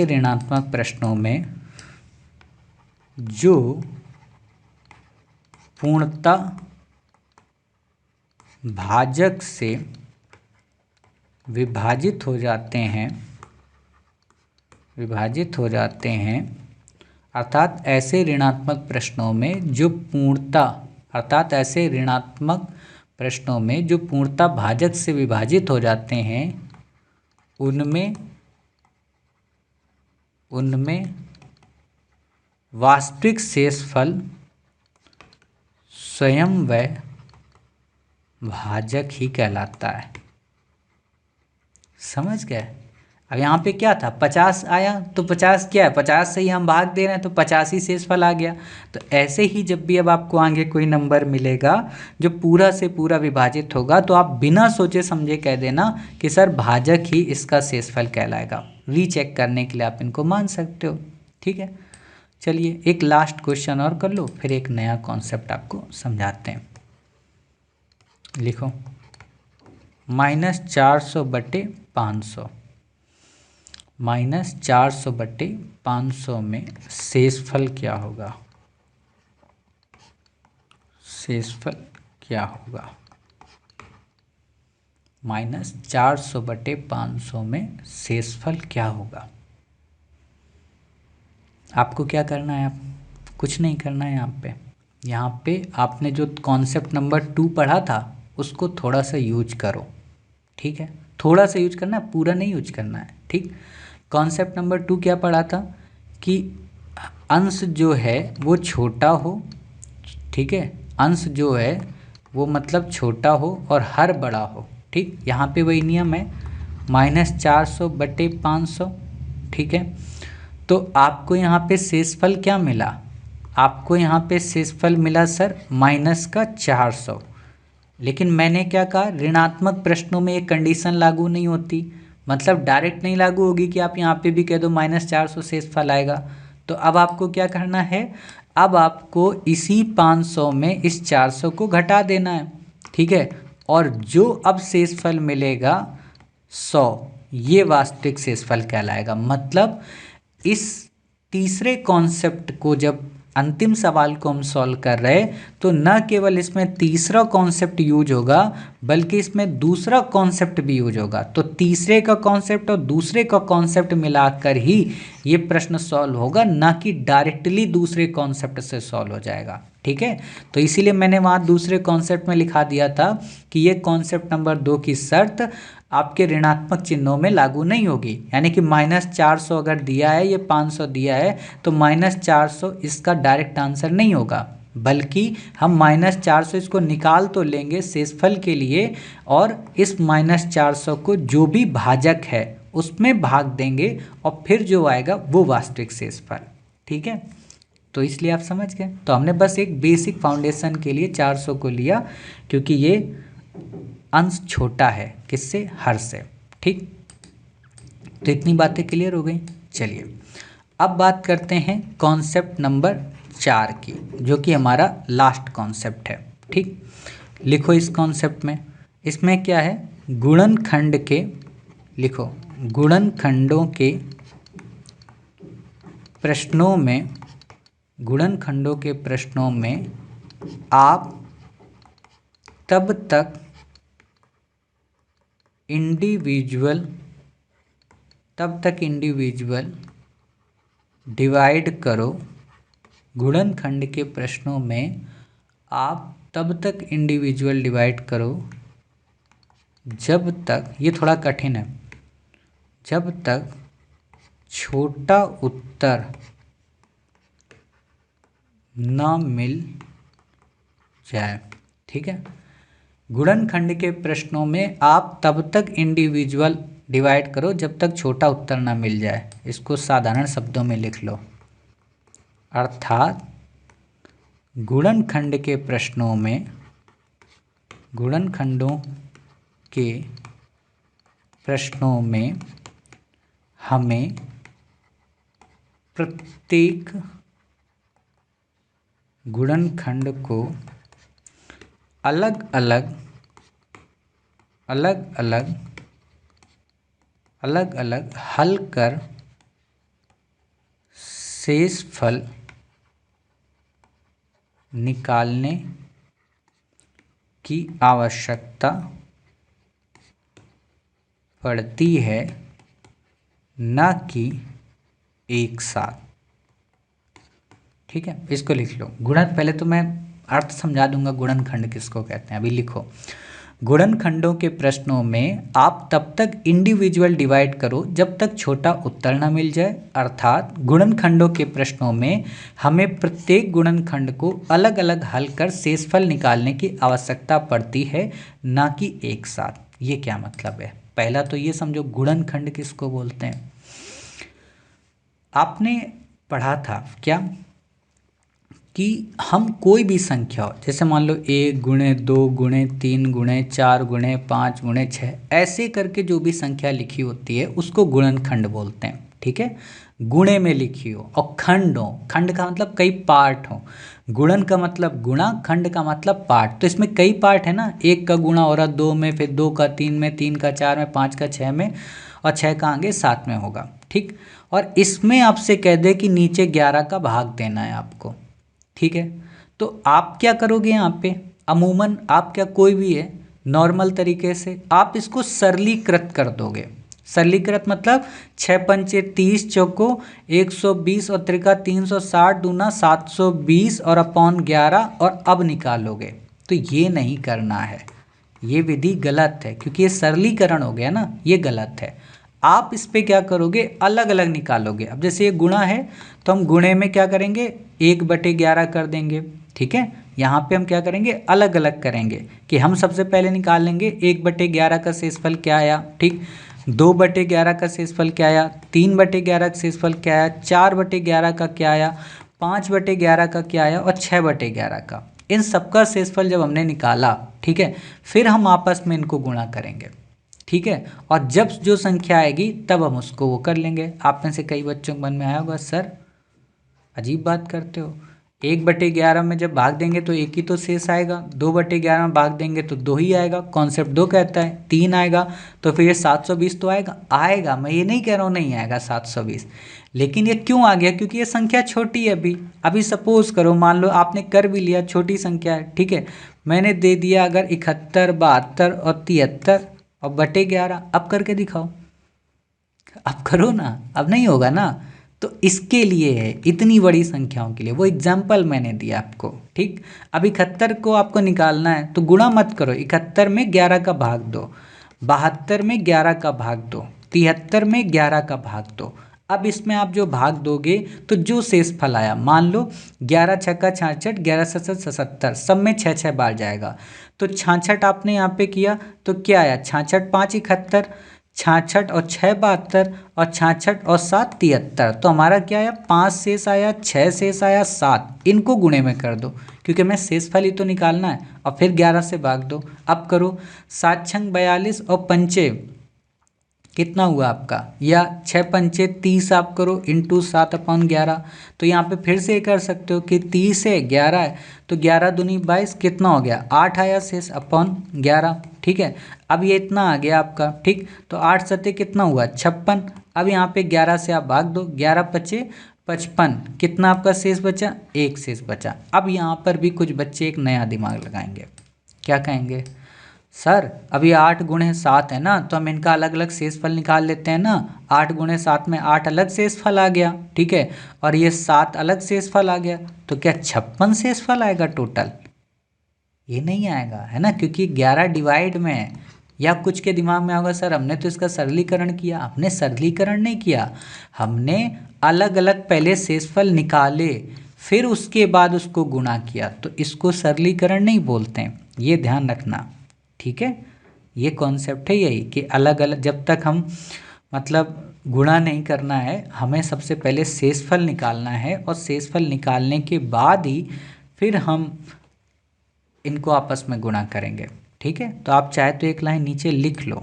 ऋणात्मक प्रश्नों में जो पूर्णतः भाजक से विभाजित हो जाते हैं, अर्थात ऐसे ऋणात्मक प्रश्नों में जो पूर्णतः भाजक से विभाजित हो जाते हैं, उनमें वास्तविक शेषफल स्वयं वह भाजक ही कहलाता है। समझ गए? अब यहाँ पे क्या था, 50 आया तो 50 क्या है, 50 से ही हम भाग दे रहे हैं तो 50 ही शेषफल आ गया। तो ऐसे ही जब भी अब आपको आगे कोई नंबर मिलेगा जो पूरा से पूरा विभाजित होगा, तो आप बिना सोचे समझे कह देना कि सर भाजक ही इसका शेषफल कहलाएगा। रीचेक करने के लिए आप इनको मान सकते हो। ठीक है, चलिए एक लास्ट क्वेश्चन और कर लो, फिर एक नया कॉन्सेप्ट आपको समझाते हैं। लिखो, -400/500, -400/500 में शेषफल क्या होगा, -400/500 में शेषफल क्या होगा। आपको क्या करना है, आप कुछ नहीं करना है। यहाँ पे आपने जो कॉन्सेप्ट नंबर 2 पढ़ा था उसको थोड़ा सा यूज करो। ठीक है, थोड़ा सा यूज करना है, पूरा नहीं यूज करना है। ठीक, कॉन्सेप्ट नंबर 2 क्या पढ़ा था कि अंश जो है वो छोटा हो। ठीक है, अंश जो है वो मतलब छोटा हो और हर बड़ा हो। ठीक, यहाँ पे वही नियम है, -400/500। ठीक है, तो आपको यहाँ पे शेषफल क्या मिला, आपको यहाँ पे शेषफल मिला सर -400। लेकिन मैंने क्या कहा, ऋणात्मक प्रश्नों में ये कंडीशन लागू नहीं होती, मतलब डायरेक्ट नहीं लागू होगी कि आप यहाँ पे भी कह दो -400 शेषफल आएगा। तो अब आपको क्या करना है, अब आपको इसी 500 में इस 400 को घटा देना है। ठीक है, और जो अब शेषफल मिलेगा 100, ये वास्तविक शेषफल कहलाएगा। मतलब इस तीसरे कॉन्सेप्ट को जब अंतिम सवाल को हम सॉल्व कर रहे तो न केवल इसमें तीसरा कॉन्सेप्ट यूज होगा बल्कि इसमें दूसरा कॉन्सेप्ट भी यूज होगा। तो तीसरे का कॉन्सेप्ट और दूसरे का कॉन्सेप्ट मिलाकर ही ये प्रश्न सॉल्व होगा, ना कि डायरेक्टली दूसरे कॉन्सेप्ट से सॉल्व हो जाएगा। ठीक है, तो इसीलिए मैंने वहाँ दूसरे कॉन्सेप्ट में लिखा दिया था कि ये कॉन्सेप्ट नंबर 2 की शर्त आपके ऋणात्मक चिन्हों में लागू नहीं होगी। यानी कि -400 अगर दिया है, ये 500 दिया है, तो -400 इसका डायरेक्ट आंसर नहीं होगा, बल्कि हम -400 इसको निकाल तो लेंगे शेषफल के लिए, और इस -400 को जो भी भाजक है उसमें भाग देंगे और फिर जो आएगा वो वास्तविक शेषफल। ठीक है, तो इसलिए आप समझ गए। तो हमने बस एक बेसिक फाउंडेशन के लिए 400 को लिया, क्योंकि ये अंश छोटा है किससे, हर से। ठीक, तो इतनी बातें क्लियर हो गई। चलिए अब बात करते हैं कॉन्सेप्ट नंबर 4 की, जो कि हमारा लास्ट कॉन्सेप्ट है। ठीक, लिखो इस कॉन्सेप्ट में, इसमें क्या है, गुणनखंड के, लिखो गुणनखंडों के प्रश्नों में, गुणनखंडों के प्रश्नों में आप तब तक इंडिविजुअल डिवाइड करो, गुणनखंड के प्रश्नों में आप तब तक इंडिविजुअल डिवाइड करो जब तक, ये थोड़ा कठिन है, जब तक छोटा उत्तर न मिल जाए। ठीक है, गुणनखंड के प्रश्नों में आप तब तक इंडिविजुअल डिवाइड करो जब तक छोटा उत्तर ना मिल जाए। इसको साधारण शब्दों में लिख लो, अर्थात गुणनखंड के प्रश्नों में, गुणनखंडों के प्रश्नों में हमें प्रत्येक गुणनखंड को अलग अलग हल कर शेषफल निकालने की आवश्यकता पड़ती है, न कि एक साथ। ठीक है, इसको लिख लो। गुणन, पहले तो मैं अर्थ समझा दूंगा गुणनखंड किसको कहते हैं। अभी लिखो, गुणनखंडों के प्रश्नों में आप तब तक इंडिविजुअल डिवाइड करो जब तक छोटा उत्तर न मिल जाए, अर्थात गुणनखंडों के प्रश्नों में हमें प्रत्येक गुणनखंड को अलग अलग हल कर शेषफल निकालने की आवश्यकता पड़ती है, न कि एक साथ। ये क्या मतलब है, पहला तो ये समझो गुणनखंड किसको बोलते हैं। आपने पढ़ा था क्या कि हम कोई भी संख्या हो, जैसे मान लो 1 गुणे 2 गुणे 3 गुणे 4 गुणे 5 गुणे 6, ऐसे करके जो भी संख्या लिखी होती है उसको गुणनखंड बोलते हैं। ठीक है, गुणे में लिखी हो और खंड हो, खंड का मतलब कई पार्ट हो, गुणन का मतलब गुणा, खंड का मतलब पार्ट। तो इसमें कई पार्ट है ना, 1 का गुणा हो रहा 2 में, फिर 2 का 3 में, 3 का 4 में, 5 का 6 में, और 6 का आगे 7 में होगा। ठीक, और इसमें आपसे कह दे कि नीचे 11 का भाग देना है आपको। ठीक है, तो आप क्या करोगे यहाँ पे, अमूमन आप क्या, कोई भी है, नॉर्मल तरीके से आप इसको सरलीकृत कर दोगे। सरलीकृत मतलब 6 पंचे 30 चौको 120 और त्रिका 360 दूना 720 और अपॉन 11 और अब निकालोगे। तो ये नहीं करना है, ये विधि गलत है क्योंकि ये सरलीकरण हो गया ना, ये गलत है। आप इस पे क्या करोगे, अलग अलग निकालोगे। अब जैसे ये गुणा है तो हम गुणे में क्या करेंगे, 1/11 कर देंगे, ठीक है। यहाँ पे हम क्या करेंगे, अलग अलग करेंगे कि हम सबसे पहले निकाल लेंगे 1/11 का शेषफल क्या आया, ठीक। 2/11 का शेषफल क्या आया, 3/11 का शेषफल क्या आया, 4/11 का क्या आया, 5/11 का क्या आया और 6/11 का। इन सबका शेषफल जब हमने निकाला, ठीक है, फिर हम आपस में इनको गुणा करेंगे, ठीक है। और जब जो संख्या आएगी तब हम उसको वो कर लेंगे। आप में से कई बच्चों के मन में आया होगा, सर अजीब बात करते हो, 1/11 में जब भाग देंगे तो 1 ही तो शेष आएगा, 2/11 में भाग देंगे तो 2 ही आएगा, कॉन्सेप्ट 2 कहता है, 3 आएगा, तो फिर ये 720 तो आएगा। मैं ये नहीं कह रहा हूँ नहीं आएगा 720, लेकिन ये क्यों आ गया, क्योंकि ये संख्या छोटी है। अभी सपोज करो, मान लो आपने कर भी लिया, छोटी संख्या है, ठीक है, मैंने दे दिया अगर 71, 72 और 73 और बटे 11, अब करके दिखाओ, अब करो ना, अब नहीं होगा ना। तो इसके लिए है, इतनी बड़ी संख्याओं के लिए, वो एग्जाम्पल मैंने दिया आपको, ठीक। अब 71 को आपको निकालना है तो गुणा मत करो, 71 में 11 का भाग दो, 72 में 11 का भाग दो, 73 में 11 का भाग दो। अब इसमें आप जो भाग दोगे तो जो शेष फल आया, मान लो 11 छक्का 66, 11 सत्तर 77, सब में 6 बार जाएगा, तो 66 आपने यहाँ पे किया तो क्या आया, 66 5 71, 66 और 6 72 और 66 और 7 73, तो हमारा क्या आया, 5 शेष आया, 6 शेष आया, 7। इनको गुणे में कर दो क्योंकि हमें शेषफल ही तो निकालना है, और फिर 11 से भाग दो। अब करो, 7 छंग 42 और पंचे कितना हुआ आपका, या 6 पंचे 30 आप करो इंटू 7/11। तो यहाँ पे फिर से कर सकते हो कि 30 है, 11 है, तो 11 दूनी 22, कितना हो गया, 8 आया शेष अपन 11, ठीक है। अब ये इतना आ गया आपका, ठीक। तो 8 सत्ते कितना हुआ, 56। अब यहाँ पे 11 से आप भाग दो, 11 पचे 55, कितना आपका शेष बचा, 1 शेष बचा। अब यहाँ पर भी कुछ बच्चे एक नया दिमाग लगाएंगे, क्या कहेंगे, सर अभी 8 गुणे 7 है ना, तो हम इनका अलग अलग शेषफल निकाल लेते हैं ना। 8 गुणे 7 में 8 अलग शेषफल आ गया, ठीक है, और ये 7 अलग शेषफल आ गया, तो क्या 56 शेषफल आएगा टोटल, ये नहीं आएगा, है ना, क्योंकि 11 डिवाइड में है। या कुछ के दिमाग में होगा, सर हमने तो इसका सरलीकरण किया, हमने सरलीकरण नहीं किया, हमने अलग अलग पहले शेषफल निकाले, फिर उसके बाद उसको गुणा किया, तो इसको सरलीकरण नहीं बोलते हैं, ये ध्यान रखना, ठीक है। ये कॉन्सेप्ट है यही कि अलग अलग, जब तक हम मतलब गुणा नहीं करना है, हमें सबसे पहले शेषफल निकालना है, और शेषफल निकालने के बाद ही फिर हम इनको आपस में गुणा करेंगे, ठीक है। तो आप चाहे तो एक लाइन नीचे लिख लो,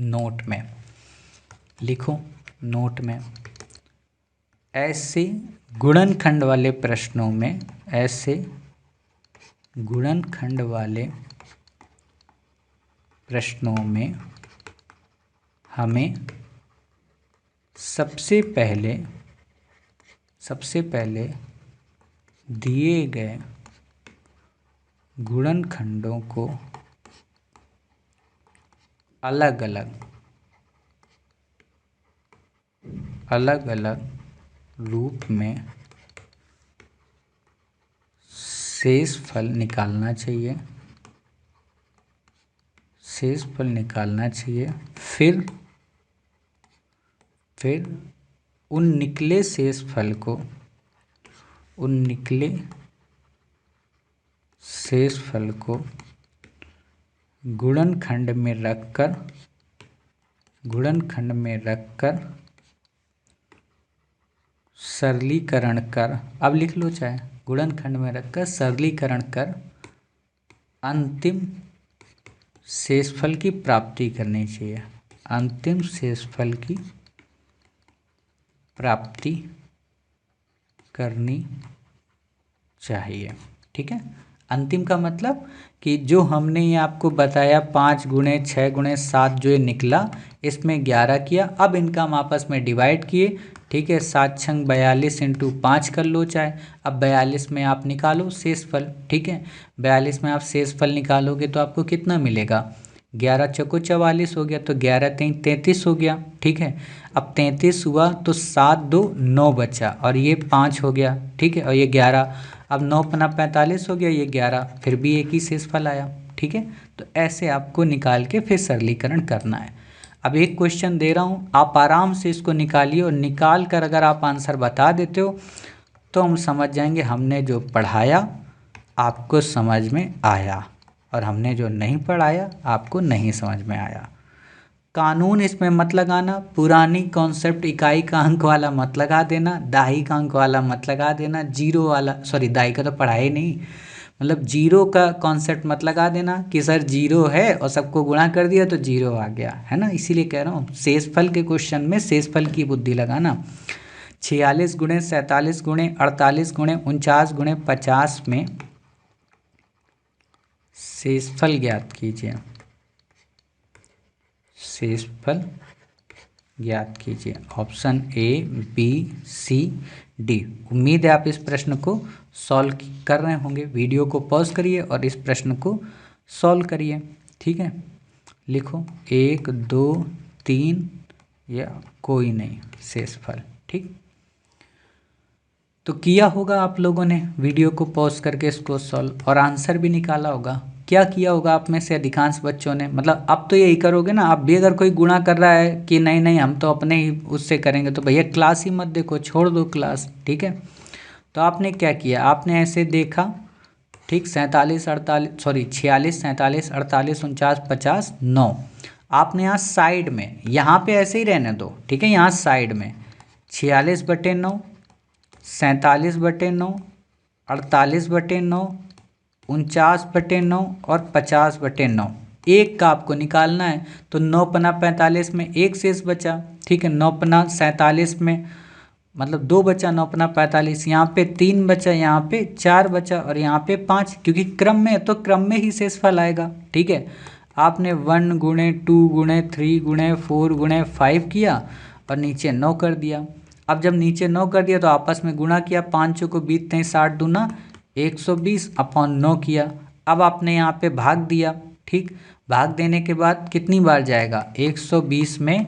नोट में लिखो, नोट में ऐसे गुणनखंड वाले प्रश्नों में, ऐसे गुणनखंड वाले प्रश्नों में हमें सबसे पहले दिए गए गुणनखंडों को अलग अलग रूप में शेषफल निकालना चाहिए, शेषफल निकालना चाहिए। फिर उन निकले शेषफल को गुणनखंड में रखकर सरलीकरण कर, अब लिख लो चाहे, गुणनखंड में रखकर सरलीकरण कर अंतिम शेषफल की प्राप्ति करनी चाहिए, अंतिम शेषफल की प्राप्ति करनी चाहिए, ठीक है। अंतिम का मतलब कि जो हमने ये आपको बताया 5 गुणे 6 गुणे 7 जो ये निकला, इसमें 11 किया, अब इनका हम आपस में डिवाइड किए, ठीक है। 7 छंग 42 इंटू 5 कर लो चाहे। अब 42 में आप निकालो शेषफल, ठीक है। 42 में आप शेषफल निकालोगे तो आपको कितना मिलेगा, 11 चौको 44 हो गया, तो 11 3 33 हो गया, ठीक है। अब 33 हुआ तो 7 2 9 बचा, और ये 5 हो गया, ठीक है, और ये 11, अब 9 पना 45 हो गया, ये 11, फिर भी एक ही शेषफल आया, ठीक है। तो ऐसे आपको निकाल के फिर सरलीकरण करना है। अब एक क्वेश्चन दे रहा हूँ, आप आराम से इसको निकालिए और निकाल कर अगर आप आंसर बता देते हो तो हम समझ जाएंगे हमने जो पढ़ाया आपको समझ में आया, और हमने जो नहीं पढ़ाया आपको नहीं समझ में आया। कानून इसमें मत लगाना, पुरानी कॉन्सेप्ट इकाई का अंक वाला मत लगा देना, दहाई का अंक वाला मत लगा देना, जीरो वाला, सॉरी दहाई का तो पढ़ाई नहीं, मतलब जीरो का कॉन्सेप्ट मत लगा देना कि सर जीरो है और सबको गुणा कर दिया तो जीरो आ गया, है ना। इसीलिए कह रहा हूँ शेषफल के क्वेश्चन में शेषफल की बुद्धि लगाना। 46 गुणे 47 गुणे 48 गुणे 49 गुणे 50 में शेषफल ज्ञात कीजिए, शेषफल ज्ञात कीजिए। Option A B C D. उम्मीद है आप इस प्रश्न को सॉल्व कर रहे होंगे। वीडियो को पॉज करिए और इस प्रश्न को सॉल्व करिए, ठीक है। लिखो 1 2 3 या कोई नहीं शेषफल, ठीक। तो किया होगा आप लोगों ने वीडियो को पॉज करके इसको सॉल्व, और आंसर भी निकाला होगा। क्या किया होगा आप में से अधिकांश बच्चों ने, मतलब अब तो यही करोगे ना। अब भी अगर कोई गुणा कर रहा है कि नहीं नहीं हम तो अपने ही उससे करेंगे, तो भैया क्लास ही मत देखो, छोड़ दो क्लास, ठीक है। तो आपने क्या किया, आपने ऐसे देखा, ठीक। 46 48 सॉरी 46 47 48 49 50 9। आपने यहाँ साइड में, यहाँ पे ऐसे ही रहने दो, ठीक है। यहाँ साइड में 46/9, 47/9, 48/9, 49/9 और 50/9। एक का आपको निकालना है, तो 9 पना 45 में एक शेष बचा, ठीक है। 9 पना 47 में मतलब 2 बचा, 9 पना 45, यहाँ पे 3 बचा, यहाँ पे 4 बचा और यहाँ पे 5, क्योंकि क्रम में है तो क्रम में ही शेषफल आएगा, ठीक है। आपने 1 गुणे 2 गुणे 3 गुणे 4 गुणे 5 किया और नीचे 9 कर दिया। अब जब नीचे 9 कर दिया तो आपस में गुणा किया, 5 को बीतते हैं 60 दूना 120 अपॉन 9 किया। अब आपने यहाँ पे भाग दिया, ठीक। भाग देने के बाद कितनी बार जाएगा, 120 में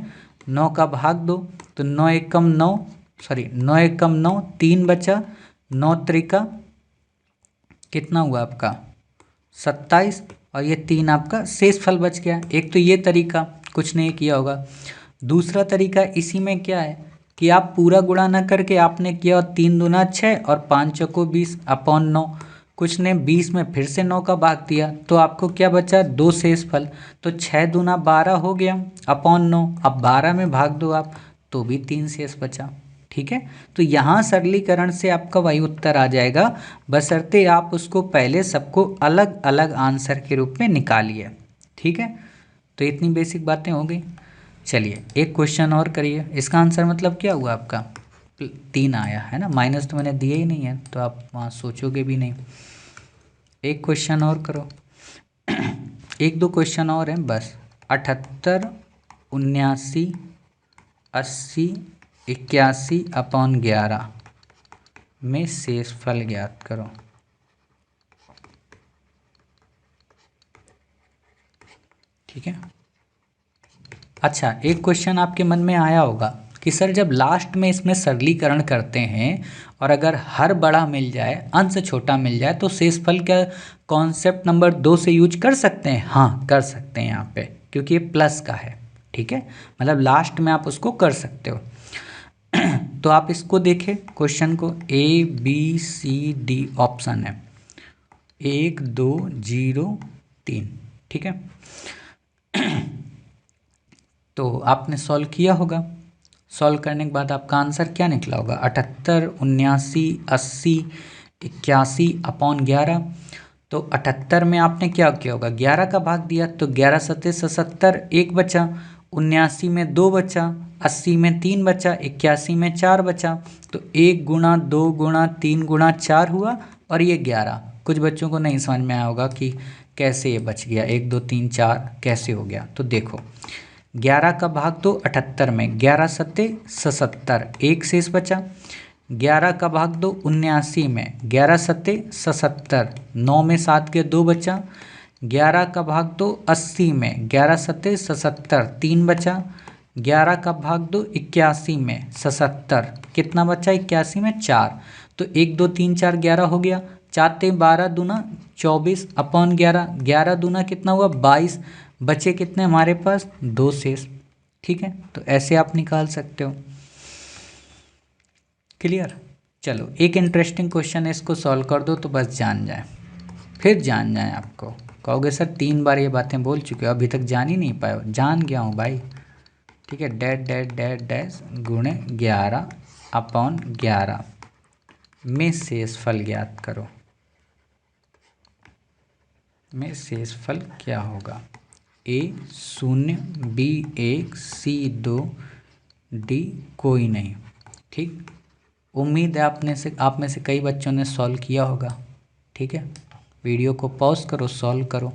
9 का भाग दो, तो 9 एकम 9 सॉरी 9 एकम 9, 3 बचा, 9 त्रिका कितना हुआ आपका 27, और ये 3 आपका शेषफल बच गया। एक तो ये तरीका कुछ नहीं किया होगा। दूसरा तरीका इसी में क्या है कि आप पूरा गुणा ना करके आपने किया, और 3 दूना 6 और 5 चौको 20 अपॉन 9। कुछ ने 20 में फिर से 9 का भाग दिया, तो आपको क्या बचा, 2 शेषफल। तो 6 दूना 12 हो गया अपॉन 9। अब 12 में भाग दो आप, तो भी 3 शेष बचा, ठीक है। तो यहाँ सरलीकरण से आपका वही उत्तर आ जाएगा, बशर्ते आप उसको पहले सबको अलग अलग आंसर के रूप में निकालिए, ठीक है। तो इतनी बेसिक बातें हो गई। चलिए एक क्वेश्चन और करिए। इसका आंसर मतलब क्या हुआ आपका 3 आया है ना, माइनस तो मैंने दिया ही नहीं है, तो आप वहाँ सोचोगे भी नहीं। एक क्वेश्चन और करो, 1-2 क्वेश्चन और हैं बस। 78 79 80 81 अपॉन 11 में शेषफल ज्ञात करो। ठीक है। अच्छा, एक क्वेश्चन आपके मन में आया होगा कि सर जब लास्ट में इसमें सरलीकरण करते हैं और अगर हर बड़ा मिल जाए अंश छोटा मिल जाए तो शेषफल का कॉन्सेप्ट नंबर 2 से यूज कर सकते हैं। हाँ कर सकते हैं यहाँ पे, क्योंकि ये प्लस का है, ठीक है। मतलब लास्ट में आप उसको कर सकते हो। तो आप इसको देखें क्वेश्चन को, A B C D option है 1 2 0 3, ठीक है। तो आपने सॉल्व किया होगा। सॉल्व करने के बाद आपका आंसर क्या निकला होगा, 78 79 80 81 अपॉन 11। तो 78 में आपने क्या किया होगा, 11 का भाग दिया, तो 11 सत्ते 77, 1 बचा। 79 में 2 बचा, 80 में 3 बचा, 81 में 4 बचा। तो 1 गुणा 2 गुणा 3 गुणा 4 हुआ, और ये 11। कुछ बच्चों को नहीं समझ में आया होगा कि कैसे ये बच गया, 1 2 3 4 कैसे हो गया। तो देखो 11 का भाग दो 78 में, 11 सत्ते 77, 1 शेष बचा। 11 का भाग दो 79 में, 11 सत्ते 77, 9 में 7 के 2 बचा। 11 का भाग दो 80 में, 11 सत्ते 77, 3 बचा। 11 का भाग दो 81 में 77, कितना बचा 81 में 4। तो 1 2 3 4 11 हो गया। चाते 12 दूना 24 अपॉन 11, 11 दूना कितना हुआ 22, बचे कितने हमारे पास 2 शेष। ठीक है, तो ऐसे आप निकाल सकते हो। क्लियर। चलो एक इंटरेस्टिंग क्वेश्चन है, इसको सॉल्व कर दो तो बस जान जाए, फिर जान जाए। आपको कहोगे सर 3 बार ये बातें बोल चुके हो, अभी तक जान ही नहीं पाए हो। जान गया हूँ भाई। ठीक है, डैश डैश डैश डैश गुणे 11 अपॉन 11 में शेषफल ज्ञात करो। में शेषफल क्या होगा? A 0, B 1, C 2, D कोई नहीं। ठीक, उम्मीद है आप में से कई बच्चों ने सॉल्व किया होगा। ठीक है, वीडियो को पॉज करो, सॉल्व करो।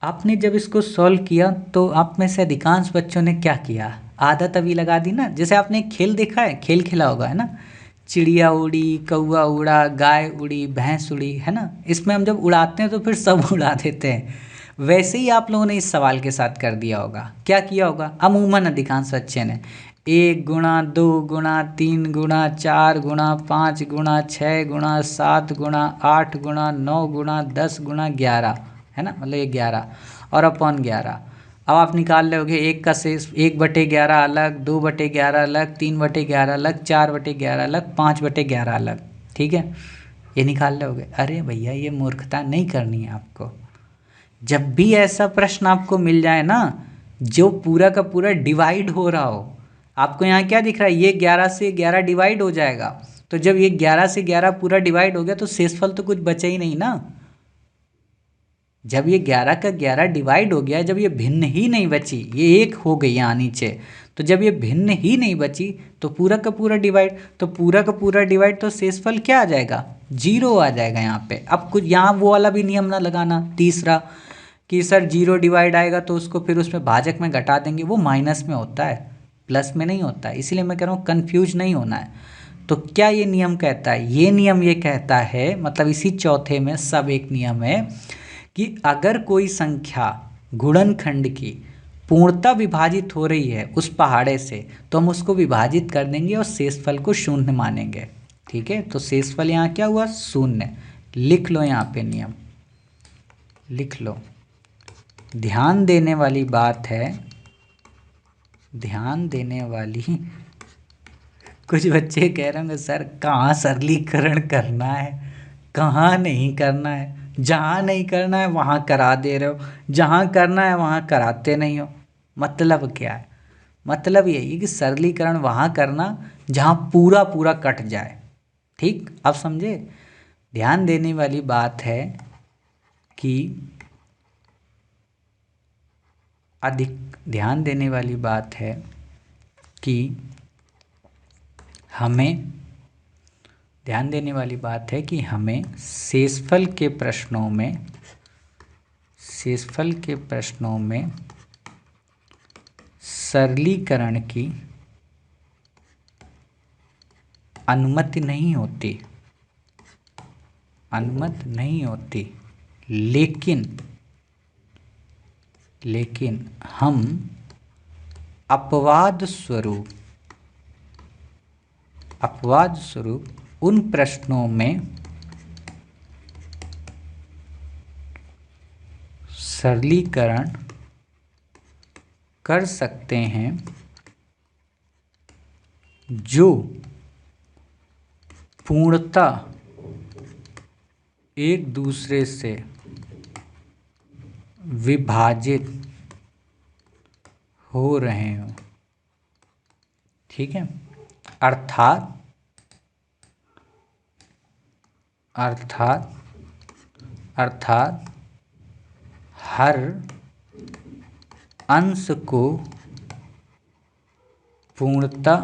आपने जब इसको सॉल्व किया तो आप में से अधिकांश बच्चों ने क्या किया? आदत अभी लगा दी ना। जैसे आपने एक खेल देखा है, खेल खेला होगा, है ना, चिड़िया उड़ी, कौआ उड़ा, गाय उड़ी, भैंस उड़ी, है ना। इसमें हम जब उड़ाते हैं तो फिर सब उड़ा देते हैं। वैसे ही आप लोगों ने इस सवाल के साथ कर दिया होगा। क्या किया होगा? अमूमन अधिकांश बच्चे ने 1 गुणा 2 गुणा 3 गुणा 4 गुणा 5 गुणा 6 गुणा 7 गुणा 8 गुणा 9 गुणा 10 गुणा 11, है ना, मतलब ये 11 और अपॉन 11। अब आप निकाल लोगे एक का शेष, 1/11 अलग, 2/11 अलग, 3/11 अलग, 4/11 अलग, 5/11 अलग। ठीक है, ये निकाल लोगे। अरे भैया ये मूर्खता नहीं करनी है आपको। जब भी ऐसा प्रश्न आपको मिल जाए ना जो पूरा का पूरा डिवाइड हो रहा हो, आपको यहाँ क्या दिख रहा है, ये 11 से 11 डिवाइड हो जाएगा, तो जब ये 11 से 11 पूरा डिवाइड हो गया तो शेषफल तो कुछ बचा ही नहीं ना। जब ये 11 का 11 डिवाइड हो गया, जब ये भिन्न ही नहीं बची, ये 1 हो गई यहाँ नीचे, तो जब ये भिन्न ही नहीं बची तो पूरा का पूरा डिवाइड, तो पूरा का पूरा डिवाइड तो शेषफल क्या आ जाएगा? 0 आ जाएगा यहाँ पे। अब कुछ यहाँ वो वाला भी नियम ना लगाना तीसरा कि सर 0 डिवाइड आएगा तो उसको फिर उसमें भाजक में घटा देंगे, वो माइनस में होता है, प्लस में नहीं होता है। इसीलिए मैं कह रहा हूँ कन्फ्यूज नहीं होना है। तो क्या ये नियम कहता है? ये नियम ये कहता है, मतलब इसी चौथे में सब एक नियम है कि अगर कोई संख्या गुणनखंड की पूर्णतः विभाजित हो रही है उस पहाड़े से, तो हम उसको विभाजित कर देंगे और शेषफल को 0 मानेंगे। ठीक है, तो शेषफल यहाँ क्या हुआ? 0। लिख लो यहाँ पे नियम, लिख लो। ध्यान देने वाली बात है, ध्यान देने वाली। कुछ बच्चे कह रहे होंगे सर कहाँ सरलीकरण करना है, कहाँ नहीं करना है, जहाँ नहीं करना है वहाँ करा दे रहे हो, जहाँ करना है वहाँ कराते नहीं हो। मतलब क्या है? मतलब यही कि सरलीकरण वहाँ करना जहाँ पूरा पूरा कट जाए। ठीक, अब समझे? ध्यान देने वाली बात है कि ध्यान देने वाली बात है कि हमें ध्यान देने वाली बात है कि हमें शेषफल के प्रश्नों में सरलीकरण की अनुमति नहीं होती, लेकिन हम अपवाद स्वरूप उन प्रश्नों में सरलीकरण कर सकते हैं जो पूर्णतः एक दूसरे से विभाजित हो रहे हो। ठीक है, अर्थात हर अंश को पूर्णतः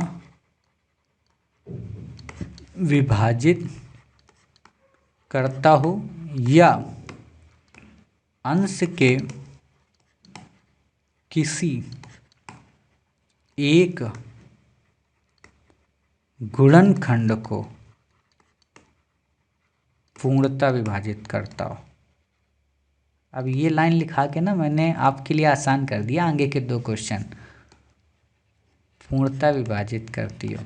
विभाजित करता हो या अंश के किसी एक गुणनखंड को पूर्णतः विभाजित करता हो। अब ये लाइन लिखा के ना मैंने आपके लिए आसान कर दिया आगे के 2 क्वेश्चन। पूर्णतः विभाजित करती हो,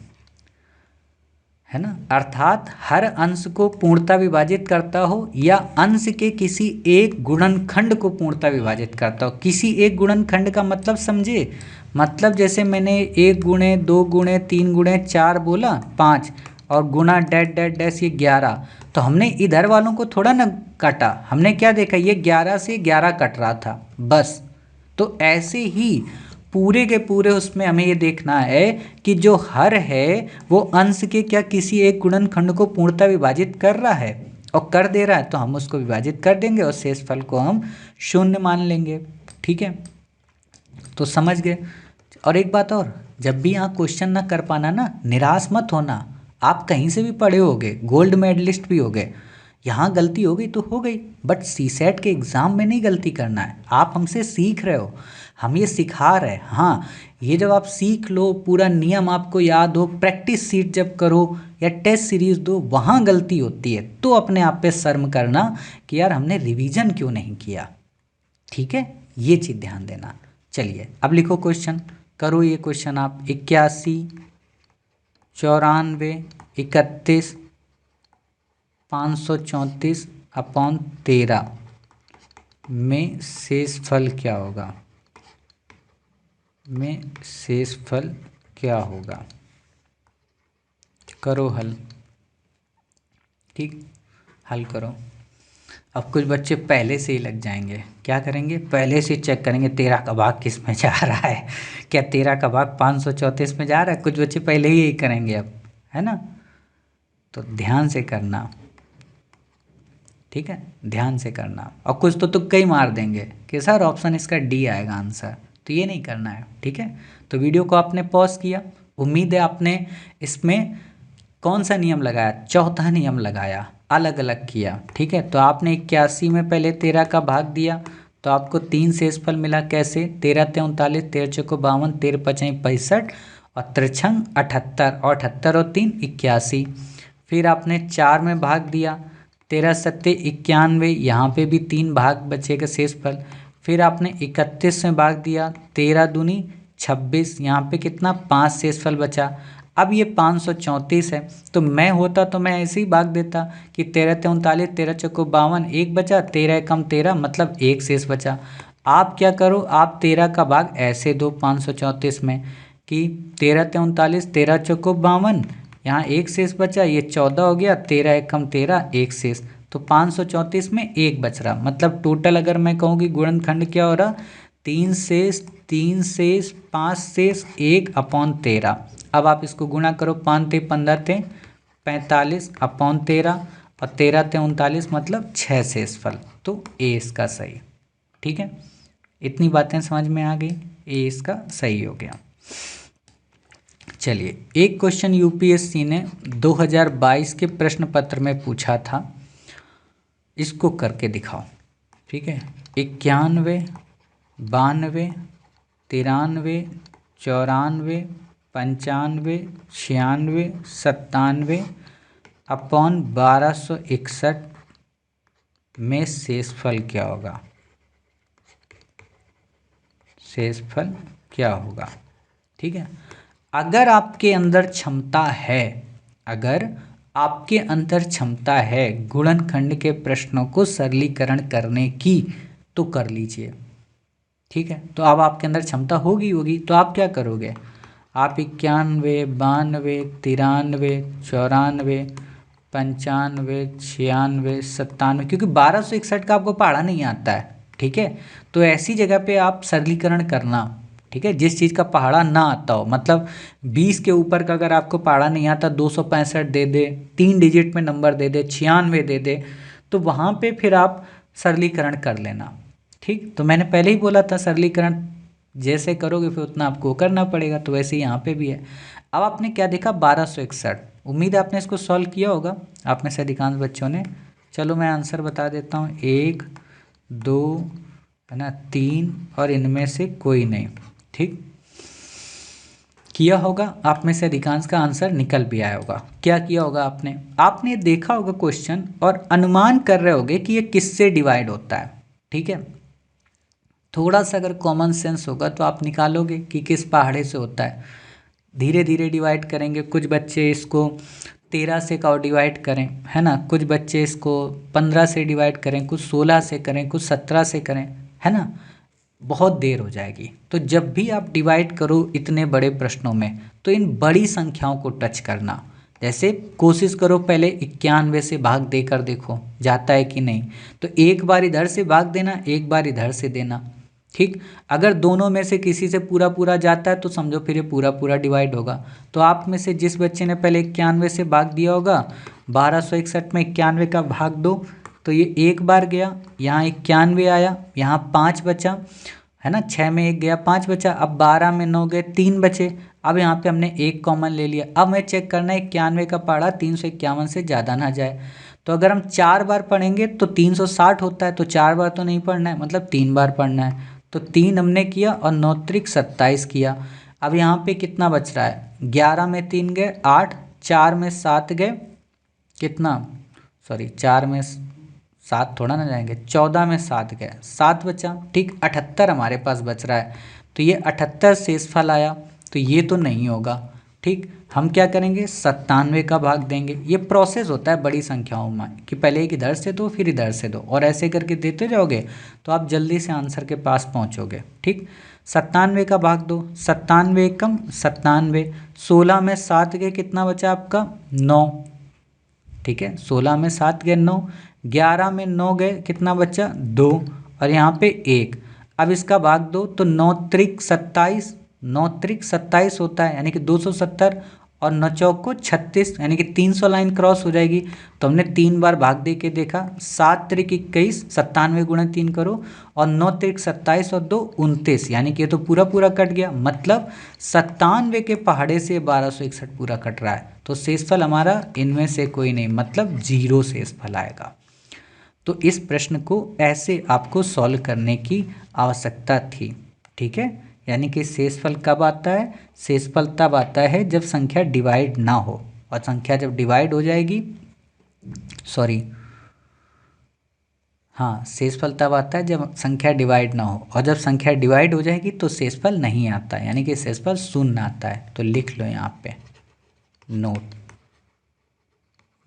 है ना, अर्थात हर अंश को पूर्णतः विभाजित करता हो या अंश के किसी एक गुणनखंड को पूर्णतः विभाजित करता हो। किसी एक गुणनखंड का मतलब समझे, मतलब जैसे मैंने 1 गुणे 2 गुणे 3 गुणे 4 बोला 5 और गुणा डैश डैश डैश ये 11, तो हमने इधर वालों को थोड़ा ना काटा, हमने क्या देखा ये 11 से 11 कट रहा था बस। तो ऐसे ही पूरे के पूरे उसमें हमें ये देखना है कि जो हर है वो अंश के क्या किसी एक गुणनखंड को पूर्णतः विभाजित कर रहा है, और कर दे रहा है तो हम उसको विभाजित कर देंगे और शेषफल को हम 0 मान लेंगे। ठीक है, तो समझ गए। और एक बात और, जब भी यहाँ क्वेश्चन ना कर पाना ना, निराश मत होना। आप कहीं से भी पढ़े होगे, गोल्ड मेडलिस्ट भी हो गए, यहाँ गलती हो गई तो हो गई, बट सीसेट के एग्ज़ाम में नहीं गलती करना है। आप हमसे सीख रहे हो, हम ये सिखा रहे हैं। हाँ, ये जब आप सीख लो, पूरा नियम आपको याद हो, प्रैक्टिस सीट जब करो या टेस्ट सीरीज़ दो, वहाँ गलती होती है तो अपने आप पे शर्म करना कि यार हमने रिवीजन क्यों नहीं किया। ठीक है, ये चीज़ ध्यान देना। चलिए अब लिखो क्वेश्चन, करो ये क्वेश्चन आप। 81, 94, 31, 534 अपॉन 13 में शेषफल क्या होगा, में शेषफल क्या होगा। करो हल। ठीक, हल करो। अब कुछ बच्चे पहले से ही लग जाएंगे, क्या करेंगे, पहले से चेक करेंगे 13 का भाग किस में जा रहा है, क्या 13 का भाग 534 में जा रहा है। कुछ बच्चे पहले ही यही करेंगे अब, है ना, तो ध्यान से करना। ठीक है, ध्यान से करना। और कुछ तो तुक्का ही मार देंगे कि सर ऑप्शन इसका डी आएगा आंसर, तो ये नहीं करना है। ठीक है, तो वीडियो को आपने पॉज किया, उम्मीद है आपने इसमें कौन सा नियम लगाया, चौथा नियम लगाया, अलग अलग किया। ठीक है, तो आपने 81 में पहले 13 का भाग दिया तो आपको 3 शेषफल मिला। कैसे, 13 × 39, 13 × 4 = 52, 13 × 5 = 65 और 3 × 78 और 78 और 3 = 81। फिर आपने 4 में भाग दिया, 13 × 7 = 91, यहाँ पे भी 3 भाग बचेगा शेषफल। फिर आपने 31 में भाग दिया, 13 दूनी 26, यहाँ पे कितना 5 शेषफल बचा। अब ये 534 है, तो मैं होता तो मैं ऐसे ही भाग देता कि 13 × 39, 13 × 4 = 52, 1 बचा, 13 एकम 13 मतलब 1 शेष बचा। आप क्या करो, आप 13 का भाग ऐसे दो 534 में कि 13 × 39, 13 × 4 = 52, यहाँ 1 शेष बचा, ये 14 हो गया, 13 एकम 13 1 शेष, तो 534 में 1 बच रहा। मतलब टोटल अगर मैं कहूँ कि गुणनखंड क्या हो रहा, 3 शेष 3 शेष 5 शेष 1 अपॉन 13। अब आप इसको गुणा करो, 5 × 3 = 15, 45 अपॉन 13 और 13 × 3 = 39 मतलब 6 शेषफल, तो ए इसका सही। ठीक है, इतनी बातें समझ में आ गई, ए इसका सही हो गया। चलिए, एक क्वेश्चन यूपीएससी ने 2022 के प्रश्न पत्र में पूछा था, इसको करके दिखाओ। ठीक है, 91, 92, 93, 94, 95, 96, 97 अपॉन 1261 में शेषफल क्या होगा, शेषफल क्या होगा। ठीक है, अगर आपके अंदर क्षमता है, अगर आपके अंदर क्षमता है गुणनखंड के प्रश्नों को सरलीकरण करने की, तो कर लीजिए। ठीक है, तो अब आपके अंदर क्षमता होगी तो आप क्या करोगे, आप 91, 92, 93, 94, 95, 96, 97, क्योंकि 1261 का आपको पढ़ा नहीं आता है। ठीक है, तो ऐसी जगह पे आप सरलीकरण करना। ठीक है, जिस चीज़ का पहाड़ा ना आता हो, मतलब 20 के ऊपर का अगर आपको पहाड़ा नहीं आता, 265 दे दे, 3 डिजिट में नंबर दे दे, 96 दे दे, तो वहाँ पे फिर आप सरलीकरण कर लेना। ठीक, तो मैंने पहले ही बोला था सरलीकरण जैसे करोगे फिर उतना आपको करना पड़ेगा, तो वैसे ही यहाँ पे भी है। अब आपने क्या देखा, 1261। उम्मीद है आपने इसको सॉल्व किया होगा, आप में से अधिकांश बच्चों ने। चलो मैं आंसर बता देता हूँ, 1, 2 है ना, 3 और इनमें से कोई नहीं। ठीक, किया होगा आप में से अधिकांश का आंसर निकल भी आया होगा। क्या किया होगा आपने, आपने देखा होगा क्वेश्चन और अनुमान कर रहे होगे कि ये किससे डिवाइड होता है। ठीक है, थोड़ा सा अगर कॉमन सेंस होगा तो आप निकालोगे कि किस पहाड़े से होता है। धीरे धीरे डिवाइड करेंगे, कुछ बच्चे इसको 13 से का डिवाइड करें, है ना। कुछ बच्चे इसको 15 से डिवाइड करें, कुछ 16 से करें, कुछ 17 से करें, है ना। बहुत देर हो जाएगी। तो जब भी आप डिवाइड करो इतने बड़े प्रश्नों में, तो इन बड़ी संख्याओं को टच करना। जैसे कोशिश करो पहले 91 से भाग देकर देखो जाता है कि नहीं। तो एक बार इधर से भाग देना, एक बार इधर से देना, ठीक। अगर दोनों में से किसी से पूरा पूरा जाता है तो समझो फिर ये पूरा पूरा डिवाइड होगा। तो आप में से जिस बच्चे ने पहले 91 से भाग दिया होगा, 1261 में 91 का भाग दो, तो ये एक बार गया, यहाँ 91 आया, यहाँ 5 बचा, है ना। 6 में 1 गया, 5 बचा। अब 12 में 9 गए, 3 बचे। अब यहाँ पे हमने 1 कॉमन ले लिया। अब हमें चेक करना है 91 का पहाड़ा 351 से ज़्यादा ना जाए। तो अगर हम 4 बार पढ़ेंगे तो 360 होता है, तो 4 बार तो नहीं पढ़ना है, मतलब 3 बार पढ़ना है। तो 3 हमने किया और 9 त्रिक 27 किया। अब यहाँ पे कितना बच रहा है, 11 में 3 गए 8, 4 में 7 गए, कितना, सॉरी 4 में 7 थोड़ा ना जाएंगे, 14 में 7 गए, 7 बचा, ठीक। 78 हमारे पास बच रहा है। तो ये 78 शेषफल आया, तो ये तो नहीं होगा, ठीक। हम क्या करेंगे, 97 का भाग देंगे। ये प्रोसेस होता है बड़ी संख्याओं में कि पहले एक इधर से दो फिर इधर से दो, और ऐसे करके देते जाओगे तो आप जल्दी से आंसर के पास पहुंचोगे, ठीक। 97 का भाग दो, 97 कम 97, 16 में 7 गए, कितना बचा आपका 9, ठीक है। 16 में 7 गए 9, 11 में 9 गए, कितना बचा 2, और यहाँ पे 1। अब इसका भाग दो तो 9 त्रिक 27, 9 त्रिक 27 होता है, यानी कि 270, और 9 चौक को 36, यानी कि 300 लाइन क्रॉस हो जाएगी। तो हमने 3 बार भाग दे के देखा, 7 त्रिक 21, 97 गुणा 3 करो, और 9 त्रिक 27 और 2 29, यानी कि ये तो पूरा पूरा कट गया। मतलब 97 के पहाड़े से 1261 पूरा कट रहा है। तो शेषफल हमारा इनमें से कोई नहीं, मतलब 0 शेषफल आएगा। तो इस प्रश्न को ऐसे आपको सॉल्व करने की आवश्यकता थी, ठीक है। यानी कि शेषफल कब आता है, शेषफल तब आता है जब संख्या डिवाइड ना हो, और संख्या जब डिवाइड हो जाएगी, सॉरी हाँ, शेषफल तब आता है जब संख्या डिवाइड ना हो, और जब संख्या डिवाइड हो जाएगी तो शेषफल नहीं आता, यानी कि शेषफल शून्य आता है। तो लिख लो यहाँ पे नोट,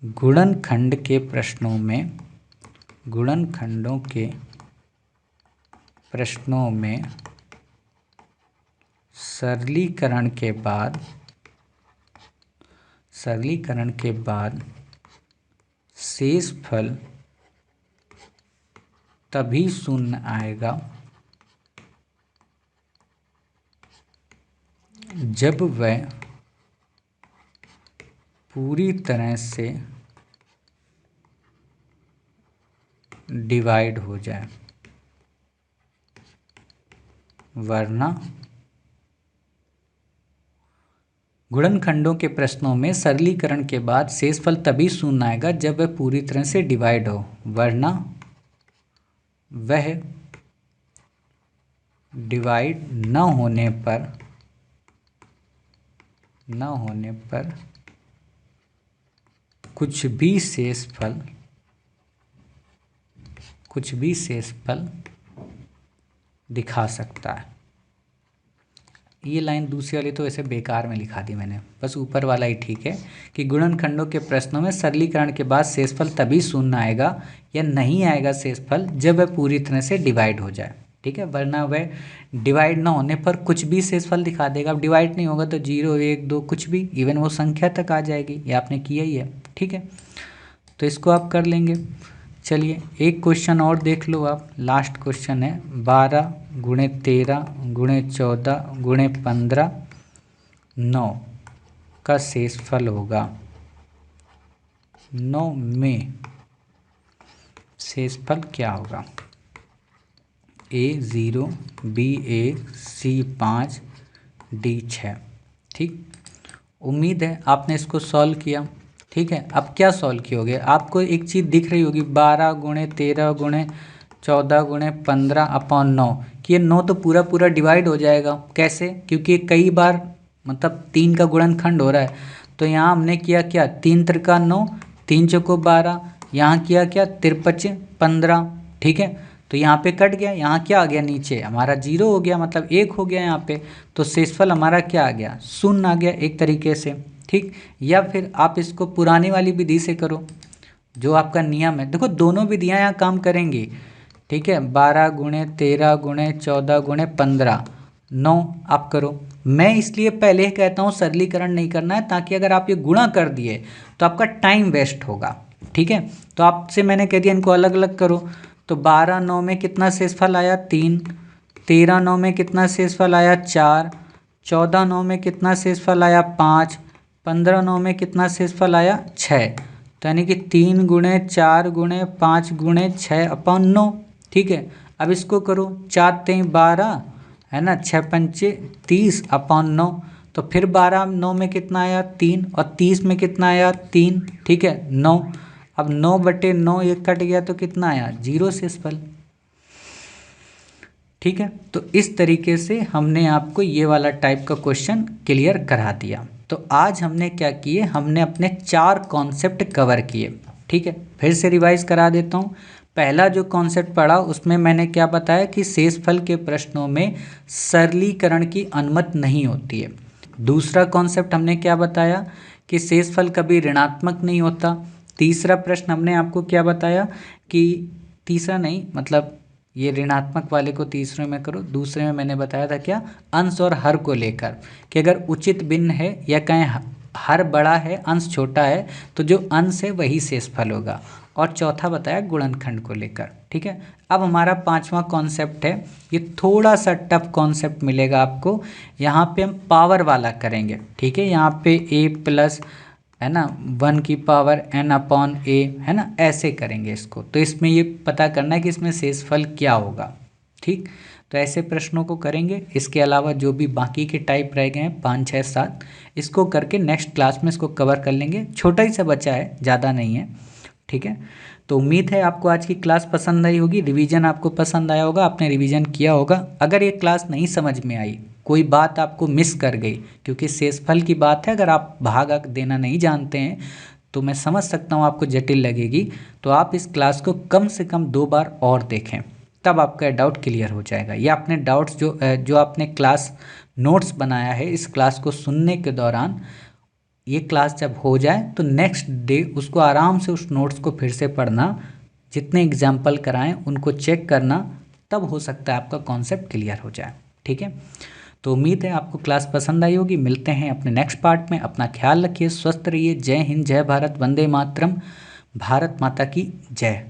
गुणनखंड के प्रश्नों में, गुणनखंडों के प्रश्नों में सरलीकरण के बाद शेषफल तभी शून्य आएगा जब वह पूरी तरह से डिवाइड हो जाए, वरना गुणनखंडों के प्रश्नों में सरलीकरण के बाद शेषफल तभी शून्य आएगा जब वह पूरी तरह से डिवाइड हो, वरना वह डिवाइड न होने पर कुछ भी शेषफल दिखा सकता है। ये लाइन दूसरी वाली तो ऐसे बेकार में लिखा दी मैंने, बस ऊपर वाला ही ठीक है कि गुणनखंडों के प्रश्नों में सरलीकरण के बाद शेषफल तभी शून्य आएगा या नहीं आएगा शेषफल जब वह पूरी तरह से डिवाइड हो जाए, ठीक है। वरना वह डिवाइड ना होने पर कुछ भी शेषफल दिखा देगा। अब डिवाइड नहीं होगा तो 0 1 2 कुछ भी, इवन वो संख्या तक आ जाएगी। ये आपने किया ही है, ठीक है। तो इसको आप कर लेंगे। चलिए एक क्वेश्चन और देख लो आप, लास्ट क्वेश्चन है 12 गुणे 13 गुणे 14 गुणे 15 9 का शेषफल होगा। 9 में शेषफल क्या होगा, A 0 B 1 C 5 D 6, ठीक। उम्मीद है आपने इसको सॉल्व किया, ठीक है। अब क्या सॉल्व कियोगे, आपको एक चीज़ दिख रही होगी 12 गुणे 13 गुणे 14 गुणे 15 अपॉन 9, कि ये 9 तो पूरा पूरा डिवाइड हो जाएगा। कैसे, क्योंकि कई बार मतलब 3 का गुणनखंड हो रहा है। तो यहाँ हमने किया क्या, 3 त्रिका 9, 3 चौको 12, यहाँ किया क्या 53 15, ठीक है। तो यहाँ पे कट गया, यहाँ क्या आ गया नीचे हमारा 0 हो गया, मतलब 1 हो गया यहाँ पे। तो शेषफल हमारा क्या आ गया, शून्य आ गया एक तरीके से, ठीक। या फिर आप इसको पुरानी वाली विधि से करो जो आपका नियम है। देखो दोनों विधियां यहाँ काम करेंगी, ठीक है। 12 गुणे 13 गुणे 14 गुणे 15 9 आप करो। मैं इसलिए पहले ही कहता हूँ सरलीकरण नहीं करना है, ताकि अगर आप ये गुणा कर दिए तो आपका टाइम वेस्ट होगा, ठीक है। तो आपसे मैंने कह दिया इनको अलग अलग करो। तो 12 9 में कितना शेषफल आया 3, 13 9 में कितना शेषफल आया 4, 14 9 में कितना शेषफल आया 5, 15 9 में कितना शेषफल आया 6। तो यानी कि 3 गुणे 4 गुणे 5 गुणे 6/9, ठीक है। अब इसको करो, 4 3 12 है ना, 6 पंचे 30/9। तो फिर 12 9 में कितना आया 3 और 30 में कितना आया 3, ठीक है 9। अब 9/9 ये कट गया तो कितना आया 0 शेषफल, ठीक है। तो इस तरीके से हमने आपको ये वाला टाइप का क्वेश्चन क्लियर करा दिया। तो आज हमने क्या किए, हमने अपने 4 कॉन्सेप्ट कवर किए, ठीक है। फिर से रिवाइज करा देता हूँ। पहला जो कॉन्सेप्ट पढ़ा उसमें मैंने क्या बताया कि शेषफल के प्रश्नों में सरलीकरण की अनुमति नहीं होती है। दूसरा कॉन्सेप्ट हमने क्या बताया कि शेषफल कभी ऋणात्मक नहीं होता। तीसरा प्रश्न हमने आपको क्या बताया कि तीसरा नहीं, मतलब ये ऋणात्मक वाले को तीसरे में करो। दूसरे में मैंने बताया था क्या, अंश और हर को लेकर, कि अगर उचित भिन्न है या कहें हर बड़ा है अंश छोटा है तो जो अंश है वही शेषफल होगा। और चौथा बताया गुणनखंड को लेकर, ठीक है। अब हमारा 5वां कॉन्सेप्ट है, ये थोड़ा सा टफ कॉन्सेप्ट मिलेगा आपको। यहाँ पे हम पावर वाला करेंगे, ठीक है। यहाँ पे a+ है ना 1 की पावर n/a है ना, ऐसे करेंगे इसको। तो इसमें ये पता करना है कि इसमें शेषफल क्या होगा, ठीक। तो ऐसे प्रश्नों को करेंगे। इसके अलावा जो भी बाकी के टाइप रह गए हैं 5 6 7, इसको करके नेक्स्ट क्लास में इसको कवर कर लेंगे। छोटा ही सा बचा है, ज़्यादा नहीं है, ठीक है। तो उम्मीद है आपको आज की क्लास पसंद आई होगी, रिवीजन आपको पसंद आया होगा, आपने रिवीजन किया होगा। अगर ये क्लास नहीं समझ में आई, कोई बात आपको मिस कर गई, क्योंकि शेषफल की बात है, अगर आप भाग अंक देना नहीं जानते हैं तो मैं समझ सकता हूँ आपको जटिल लगेगी। तो आप इस क्लास को कम से कम 2 बार और देखें, तब आपका डाउट क्लियर हो जाएगा। या अपने डाउट्स जो आपने क्लास नोट्स बनाया है इस क्लास को सुनने के दौरान, ये क्लास जब हो जाए तो नेक्स्ट डे उसको आराम से उस नोट्स को फिर से पढ़ना, जितने एग्जाम्पल कराएं उनको चेक करना, तब हो सकता है आपका कॉन्सेप्ट क्लियर हो जाए, ठीक है। तो उम्मीद है आपको क्लास पसंद आई होगी। मिलते हैं अपने नेक्स्ट पार्ट में। अपना ख्याल रखिए, स्वस्थ रहिए। जय हिंद, जय भारत, वंदे मातरम, भारत माता की जय।